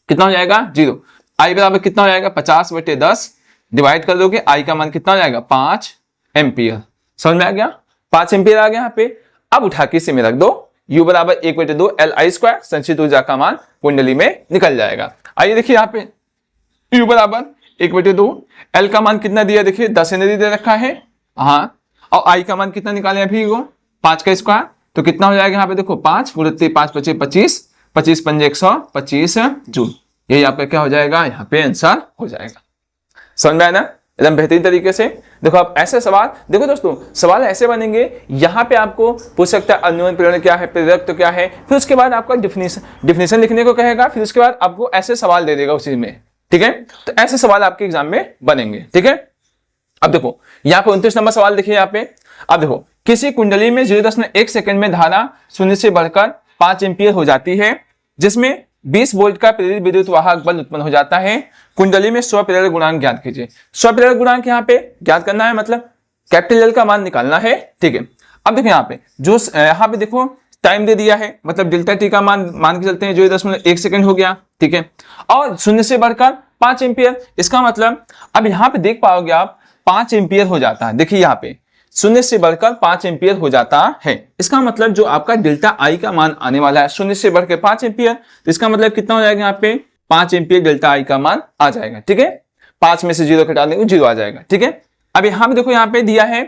कितना हो जाएगा 0। I बराबर कितना हो जाएगा 50/10, डिवाइड कर दोगे I का मान कितना हो जाएगा 5 एम्पियर। समझ में आ गया, 5 एम्पियर आ गया यहाँ पे। अब उठा के इसे में रख दो, U बराबर 1/2 Li², संचित ऊर्जा का मान कुंडली में निकल जाएगा। आइए देखिए यहाँ पे U बराबर 1/2, L का मान कितना दिया, देखिए 10 हेनरी दे रखा है, हाँ, और I का मान कितना निकाले अभी वो 5 का स्क्वायर, तो कितना हो जाएगा यहाँ पे देखो 5 गुणित 5 × 25, 25 × 5 = 125 जूल। यही आपका क्या हो जाएगा, यहाँ पे आंसर हो जाएगा। समझ में आया ना, एकदम बेहतरीन तरीके से। देखो आप ऐसे सवाल, देखो दोस्तों सवाल ऐसे बनेंगे, यहाँ पे आपको पूछ सकता है अन्योन्य प्रेरण क्या है, प्रेरक तो क्या है, फिर उसके बाद आपका डिफिनेशन लिखने को कहेगा, फिर उसके बाद आपको ऐसे सवाल दे देगा उसी में। ठीक है, तो ऐसे सवाल आपके एग्जाम में बनेंगे। ठीक है, अब देखो यहाँ पे 29 नंबर सवाल देखिए यहाँ पे। अब देखो किसी कुंडली में 0.1 सेकंड में धारा 0 से बढ़कर 5 एम्पियर हो जाती है, जिसमें 20 वोल्ट का प्रेरित विद्युत वाहक बल उत्पन्न हो जाता है। कुंडली में स्वप्रेरण गुणांक ज्ञात कीजिए। स्वप्रेरण गुणांक यहाँ पे ज्ञात करना है, मतलब कैपिटल L का मान निकालना है। ठीक है, अब देखो यहाँ पे जो यहाँ पे देखो टाइम दे दिया है, मतलब डेल्टा टी का मान के चलते हैं 0.1 सेकंड हो गया। ठीक है, और 0 से बढ़कर 5 एम्पियर, इसका मतलब अब यहाँ पे देख पाओगे आप 5 एम्पियर हो जाता है। देखिए यहाँ पे 0 से बढ़कर 5 एम्पियर हो जाता है, इसका मतलब जो आपका डेल्टा आई का मान आने वाला है 0 से बढ़कर 5 एम्पियर, तो इसका मतलब कितना हो जाएगा यहाँ पे 5 एम्पियर डेल्टा आई का मान आ जाएगा। ठीक है, 5 में से 0 घटा देंगे 0 आ जाएगा। ठीक है, अब यहाँ पे देखो यहाँ पे दिया है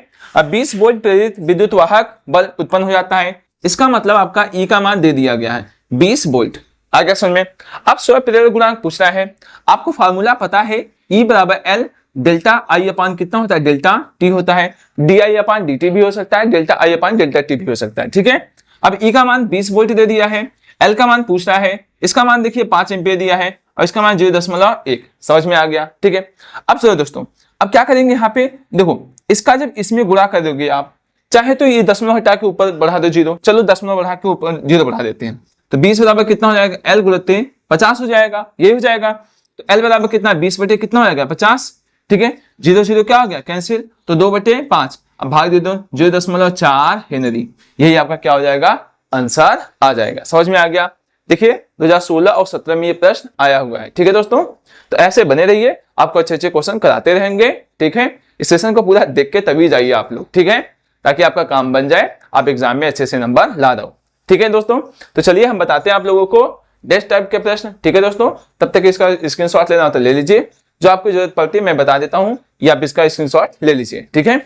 20 वोल्ट प्रेरित विद्युत वाहक बल उत्पन्न हो जाता है, इसका मतलब आपका ई का मान दे दिया गया है 20 वोल्ट। आ गया समझ में। अब स्वप्रेरण गुणांक पूछ रहा है, आपको फार्मूला पता है E बराबर L डेल्टा आई अपान कितना होता है, डेल्टा टी होता है, D I upon D T भी हो सकता है, डेल्टा आई अपान डेल्टा टी भी हो सकता है। ठीक है, अब ई का मान 20 वोल्ट दे दिया है, एल का मान पूछ रहा है, इसका मान देखिए 5 एम्पियर दिया है और इसका मान 0.1। समझ में आ गया, ठीक है। अब चलो दोस्तों, अब क्या करेंगे यहाँ पे, देखो इसका जब इसमें गुणा कर दोगे आप, चाहे तो ये दशमलव हटा के ऊपर बढ़ा दो 0, चलो दशमलव बढ़ा के ऊपर 0 बढ़ा देते हैं, तो 20 बराबर कितना हो जाएगा, एल गुणित 50 हो जाएगा, ये हो जाएगा। तो एल बराबर कितना, 20 बटे कितना हो जाएगा 50, ठीक है। 0 0 क्या हो गया, कैंसिल, तो 2/5, अब भाग दे दो 0.4 हेनरी, यही आपका क्या हो जाएगा, आंसर आ जाएगा। समझ में आ गया। देखिए 2016 और 17 में ये प्रश्न आया हुआ है, ठीक है दोस्तों। तो ऐसे बने रहिए, आपको अच्छे अच्छे क्वेश्चन कराते रहेंगे, ठीक है। इस सेशन को पूरा देख के तभी जाइए आप लोग, ठीक है, ताकि आपका काम बन जाए, आप एग्जाम में अच्छे से नंबर ला दो, ठीक है दोस्तों। तो चलिए हम बताते हैं आप लोगों को डेस्क टाइप के प्रश्न, ठीक है दोस्तों। तब तक इसका स्क्रीनशॉट लेना हो तो ले लीजिए, जो आपको जरूरत पड़ती है मैं बता देता हूं, या आप इसका स्क्रीनशॉट ले लीजिए, ठीक है।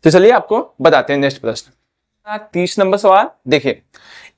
तो चलिए आपको बताते हैं नेक्स्ट प्रश्न। 30 नंबर सवाल देखिए,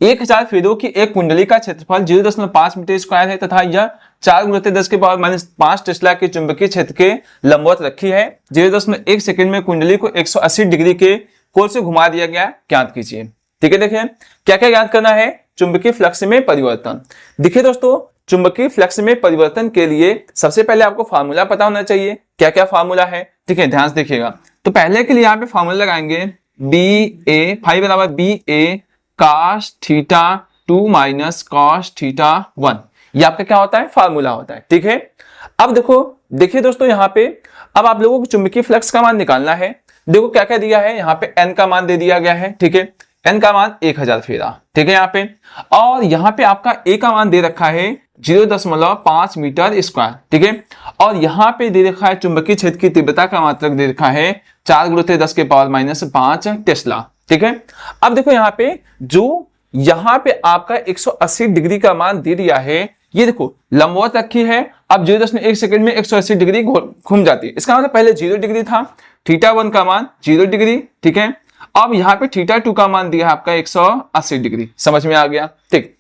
1000 फेरों की एक कुंडली का क्षेत्रफल 0.5 मीटर स्क्वायर है तथा यह 4 × 10⁻⁻5 टेस्ला के चुंबकीय क्षेत्र के लंबवत रखी है। 0.1 सेकंड में कुंडली को 180 डिग्री के कोण से घुमा दिया गया, ज्ञात कीजिए, ठीक है। देखिए क्या क्या ज्ञात करना है, चुंबकीय फ्लक्स में परिवर्तन। देखिए दोस्तों, चुंबकीय फ्लक्स में परिवर्तन के लिए सबसे पहले आपको फार्मूला पता होना चाहिए, क्या क्या फार्मूला है, ठीक है, ध्यान से देखिएगा। तो पहले के लिए यहाँ पे फार्मूला लगाएंगे, BA फाइव बराबर BA cos θ2 माइनस cos θ1, ये आपका क्या होता है, फार्मूला होता है, ठीक है। अब देखो, देखिए दोस्तों यहाँ पे अब आप लोगों को चुंबकीय फ्लक्स का मान निकालना है। देखो क्या क्या दिया है, यहाँ पे n का मान दे दिया गया है, ठीक है, n का मान 1000 फेरा, ठीक है यहाँ पे, और यहाँ पे आपका a का मान दे रखा है 0.5 मीटर स्क्वायर, ठीक है, और यहाँ पे दे रखा है चुंबकीय क्षेत्र की तीव्रता का मात्रक दे रखा है 4 × 10⁻⁻5 टेस्ला, ठीक है। अब देखो यहाँ पे जो यहाँ पे आपका 180 डिग्री का मान दे दिया है, ये देखो लंबवत रखी है, अब 0.1 सेकंड में 180 डिग्री घूम जाती है, इसका मतलब पहले 0 डिग्री था, θ1 का मान 0 डिग्री, ठीक है। अब यहाँ पे θ2 का मान दिया है आपका 180 डिग्री, समझ में आ गया, ठीक।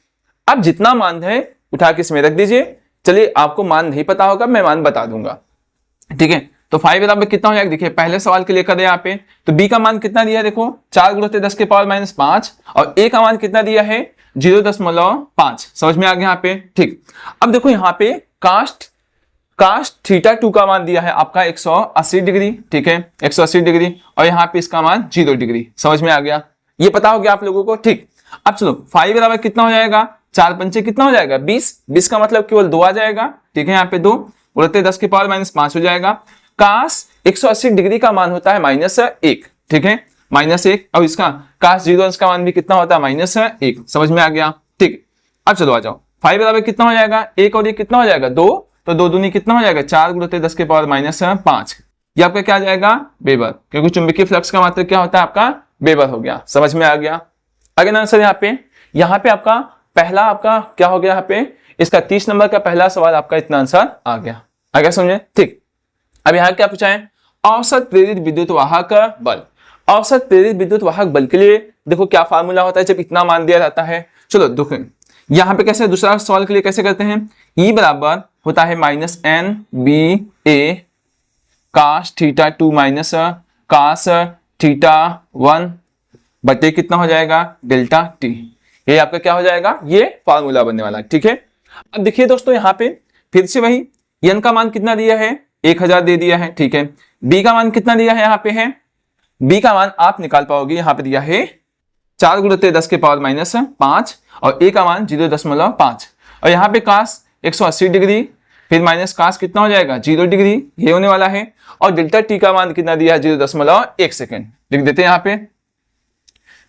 अब जितना मान है उठा के इसमें रख दीजिए। चलिए आपको मान नहीं पता होगा, मैं मान बता दूंगा, ठीक है। तो 5 बराबर कितना हो जाएगा, देखिए पहले सवाल के लिए करें यहाँ पे, तो b का मान कितना दिया है, देखो 4 × 10⁻⁻5, और a का मान कितना दिया है 0.5, समझ में आ गया यहाँ पे, ठीक। अब देखो यहाँ पे कास्ट θ2 का मान दिया है आपका 180 डिग्री, ठीक है, 180 डिग्री, और यहाँ पे इसका मान 0 डिग्री, समझ में आ गया, ये पता हो गया आप लोगों को, ठीक। अब चलो 5 बराबर कितना हो जाएगा, 4 पंचे कितना हो जाएगा 20 का मतलब केवल 2 आ जाएगा, ठीक है, यहाँ पे 2 × 10⁻⁻5 हो जाएगा। काश 180 डिग्री का मान होता है -1, ठीक है, -1, और इसका काश 0 अंश का मान भी कितना होता है -1, समझ में आ गया, ठीक। अब चलो आ जाओ, 5 बराबर कितना हो जाएगा, 1 और 1 कितना हो जाएगा 2, तो 2 दूनी कितना हो जाएगा 4 × 10⁻⁻5, ये आपका क्या आ जाएगा वेबर, क्योंकि चुंबकीय फ्लक्स का मात्रक क्या होता है आपका वेबर हो गया, समझ में आ गया। अगला आंसर यहाँ पे आपका पहला आपका क्या हो गया, यहाँ पे इसका 30 नंबर का पहला सवाल आपका इतना आंसर आ गया समझे, ठीक। अब यहाँ क्या पूछा है, औसत प्रेरित विद्युत वाहक बल। औसत प्रेरित विद्युत वाहक बल के लिए देखो क्या फार्मूला होता है जब इतना मान दिया जाता है। चलो देखो यहाँ पे कैसे, दूसरा सवाल के लिए कैसे करते हैं, E बराबर होता है -NBA cos θ2 माइनस cos θ1 बटे कितना हो जाएगा डेल्टा T, ये आपका क्या हो जाएगा, ये फार्मूला बनने वाला है, ठीक है। अब देखिए दोस्तों यहाँ पे फिर से वही n का मान कितना दिया है 1000 दे दिया है, ठीक है। b का मान कितना दिया है, यहाँ पे है b का मान आप निकाल पाओगे, यहाँ पे दिया है 4 × 10⁻⁻5 और a का मान 0.5, और यहाँ पे काश 180 डिग्री फिर माइनस काश कितना हो जाएगा 0 डिग्री, ये होने वाला है, और डेल्टा t का मान कितना दिया है 0.1 सेकेंड, लिख देते हैं यहाँ पे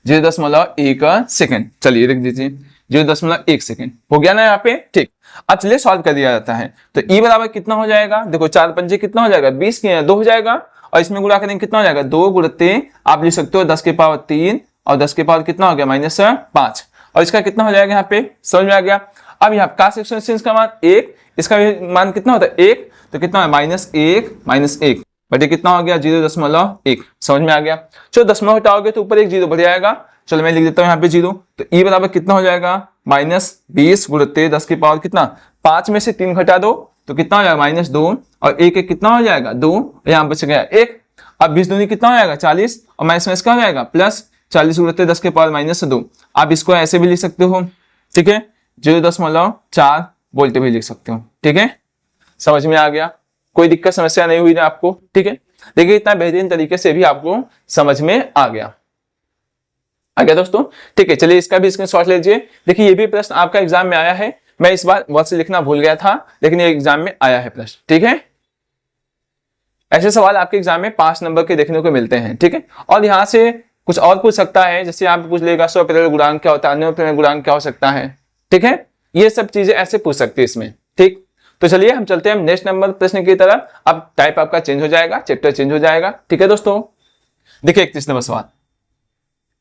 0.1 सेकेंड, चलिए लिख दीजिए 0.1 सेकेंड, हो गया ना यहाँ पे, ठीक। अब चलिए सॉल्व कर दिया जाता है, तो E बराबर कितना हो जाएगा, देखो 4 पंजे कितना हो जाएगा 20 के 2 हो जाएगा, और इसमें गुणा करेंगे कितना हो जाएगा 2 × आप लिख सकते हो 10⁻3 और 10⁻ कितना हो गया -5, और इसका कितना हो जाएगा यहाँ पे, समझ में आ गया। अब यहाँ काश 180 का मान 1, इसका मान कितना होता है 1, तो कितना है -1 बटे कितना हो गया 0.1, समझ में आ गया। चलो दशमलव हटाओगे तो ऊपर एक 0 बढ़ जाएगा, चलो मैं लिख देता हूँ यहाँ पे 0, तो E बराबर कितना हो जाएगा -20 × 10⁻ कितना 5 में से 3 घटा दो तो कितना हो जाएगा -2, और 1 कितना हो जाएगा 2, यहाँ बच गया 1। अब 20 दूनी कितना हो जाएगा 40, और माइनस में इसका हो जाएगा +40 × 10⁻2। आप इसको ऐसे भी लिख सकते हो, ठीक है, 0.4 वोल्ट भी लिख सकते हो। ठीक है, समझ में आ गया? कोई दिक्कत समस्या नहीं हुई ना आपको? ठीक है, देखिए इतना बेहतरीन तरीके से भी आपको समझ में आ गया दोस्तों। ठीक है, चलिए इसका भी स्क्रीनशॉट ले लीजिए। देखिए ये भी प्रश्न आपका एग्जाम में आया है, मैं इस बार वर्ड से लिखना भूल गया था, लेकिन ये एग्जाम में आया है प्रश्न। ठीक है, ऐसे सवाल आपके एग्जाम में 5 नंबर के देखने को मिलते हैं। ठीक है, और यहाँ से कुछ और पूछ सकता है, जैसे आप पूछ लेगा स्वप्रेरक गुणांक क्या होता है, अन्य प्रेरक गुणांक क्या हो सकता है। ठीक है, ये सब चीजें ऐसे पूछ सकती है इसमें। ठीक, तो चलिए हम चलते हैं नेक्स्ट नंबर प्रश्न की तरफ। अब टाइप आपका चेंज हो जाएगा, चैप्टर चेंज हो जाएगा। ठीक है दोस्तों, देखिए 31 नंबर सवाल।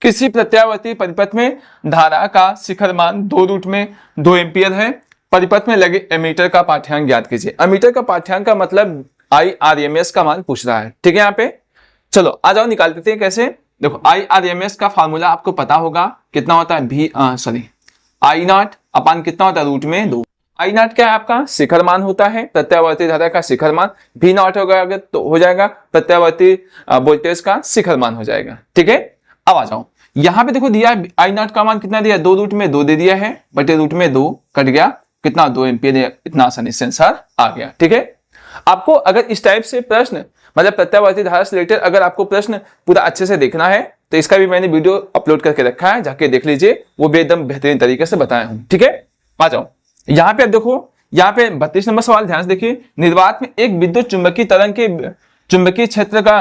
किसी प्रत्यावर्ती परिपथ में धारा का शिखर मान 2 रूट में 2 एम्पियर है। परिपथ में लगे एमीटर का पाठ्यांक ज्ञात कीजिए। एमीटर का पाठ्यांक का मतलब IRMS का मान पूछ रहा है। ठीक है, यहाँ पे चलो आ जाओ निकाल देते हैं कैसे। देखो IRMS का फार्मूला आपको पता होगा, कितना होता है I0 अपान कितना होता है रूट में 2। I0 क्या है आपका शिखर मान होता है, प्रत्यावर्ती धारा का शिखर मान। V0 होगा तो हो जाएगा प्रत्यावर्ती वोल्टेज का शिखर मान हो जाएगा। ठीक है, अब आ जाओ यहाँ पे देखो दिया है I0 का मान कितना दिया, 2 रूट में 2 दे दिया है, बटे रूट में 2 कट गया, कितना 2 एम्पियर, इतना आसानी से आंसर आ गया। ठीक है, आपको अगर इस टाइप से प्रश्न मतलब प्रत्यावर्ती धारा से रिलेटेड अगर आपको प्रश्न पूरा अच्छे से देखना है तो इसका भी मैंने वीडियो अपलोड करके रखा है, जाके देख लीजिए, वो भी एकदम बेहतरीन तरीके से बताया हूं। ठीक है, आ जाओ यहाँ पे। अब देखो यहाँ पे 32 नंबर सवाल ध्यान से देखिए। निर्वात में एक विद्युत चुंबकीय तरंग के चुंबकीय क्षेत्र का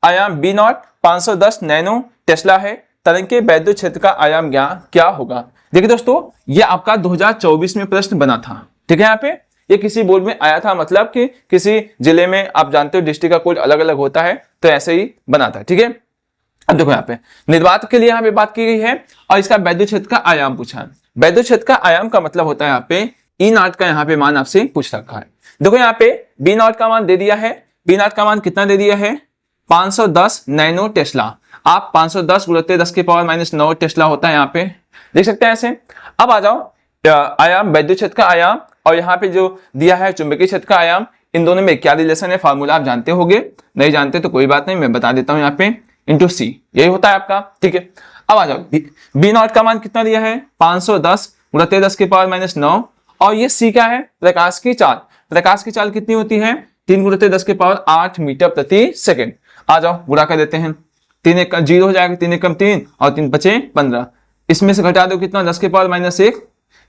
आयाम B0 510 नैनो टेस्ला है। तरंग के वैद्युत क्षेत्र का आयाम क्या होगा? देखिए दोस्तों, ये आपका 2024 में प्रश्न बना था। ठीक है, यहाँ पे ये किसी बोर्ड में आया था, मतलब कि किसी जिले में, आप जानते हो डिस्ट्रिक्ट का कोड अलग अलग होता है, तो ऐसे ही बना था। ठीक है, अब देखो यहाँ पे निर्वात के लिए यहाँ पे बात की गई है और इसका वैद्युत क्षेत्र का आयाम पूछा है। वैद्युत क्षेत्र का आयाम का मतलब होता है यहाँ पे E0 का यहाँ पे मान आपसे पूछ रखा है। देखो यहाँ पे B0 का मान दे दिया है, B0 का मान कितना दे दिया है 510 नैनो टेस्ला। आप 510 गुणित 10 की पावर माइनस 9 टेस्ला होता है, यहाँ पे देख सकते हैं ऐसे। अब आ जाओ आयाम वैद्युत क्षेत्र का आयाम और यहाँ पे जो दिया है चुंबकीय क्षेत्र का आयाम, इन दोनों में क्या रिलेशन है फार्मूला आप जानते होंगे, नहीं जानते तो कोई बात नहीं, मैं बता देता हूँ। यहाँ पे इंटू सी यही होता है आपका। ठीक है, अब आ जाओ B0 का मान कितना दिया है 510 गुणित 10 की पावर माइनस 9 और ये सी क्या है प्रकाश की चाल। प्रकाश की चाल कितनी होती है 3 गुणित 10 की पावर 8 मीटर प्रति सेकेंड। आ जाओ गुणा कर देते हैं, 3 एक 0 हो जाएगा, 3 एकम 3 और 3 बचे 15। इसमें से घटा दो कितना 10 की पावर माइनस 1,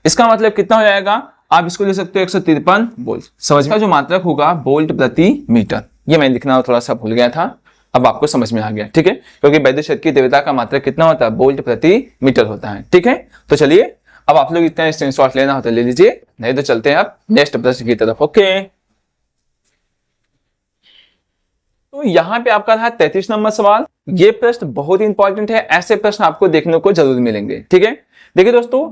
इसका मतलब कितना हो जाएगा, आप इसको ले सकते हो 153 वोल्ट। समझ का जो मात्रक होगा वोल्ट प्रति मीटर, ये मैं लिखना थोड़ा सा भूल गया था, अब आपको समझ में आ गया। ठीक है, क्योंकि वैद्युत क्षेत्र की तीव्रता का मात्रक कितना होता है वोल्ट प्रति मीटर होता है। ठीक है, तो चलिए अब आप लोग इतना स्क्रीनशॉट लेना हो तो ले लीजिए, नहीं तो चलते हैं अब नेक्स्ट प्रश्न की तरफ। ओके, तो यहाँ पे आपका था 33 नंबर सवाल। ये प्रश्न बहुत ही इंपॉर्टेंट है, ऐसे प्रश्न आपको देखने को जरूर मिलेंगे। ठीक है, देखिए दोस्तों,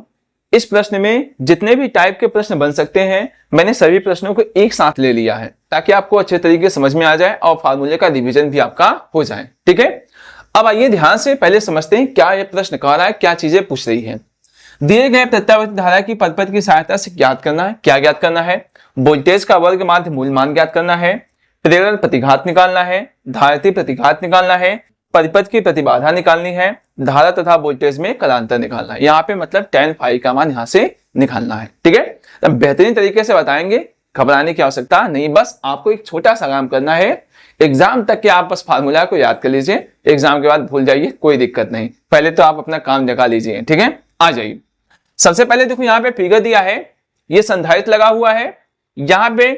इस प्रश्न में जितने भी टाइप के प्रश्न बन सकते हैं मैंने सभी प्रश्नों को एक साथ ले लिया है ताकि आपको अच्छे तरीके से समझ में आ जाए और फार्मूले का रिवीजन भी आपका हो जाए। ठीक है, अब आइए ध्यान से पहले समझते हैं क्या यह प्रश्न कह रहा है, क्या चीजें पूछ रही है। दिए गए प्रत्यावर्ती धारा की परिपथ की सहायता से ज्ञात करना है, क्या ज्ञात करना है, वोल्टेज का वर्ग माध्य मूल मान ज्ञात करना है, प्रेरण प्रतिघात निकालना है, धारिती प्रतिघात निकालना है, परिपथ की प्रतिबाधा निकालनी है, धारा तथा वोल्टेज में कालांतर निकालना है। यहाँ पे मतलब tan फाई का मान यहाँ से निकालना है। ठीक है, तो बेहतरीन तरीके से बताएंगे, घबराने की आवश्यकता नहीं, बस आपको एक छोटा सा काम करना है, एग्जाम तक के आप बस फार्मूला को याद कर लीजिए, एग्जाम के बाद भूल जाइए, कोई दिक्कत नहीं, पहले तो आप अपना काम जगा लीजिए। ठीक है, आ जाइए। सबसे पहले देखो यहाँ पे फिगर दिया है, ये संधारित्र लगा हुआ है, यहाँ पे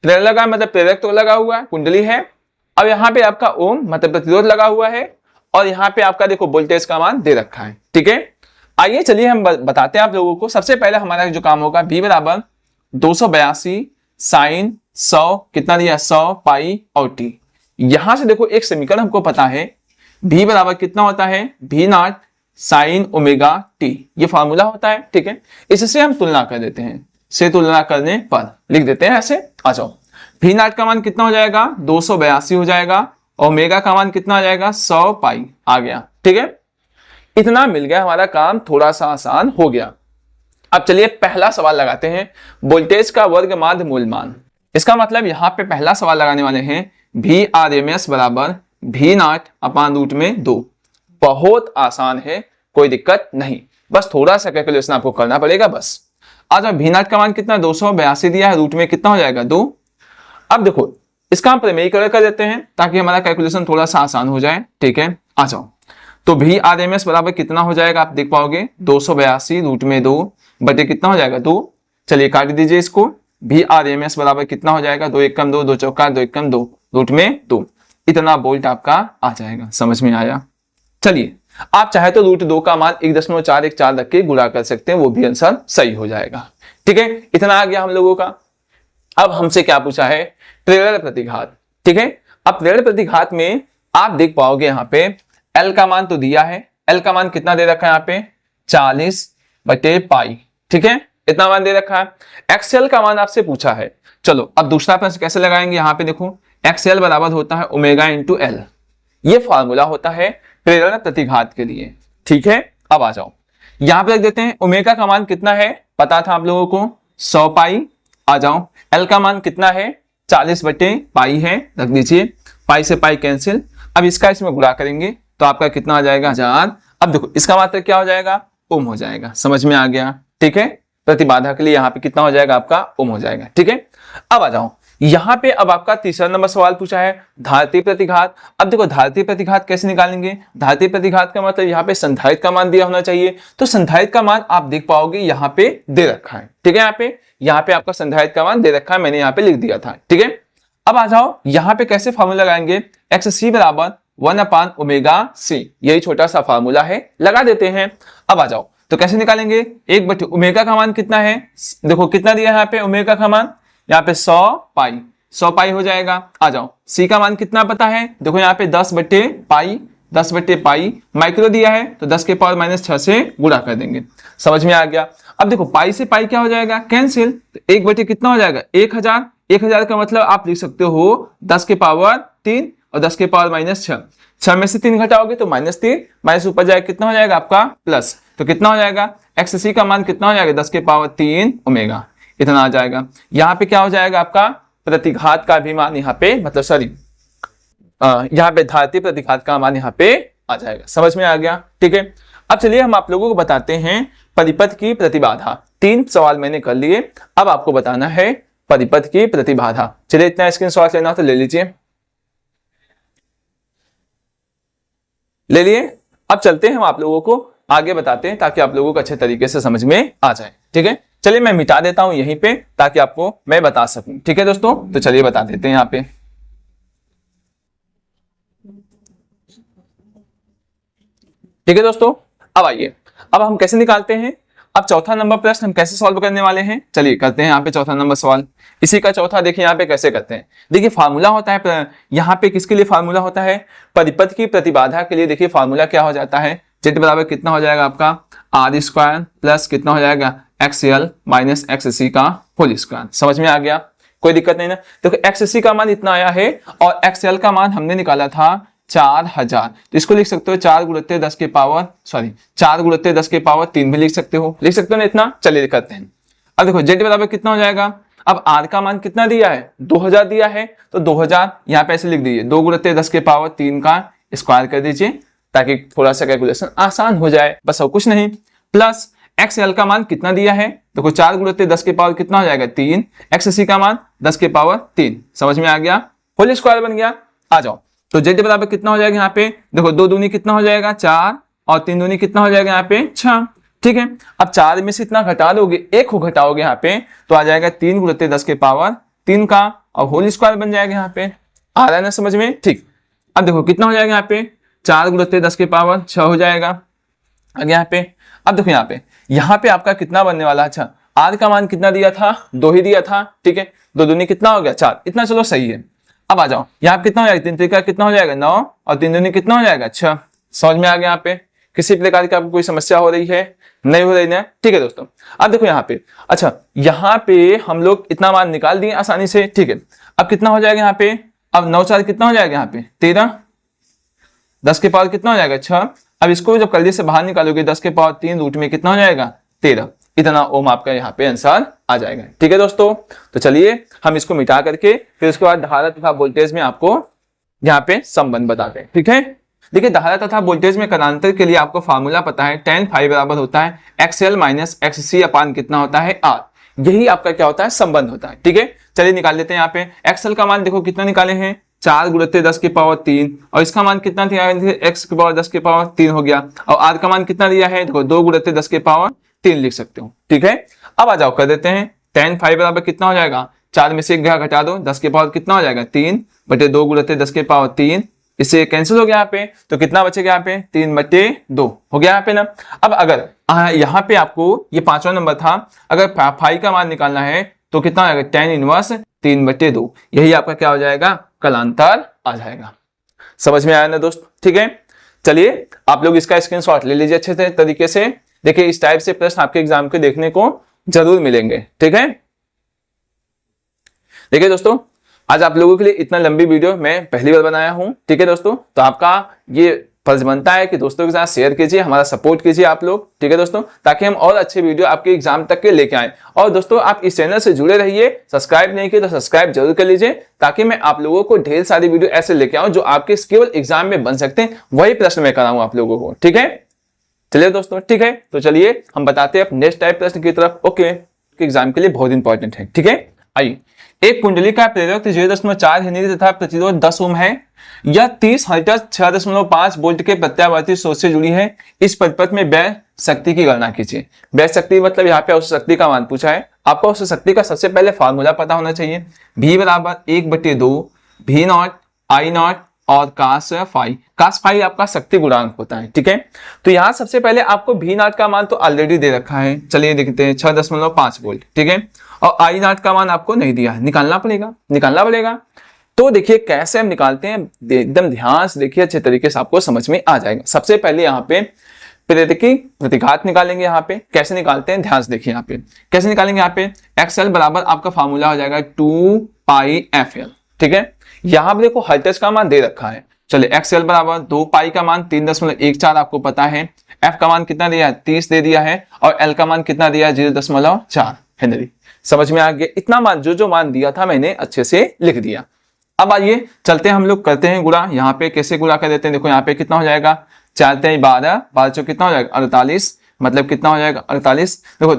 प्रेरक लगा मतलब प्रेरक तो लगा हुआ है, कुंडली है। अब यहाँ पे आपका ओम मतलब प्रतिरोध लगा हुआ है और यहाँ पे आपका देखो वोल्टेज का मान दे रखा है। ठीक है, आइए चलिए हम बताते हैं आप लोगों को। सबसे पहले हमारा जो काम होगा V बराबर 282 साइन 100 कितना दिया 100 पाई और t। यहां से देखो एक समीकरण हमको पता है, V बराबर कितना होता है V0 साइन ओमेगा t, ये फार्मूला होता है। ठीक है, इससे हम तुलना कर देते हैं, से तुलना करने पर लिख देते हैं ऐसे। आ जाओ, V0 का मान कितना हो जाएगा 282 हो जाएगा, ओमेगा का मान कितना आ जाएगा 100 पाई आ गया। ठीक है, इतना मिल गया, हमारा काम थोड़ा सा आसान हो गया। अब चलिए पहला सवाल लगाते हैं, वोल्टेज का वर्ग माध्य मूल मान। इसका मतलब यहाँ पे पहला सवाल लगाने वाले हैं VRMS बराबर V0 अपान रूट में 2। बहुत आसान है, कोई दिक्कत नहीं, बस थोड़ा सा कैलकुलेशन आपको करना पड़ेगा बस। आज v नॉट का मान कितना 282 दिया है, रूट में कितना हो जाएगा 2। अब देखो इसका हम प्रमेयीकरण कर देते हैं ताकि हमारा कैलकुलेशन थोड़ा सा आसान हो जाए, ठीक है। आ जाओ, तो भी RMS बराबर कितना हो जाएगा, आप देख पाओगे 282 रूट में 2 बटे कितना हो जाएगा 2। चलिए काट दीजिए इसको, भी RMS बराबर कितना हो जाएगा 2 एकम 2, 2 चौका 2 एकम 2, रूट में 2। इतना वोल्ट आपका आ जाएगा। समझ में आया? चलिए आप चाहे तो रूट 2 का मान 1.414 रख के गुणा कर सकते हैं, वो भी आंसर सही हो जाएगा, ठीक है। इतना आ गया हम लोगों का। अब हमसे क्या पूछा है, प्रेरण प्रतिघात, ठीक है। अब प्रेरण प्रतिघात में आप देख पाओगे यहाँ पे L का मान तो दिया है, L का मान कितना दे रखा है यहाँ पे 40 बटे पाई, ठीक है, इतना मान दे रखा है। XL का मान आपसे पूछा है। चलो अब दूसरा प्रश्न कैसे लगाएंगे, यहाँ पे देखो XL बराबर होता है ओमेगा इंटू L, ये फॉर्मूला होता है प्रेरण प्रतिघात के लिए, ठीक है। अब आ जाओ यहां पे रख देते हैं, ओमेगा का मान कितना है पता था आप लोगों को 100 पाई। आ जाओ L का मान कितना है 40 बटे पाई है, रख दीजिए, पाई से पाई कैंसिल। अब इसका इसमें गुणा करेंगे तो आपका कितना आ जाएगा 1000। अब देखो इसका मात्रक क्या हो जाएगा, ओम हो जाएगा। समझ में आ गया, ठीक है। प्रतिबाधा के लिए यहाँ पे कितना हो जाएगा आपका ओम हो जाएगा, ठीक है। अब आ जाओ यहाँ पे, अब आपका तीसरा नंबर सवाल पूछा है धारिती प्रतिघात। अब देखो धारिती प्रतिघात कैसे निकालेंगे, धारिती प्रतिघात का मतलब यहाँ पे संधारित्र का मान दिया होना चाहिए, तो संधारित्र का मान आप देख पाओगे यहाँ पे दे रखा है, ठीक है। यहाँ पे आपका संधारित्र का मान दे रखा है, मैंने यहाँ पे लिख दिया था, ठीक है। अब आ जाओ यहाँ पे कैसे फॉर्मूला लगाएंगे, XC बराबर 1/ओमेगा C, यही छोटा सा फॉर्मूला है, लगा देते हैं। अब आ जाओ तो कैसे निकालेंगे, 1 ओमेगा का मान कितना है, देखो कितना दिया है यहाँ पे ओमेगा का मान, यहाँ पे 100 पाई हो जाएगा। आ जाओ C का मान कितना पता है, देखो यहाँ पे 10 बटे पाई माइक्रो दिया है, तो 10 के पावर -6 से गुणा कर देंगे। समझ में आ गया। अब देखो पाई से पाई क्या हो जाएगा कैंसिल, तो 1 बटे कितना हो जाएगा 1000। 1000 का मतलब आप लिख सकते हो 10 के पावर 3 और 10 के पावर -6, 6 में से 3 घटाओगे तो -3, माइनस ऊपर जाएगा कितना हो जाएगा आपका प्लस, तो कितना हो जाएगा XC का मान कितना हो जाएगा 10 के पावर 3 ओमेगा, इतना आ जाएगा। यहाँ पे क्या हो जाएगा आपका प्रतिघात का भी मान यहाँ पे, मतलब सॉरी यहाँ पे धारिती प्रतिघात का मान यहाँ पे आ जाएगा। समझ में आ गया, ठीक है। अब चलिए हम आप लोगों को बताते हैं परिपथ की प्रतिबाधा। 3 सवाल मैंने कर लिए, अब आपको बताना है परिपथ की प्रतिबाधा। चलिए इतना स्क्रीनशॉट लेना तो ले लीजिए, ले लिए। अब चलते हैं हम आप लोगों को आगे बताते हैं ताकि आप लोगों को अच्छे तरीके से समझ में आ जाए, ठीक है। चलिए मैं मिटा देता हूं यहीं पे ताकि आपको मैं बता सकूं, ठीक है दोस्तों। तो चलिए बता देते हैं यहाँ पे, ठीक है दोस्तों। अब आइए, अब हम कैसे निकालते हैं, अब चौथा नंबर प्रश्न हम कैसे सॉल्व करने वाले हैं, चलिए करते हैं यहाँ पे चौथा नंबर सवाल। इसी का चौथा देखिए यहाँ पे कैसे करते हैं। देखिए फार्मूला होता है यहाँ पे, किसके लिए फार्मूला होता है, परिपथ की प्रतिबाधा के लिए। देखिए फार्मूला क्या हो जाता है, Z बराबर कितना हो जाएगा आपका R² प्लस कितना हो जाएगा XL माइनस XC का होल स्क्वायर। समझ में आ गया, कोई दिक्कत नहीं ना। देखो XC का मान इतना आया है और XL का मान हमने निकाला था 4000, तो इसको लिख सकते हो 4 × 10 के पावर 3 भी लिख सकते हो ना इतना। चलिए करते हैं। अब देखो Z बराबर कितना हो जाएगा, अब R का मान कितना दिया है 2000 दिया है, तो 2000 यहाँ पे ऐसे लिख दीजिए, 2 × 10 के पावर 3 का स्क्वायर कर दीजिए ताकि थोड़ा सा कैलकुलेशन आसान हो जाए, बस और कुछ नहीं। प्लस XL का मान कितना दिया है, देखो 4 × 10 के पावर कितना हो जाएगा 3, XC का मान 10 के पावर 3। समझ में आ गया, होल स्क्वायर बन गया। आ जाओ तो Z बराबर कितना हो जाएगा यहाँ पे, देखो 2 दूनी कितना हो जाएगा 4 और 3 दूनी कितना हो जाएगा यहाँ पे 6, ठीक है। अब 4 में से इतना घटा दोगे, 1 को घटाओगे यहाँ पे तो आ जाएगा 3 × 10 के पावर 3 का और होल स्क्वायर बन जाएगा यहाँ पे। आ रहा है ना समझ में, ठीक। अब देखो कितना हो जाएगा यहाँ पे 4 × 10 के पावर 6 हो जाएगा आगे यहाँ पे। अब देखो यहाँ पे आपका कितना बनने वाला है, अच्छा R का मान कितना दिया था 2 ही दिया था, ठीक है। 2 दूनी कितना हो गया 4, इतना चलो सही है। अब आ जाओ यहाँ पे कितना हो जाएगा 3 त्रिका कितना हो जाएगा 9 और 3 दूनी कितना हो जाएगा 6। समझ में आ गया, यहाँ पे किसी प्रकार की आपको कोई समस्या हो रही है, नहीं हो रही ना, ठीक है दोस्तों। अब देखो यहाँ पे, अच्छा यहाँ पे हम लोग इतना मान निकाल दिए आसानी से, ठीक है। अब कितना हो जाएगा यहाँ पे, अब 9 4 कितना हो जाएगा यहाँ पे 13, 10 के पावर कितना हो जाएगा 6। अब इसको जब जल्दी से बाहर निकालोगे 10 के पावर 3 रूट में कितना हो जाएगा 13, इतना ओम आपका यहाँ पे आंसर आ जाएगा, ठीक है दोस्तों। तो चलिए हम इसको मिटा करके फिर उसके बाद धारा तथा वोल्टेज में आपको यहाँ पे संबंध बताते हैं, ठीक है। देखिए धारा तथा वोल्टेज में कलांतर के लिए आपको फार्मूला पता है, tan phi बराबर होता है XL माइनस XC अपान कितना होता है R। यही आपका क्या होता है, संबंध होता है। ठीक है, चलिए निकाल लेते हैं। यहाँ पे XL का मान देखो कितना निकाले हैं, 4 गुणित 10 की पावर 3, और इसका मान कितना दिया है, x की पावर 10 की पावर 3 हो गया। और R का मान कितना दिया है, देखो 2 गुणित 10 की पावर 3 लिख सकते हो। ठीक है, अब आ जाओ कर देते हैं। tan phi बराबर कितना हो जाएगा, 4 में से 1 घटा दो, 10 की पावर कितना हो जाएगा 3 बटे 2 गुणित 10 की पावर 3, इससे कैंसिल हो गया यहाँ पे, तो कितना बचेगा यहाँ पे 3 बटे 2 हो गया यहाँ पे ना। अब अगर यहाँ पे आपको ये 5वां नंबर था, अगर फाई का मान निकालना है तो कितना आएगा, tan इनवर्स 3 बटे 2, यही आपका क्या हो जाएगा, कलांतर आ जाएगा। समझ में आया ना दोस्त। ठीक है, चलिए आप लोग इसका स्क्रीनशॉट ले लीजिए अच्छे तरीके से। देखिए इस टाइप से प्रश्न आपके एग्जाम के देखने को जरूर मिलेंगे। ठीक है, देखिए दोस्तों आज आप लोगों के लिए इतना लंबी वीडियो मैं पहली बार बनाया हूं। ठीक है दोस्तों, तो आपका ये फर्ज बनता है कि दोस्तों के साथ शेयर कीजिए, हमारा सपोर्ट कीजिए आप लोग। ठीक है दोस्तों, ताकि हम और अच्छे वीडियो आपके एग्जाम तक के लेके आए। और दोस्तों आप इस चैनल से जुड़े रहिए, सब्सक्राइब नहीं किए तो सब्सक्राइब जरूर कर लीजिए, ताकि मैं आप लोगों को ढेर सारी वीडियो ऐसे लेके आऊं जो आपके केवल एग्जाम में बन सकते हैं, वही प्रश्न मैं कराऊं आप लोगों को। ठीक है, चलिए दोस्तों, ठीक है, तो चलिए हम बताते हैं नेक्स्ट टाइप प्रश्न की तरफ। ओके, एग्जाम के लिए बहुत इंपॉर्टेंट है। ठीक है, आइए, एक कुंडली का प्रेरक 0.4 हेनरी तथा प्रतिरोध 10 ओम है। यह 30 हर्ट्ज 6.5 वोल्ट के प्रत्यावर्ती स्रोत से जुड़ी है। इस परिपथ में व्यय शक्ति की गणना कीजिए। व्यय शक्ति मतलब यहाँ पे औसत शक्ति का मान पूछा है। आपको औसत शक्ति का सबसे पहले फार्मूला पता होना चाहिए, V बराबर 1/2 V नॉट I नॉट और कास फाई। कास फाई आपका शक्ति गुणांक होता है। ठीक है, तो यहाँ सबसे पहले आपको V नॉट का मान तो ऑलरेडी दे रखा है, चलिए देखते हैं 6.5 वोल्ट। ठीक है, और आई नॉट का मान आपको नहीं दिया, निकालना पड़ेगा। तो देखिए कैसे हम निकालते हैं, एकदम ध्यान से देखिए, अच्छे तरीके से आपको समझ में आ जाएगा। सबसे पहले यहाँ पे प्रेरकी प्रतिघात निकालेंगे। यहाँ पे कैसे निकालते हैं, ध्यान से देखिए यहाँ पे कैसे निकालेंगे। यहाँ पे XL बराबर आपका फार्मूला हो जाएगा 2πfl। ठीक है, यहाँ पे देखो हर्ट्ज का मान दे रखा है, चलिए XL बराबर 2 पाई का मान 3.14 आपको पता है, F का मान कितना दिया है 30 दे दिया है, और L का मान कितना दिया है 0.4 हेनरी। समझ में आ गया, इतना मान जो मान दिया था मैंने अच्छे से लिख दिया। अब आइए चलते हैं हम लोग करते हैं गुणा। यहाँ पे कैसे गुणा कर देते हैं, देखो यहाँ पे कितना हो जाएगा, 4 3 12 12 कितना हो जाएगा 48, मतलब कितना हो जाएगा 48। देखो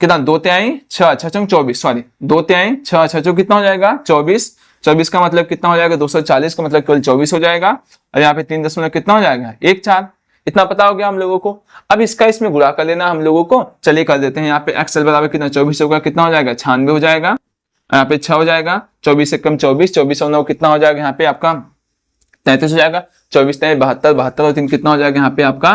कितना 2 3 6 6 24, सॉरी 2 3 6 6 कितना हो जाएगा 24। 24 का मतलब कितना हो जाएगा 240 का मतलब केवल 24 हो जाएगा, और यहाँ पे 3 दशमलव कितना हो जाएगा 1 4। इतना पता हो गया हम लोगों को। अब इसका इसमें गुणा कर लेना हम लोगों को, चलिए कर देते हैं। यहाँ पे XL बराबर कितना 24 होगा, कितना हो जाएगा 96 हो जाएगा, यहाँ पे 6 हो जाएगा, 24 से कम 24, 24 और 9 कितना हो जाएगा यहाँ पे आपका 33 हो जाएगा, 24 3 72, 72 और 3 कितना हो जाएगा यहाँ पे आपका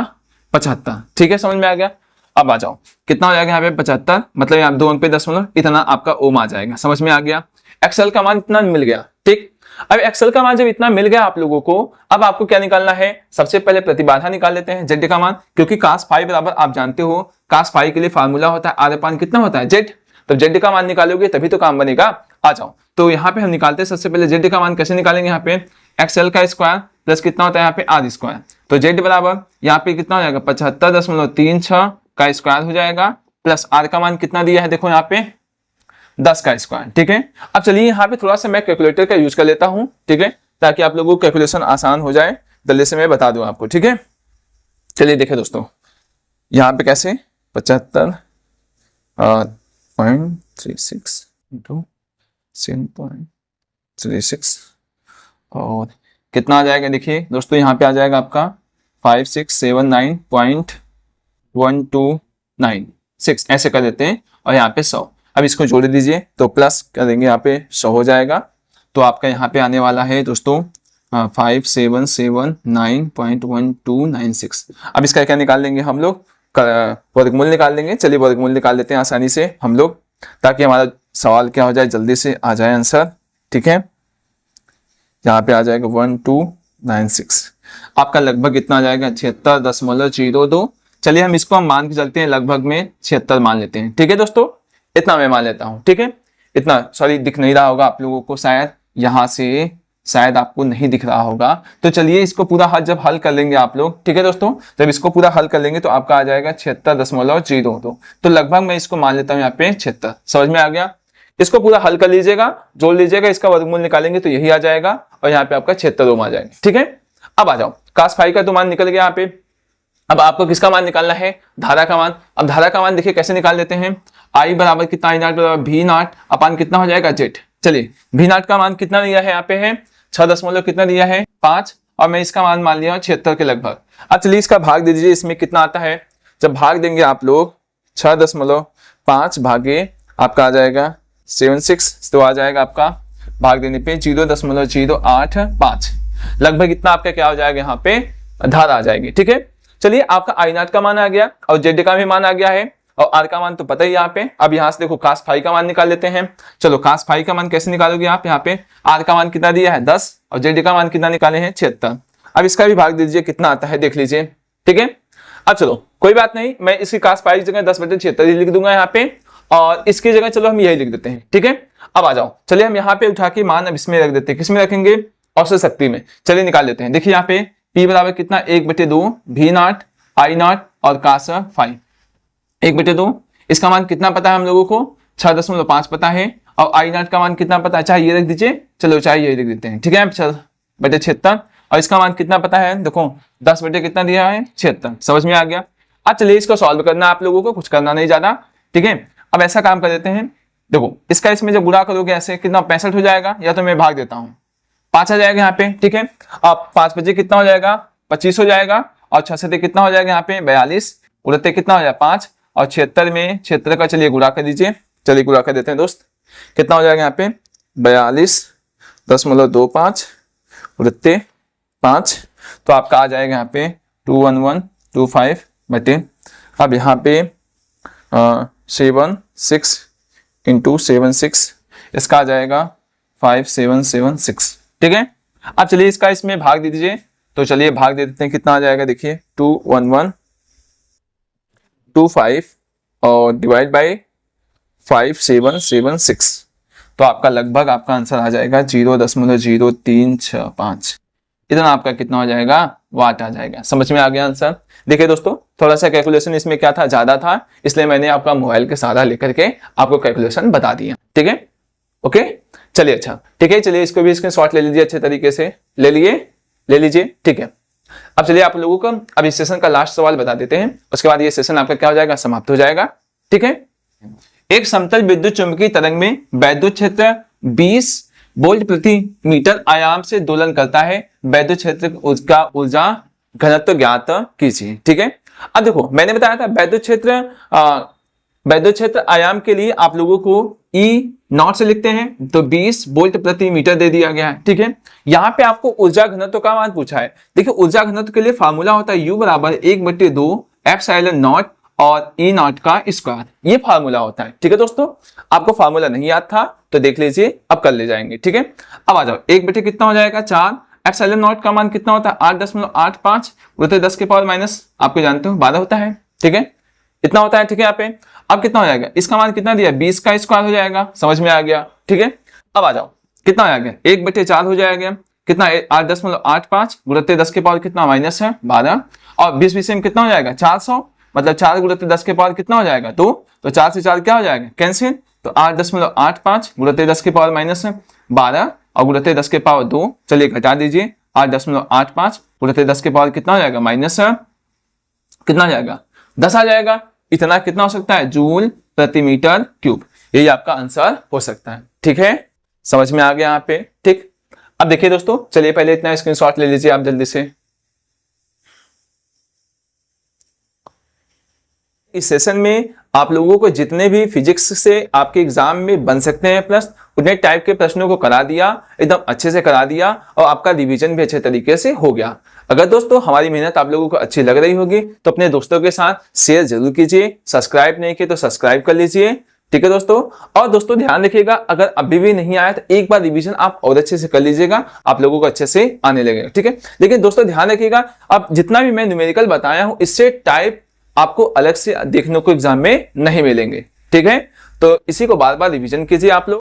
75। ठीक है, समझ में आ गया। अब आ जाओ कितना हो जाएगा यहाँ पे 75, मतलब यहाँ 2 अंक पे दशमलव, इतना आपका ओम आ जाएगा। समझ में आ गया, XL का मान इतना मिल गया। ठीक, अब XL का मान जब इतना मिल गया आप लोगों को, अब आपको क्या निकालना है, सबसे पहले प्रतिबाधा निकाल लेते हैं, Z का मान, क्योंकि कास फाई बराबर आप जानते हो कास फाई के लिए फार्मूला होता है R/, कितना होता है Z, तो Z का मान निकालोगे तभी तो काम बनेगा। आ जाओ, तो यहाँ पे हम निकालते हैं सबसे पहले Z का मान। कैसे निकालेंगे, यहाँ पे XL का स्क्वायर प्लस कितना होता है यहाँ पे R स्क्वायर, तो Z बराबर यहाँ पे कितना हो जाएगा 75.36 का स्क्वायर हो जाएगा, प्लस R का मान कितना दिया है, देखो यहाँ पे 10 का स्क्वायर। ठीक है, अब चलिए यहाँ पे थोड़ा सा मैं कैलकुलेटर का यूज कर लेता हूँ। ठीक है, ताकि आप लोगों को कैलकुलेशन आसान हो जाए, जल्दी से मैं बता दूं आपको। ठीक है, चलिए देखिए दोस्तों, यहाँ पे कैसे 75.36 इंटू 7.36 और कितना आ जाएगा, देखिए दोस्तों यहाँ पे आ जाएगा आपका 5679.1296 ऐसे कर देते हैं, और यहाँ पे 100। अब इसको जोड़ दीजिए तो प्लस कर देंगे, यहाँ पे 100 हो जाएगा, तो आपका यहाँ पे आने वाला है दोस्तों 5779.1296। अब इसका क्या निकाल लेंगे हम लोग, वर्गमूल निकाल लेंगे। चलिए वर्गमूल निकाल लेते हैं आसानी से हम लोग, ताकि हमारा सवाल क्या हो जाए, जल्दी से आ जाए आंसर। ठीक है, यहाँ पे आ जाएगा 1296, आपका लगभग इतना आ जाएगा 76.02। चलिए हम इसको मान के चलते हैं, लगभग में 76 मान लेते हैं। ठीक है दोस्तों, इतना मैं मान लेता हूं। ठीक है, इतना, सॉरी दिख नहीं रहा होगा आप लोगों को, शायद यहाँ से शायद आपको नहीं दिख रहा होगा। तो चलिए इसको पूरा जब हल कर लेंगे आप लोग, ठीक है दोस्तों, जब इसको पूरा हल कर लेंगे तो आपका आ जाएगा 76.02। तो लगभग मैं इसको मान लेता हूँ यहाँ पे 76। समझ में आ गया, इसको पूरा हल कर लीजिएगा, जोड़ लीजिएगा, इसका वर्गमूल निकालेंगे तो यही आ जाएगा, और यहाँ पे आपका 76 ओम आ जाएगा। ठीक है, अब आ जाओ, cos फाई का तो मान निकल गया यहाँ पे। अब आपको किसका मान निकालना है, धारा का मान। अब धारा का मान देखिए कैसे निकाल लेते हैं, आई बराबर कितना, आई नॉट बराबर भी नॉट अपान कितना हो जाएगा जेड। चलिए भी नॉट का मान कितना दिया है यहाँ पे है 6 कितना दिया है 5, और मैं इसका मान मान लिया 76 के लगभग। अब चलिए इसका भाग दे दीजिए, इसमें कितना आता है, जब भाग देंगे आप लोग 6.5 भागे आपका आ जाएगा 76, तो आ जाएगा आपका भाग देने पे 0.085, लगभग इतना आपका क्या हो जाएगा यहाँ पे धारा आ जाएगी। ठीक है, चलिए आपका आई नॉट का मान आ गया और जेड का भी मान आ गया है, और आर का मान तो पता ही यहाँ पे। अब यहाँ से देखो cos फाई का मान निकाल लेते हैं। चलो cos फाई का मान कैसे निकालोगे आप, यहाँ पे आर का मान कितना दिया है 10 और जेड का मान कितना निकाले हैं 76। अब इसका भी भाग दे दीजिए कितना आता है देख लीजिए। ठीक है, अब चलो कोई बात नहीं, मैं इसकी cos फाई की जगह 10/76 लिख दूंगा यहाँ पे, और इसकी जगह चलो हम यही लिख देते हैं। ठीक है, अब आ जाओ, चलिए हम यहाँ पे उठा के मान अब इसमें रख देते हैं। किसमें रखेंगे, औसत शक्ति में। चलिए निकाल लेते हैं। देखिए यहाँ पे P बराबर कितना 1/2 भी नॉट आई नॉट और cos फाई 1/2। इसका मान कितना पता है हम लोगों को 6.5 पता है, और आई नॉट का मान कितना पता है, चाहे ये रख दीजिए, चलो चाहे ये लिख देते हैं। ठीक है, 6/76, और इसका मान कितना पता है, देखो 10 बटे कितना दिया है 76। समझ में आ गया। अब चलिए इसको सॉल्व करना आप लोगों को, कुछ करना नहीं ज्यादा। ठीक है, अब ऐसा काम कर देते हैं, देखो इसका इसमें जब गुणा करोगे ऐसे कितना 65 हो जाएगा, या तो मैं भाग देता हूँ 5 आ जाएगा यहाँ पे। ठीक है, अब 5 बजे कितना हो जाएगा 25 हो जाएगा, और 6 से कितना हो जाएगा यहाँ पे 42, उड़ते कितना हो जाएगा 5, और 76 में 76 का चलिए गुणा कर दीजिए। चलिए गुणा कर देते हैं दोस्त, कितना हो जाएगा यहाँ पे 42.25 उड़ते 5, तो आपका आ जाएगा यहाँ पे 21125 बटे, अब यहाँ पे 76 इंटू 76, इसका आ जाएगा 5776। ठीक है, अब चलिए इसका इसमें भाग दे दीजिए। तो चलिए भाग दे देते हैं, कितना आ जाएगा देखिए 21125 और डिवाइड बाय 5776, तो आपका लगभग आपका आंसर आ जाएगा 0.0365। इतना आपका कितना हो जाएगा वाट आ जाएगा। समझ में आ गया आंसर। देखिए दोस्तों, थोड़ा सा कैलकुलेशन इसमें क्या था, ज्यादा था, इसलिए मैंने आपका मोबाइल के सहारा लेकर के आपको कैलकुलेशन बता दिया। ठीक है, ओके, चलिए अच्छा, ठीक है, चलिए इसको भी स्क्रीनशॉट ले लीजिए, अच्छे तरीके से ले लीजिए। ठीक है, अब चलिए आप लोगों को अब इस सेशन का लास्ट सवाल बता देते हैं, उसके बाद ये सेशन आपका क्या हो जाएगा, समाप्त हो जाएगा। ठीक है, एक समतल विद्युत चुंबकीय तरंग में वैद्युत क्षेत्र 20 वोल्ट प्रति मीटर आयाम से दोलन करता है, वैद्युत क्षेत्र का ऊर्जा घनत्व ज्ञात कीजिए। ठीक है, अब देखो मैंने बताया था वैद्युत क्षेत्र आयाम के लिए आप लोगों को E नॉट से लिखते हैं, तो 20 वोल्ट प्रति मीटर दे दिया गया है। ठीक है, यहाँ पे आपको ऊर्जा घनत्व का मान पूछा है। देखिए ऊर्जा घनत्व के लिए फार्मूला होता है U बराबर 1/2 एप्सिलॉन नॉट और E नॉट का स्क्वायर, ये फार्मूला होता है। ठीक है दोस्तों, आपको फार्मूला नहीं याद था तो देख लीजिए, अब कर ले जाएंगे। ठीक है, अब आ जाओ, 1/, कितना हो जाएगा 4, एप्सिलॉन नॉट का मान कितना होता है 8.85 उड़ते 10 के पावर माइनस, आपको जानते हो 12 होता है। ठीक है, इतना होता है। ठीक है, यहाँ पे अब कितना हो जाएगा, इसका मान कितना दिया 20 का स्क्वायर हो जाएगा। समझ में आ गया। ठीक है, अब आ जाओ, कितना आ गया 1/4 हो जाएगा, कितना 8.85 गुणित 10 के पावर कितना माइनस है 12, और 20 में कितना हो जाएगा 400, मतलब 4 गुणित 10 के पावर कितना हो जाएगा 2, तो 4 से 4 क्या हो जाएगा कैंसिल, तो 8.85 गुणित 10 के पावर माइनस 12 और गुणित 10 के पावर 2, चलिए घटा दीजिए, 8.85 गुणित 10 के पावर कितना हो जाएगा माइनस कितना हो जाएगा 10 आ जाएगा। इतना कितना हो सकता है जूल प्रति मीटर क्यूब, यही आपका आंसर हो सकता है। ठीक है, समझ में आ गया यहाँ पे। ठीक, अब देखिए दोस्तों, चलिए पहले इतना स्क्रीनशॉट ले लीजिए आप जल्दी से। इस सेशन में आप लोगों को जितने भी फिजिक्स से आपके एग्जाम में बन सकते हैं प्लस उतने टाइप के प्रश्नों को करा दिया, एकदम अच्छे से करा दिया, और आपका रिवीजन भी अच्छे तरीके से हो गया। अगर दोस्तों हमारी मेहनत आप लोगों को अच्छी लग रही होगी तो अपने दोस्तों के साथ शेयर जरूर कीजिए, सब्सक्राइब नहीं किए तो सब्सक्राइब कर लीजिए। ठीक है दोस्तों, और दोस्तों ध्यान रखिएगा, अगर अभी भी नहीं आया तो एक बार रिवीजन आप और अच्छे से कर लीजिएगा, आप लोगों को अच्छे से आने लगेगा। ठीक है, लेकिन दोस्तों ध्यान रखिएगा, अब जितना भी मैं न्यूमेरिकल बताया हूं इससे टाइप आपको अलग से देखने को एग्जाम में नहीं मिलेंगे। ठीक है, तो इसी को बार बार रिवीजन कीजिए आप लोग।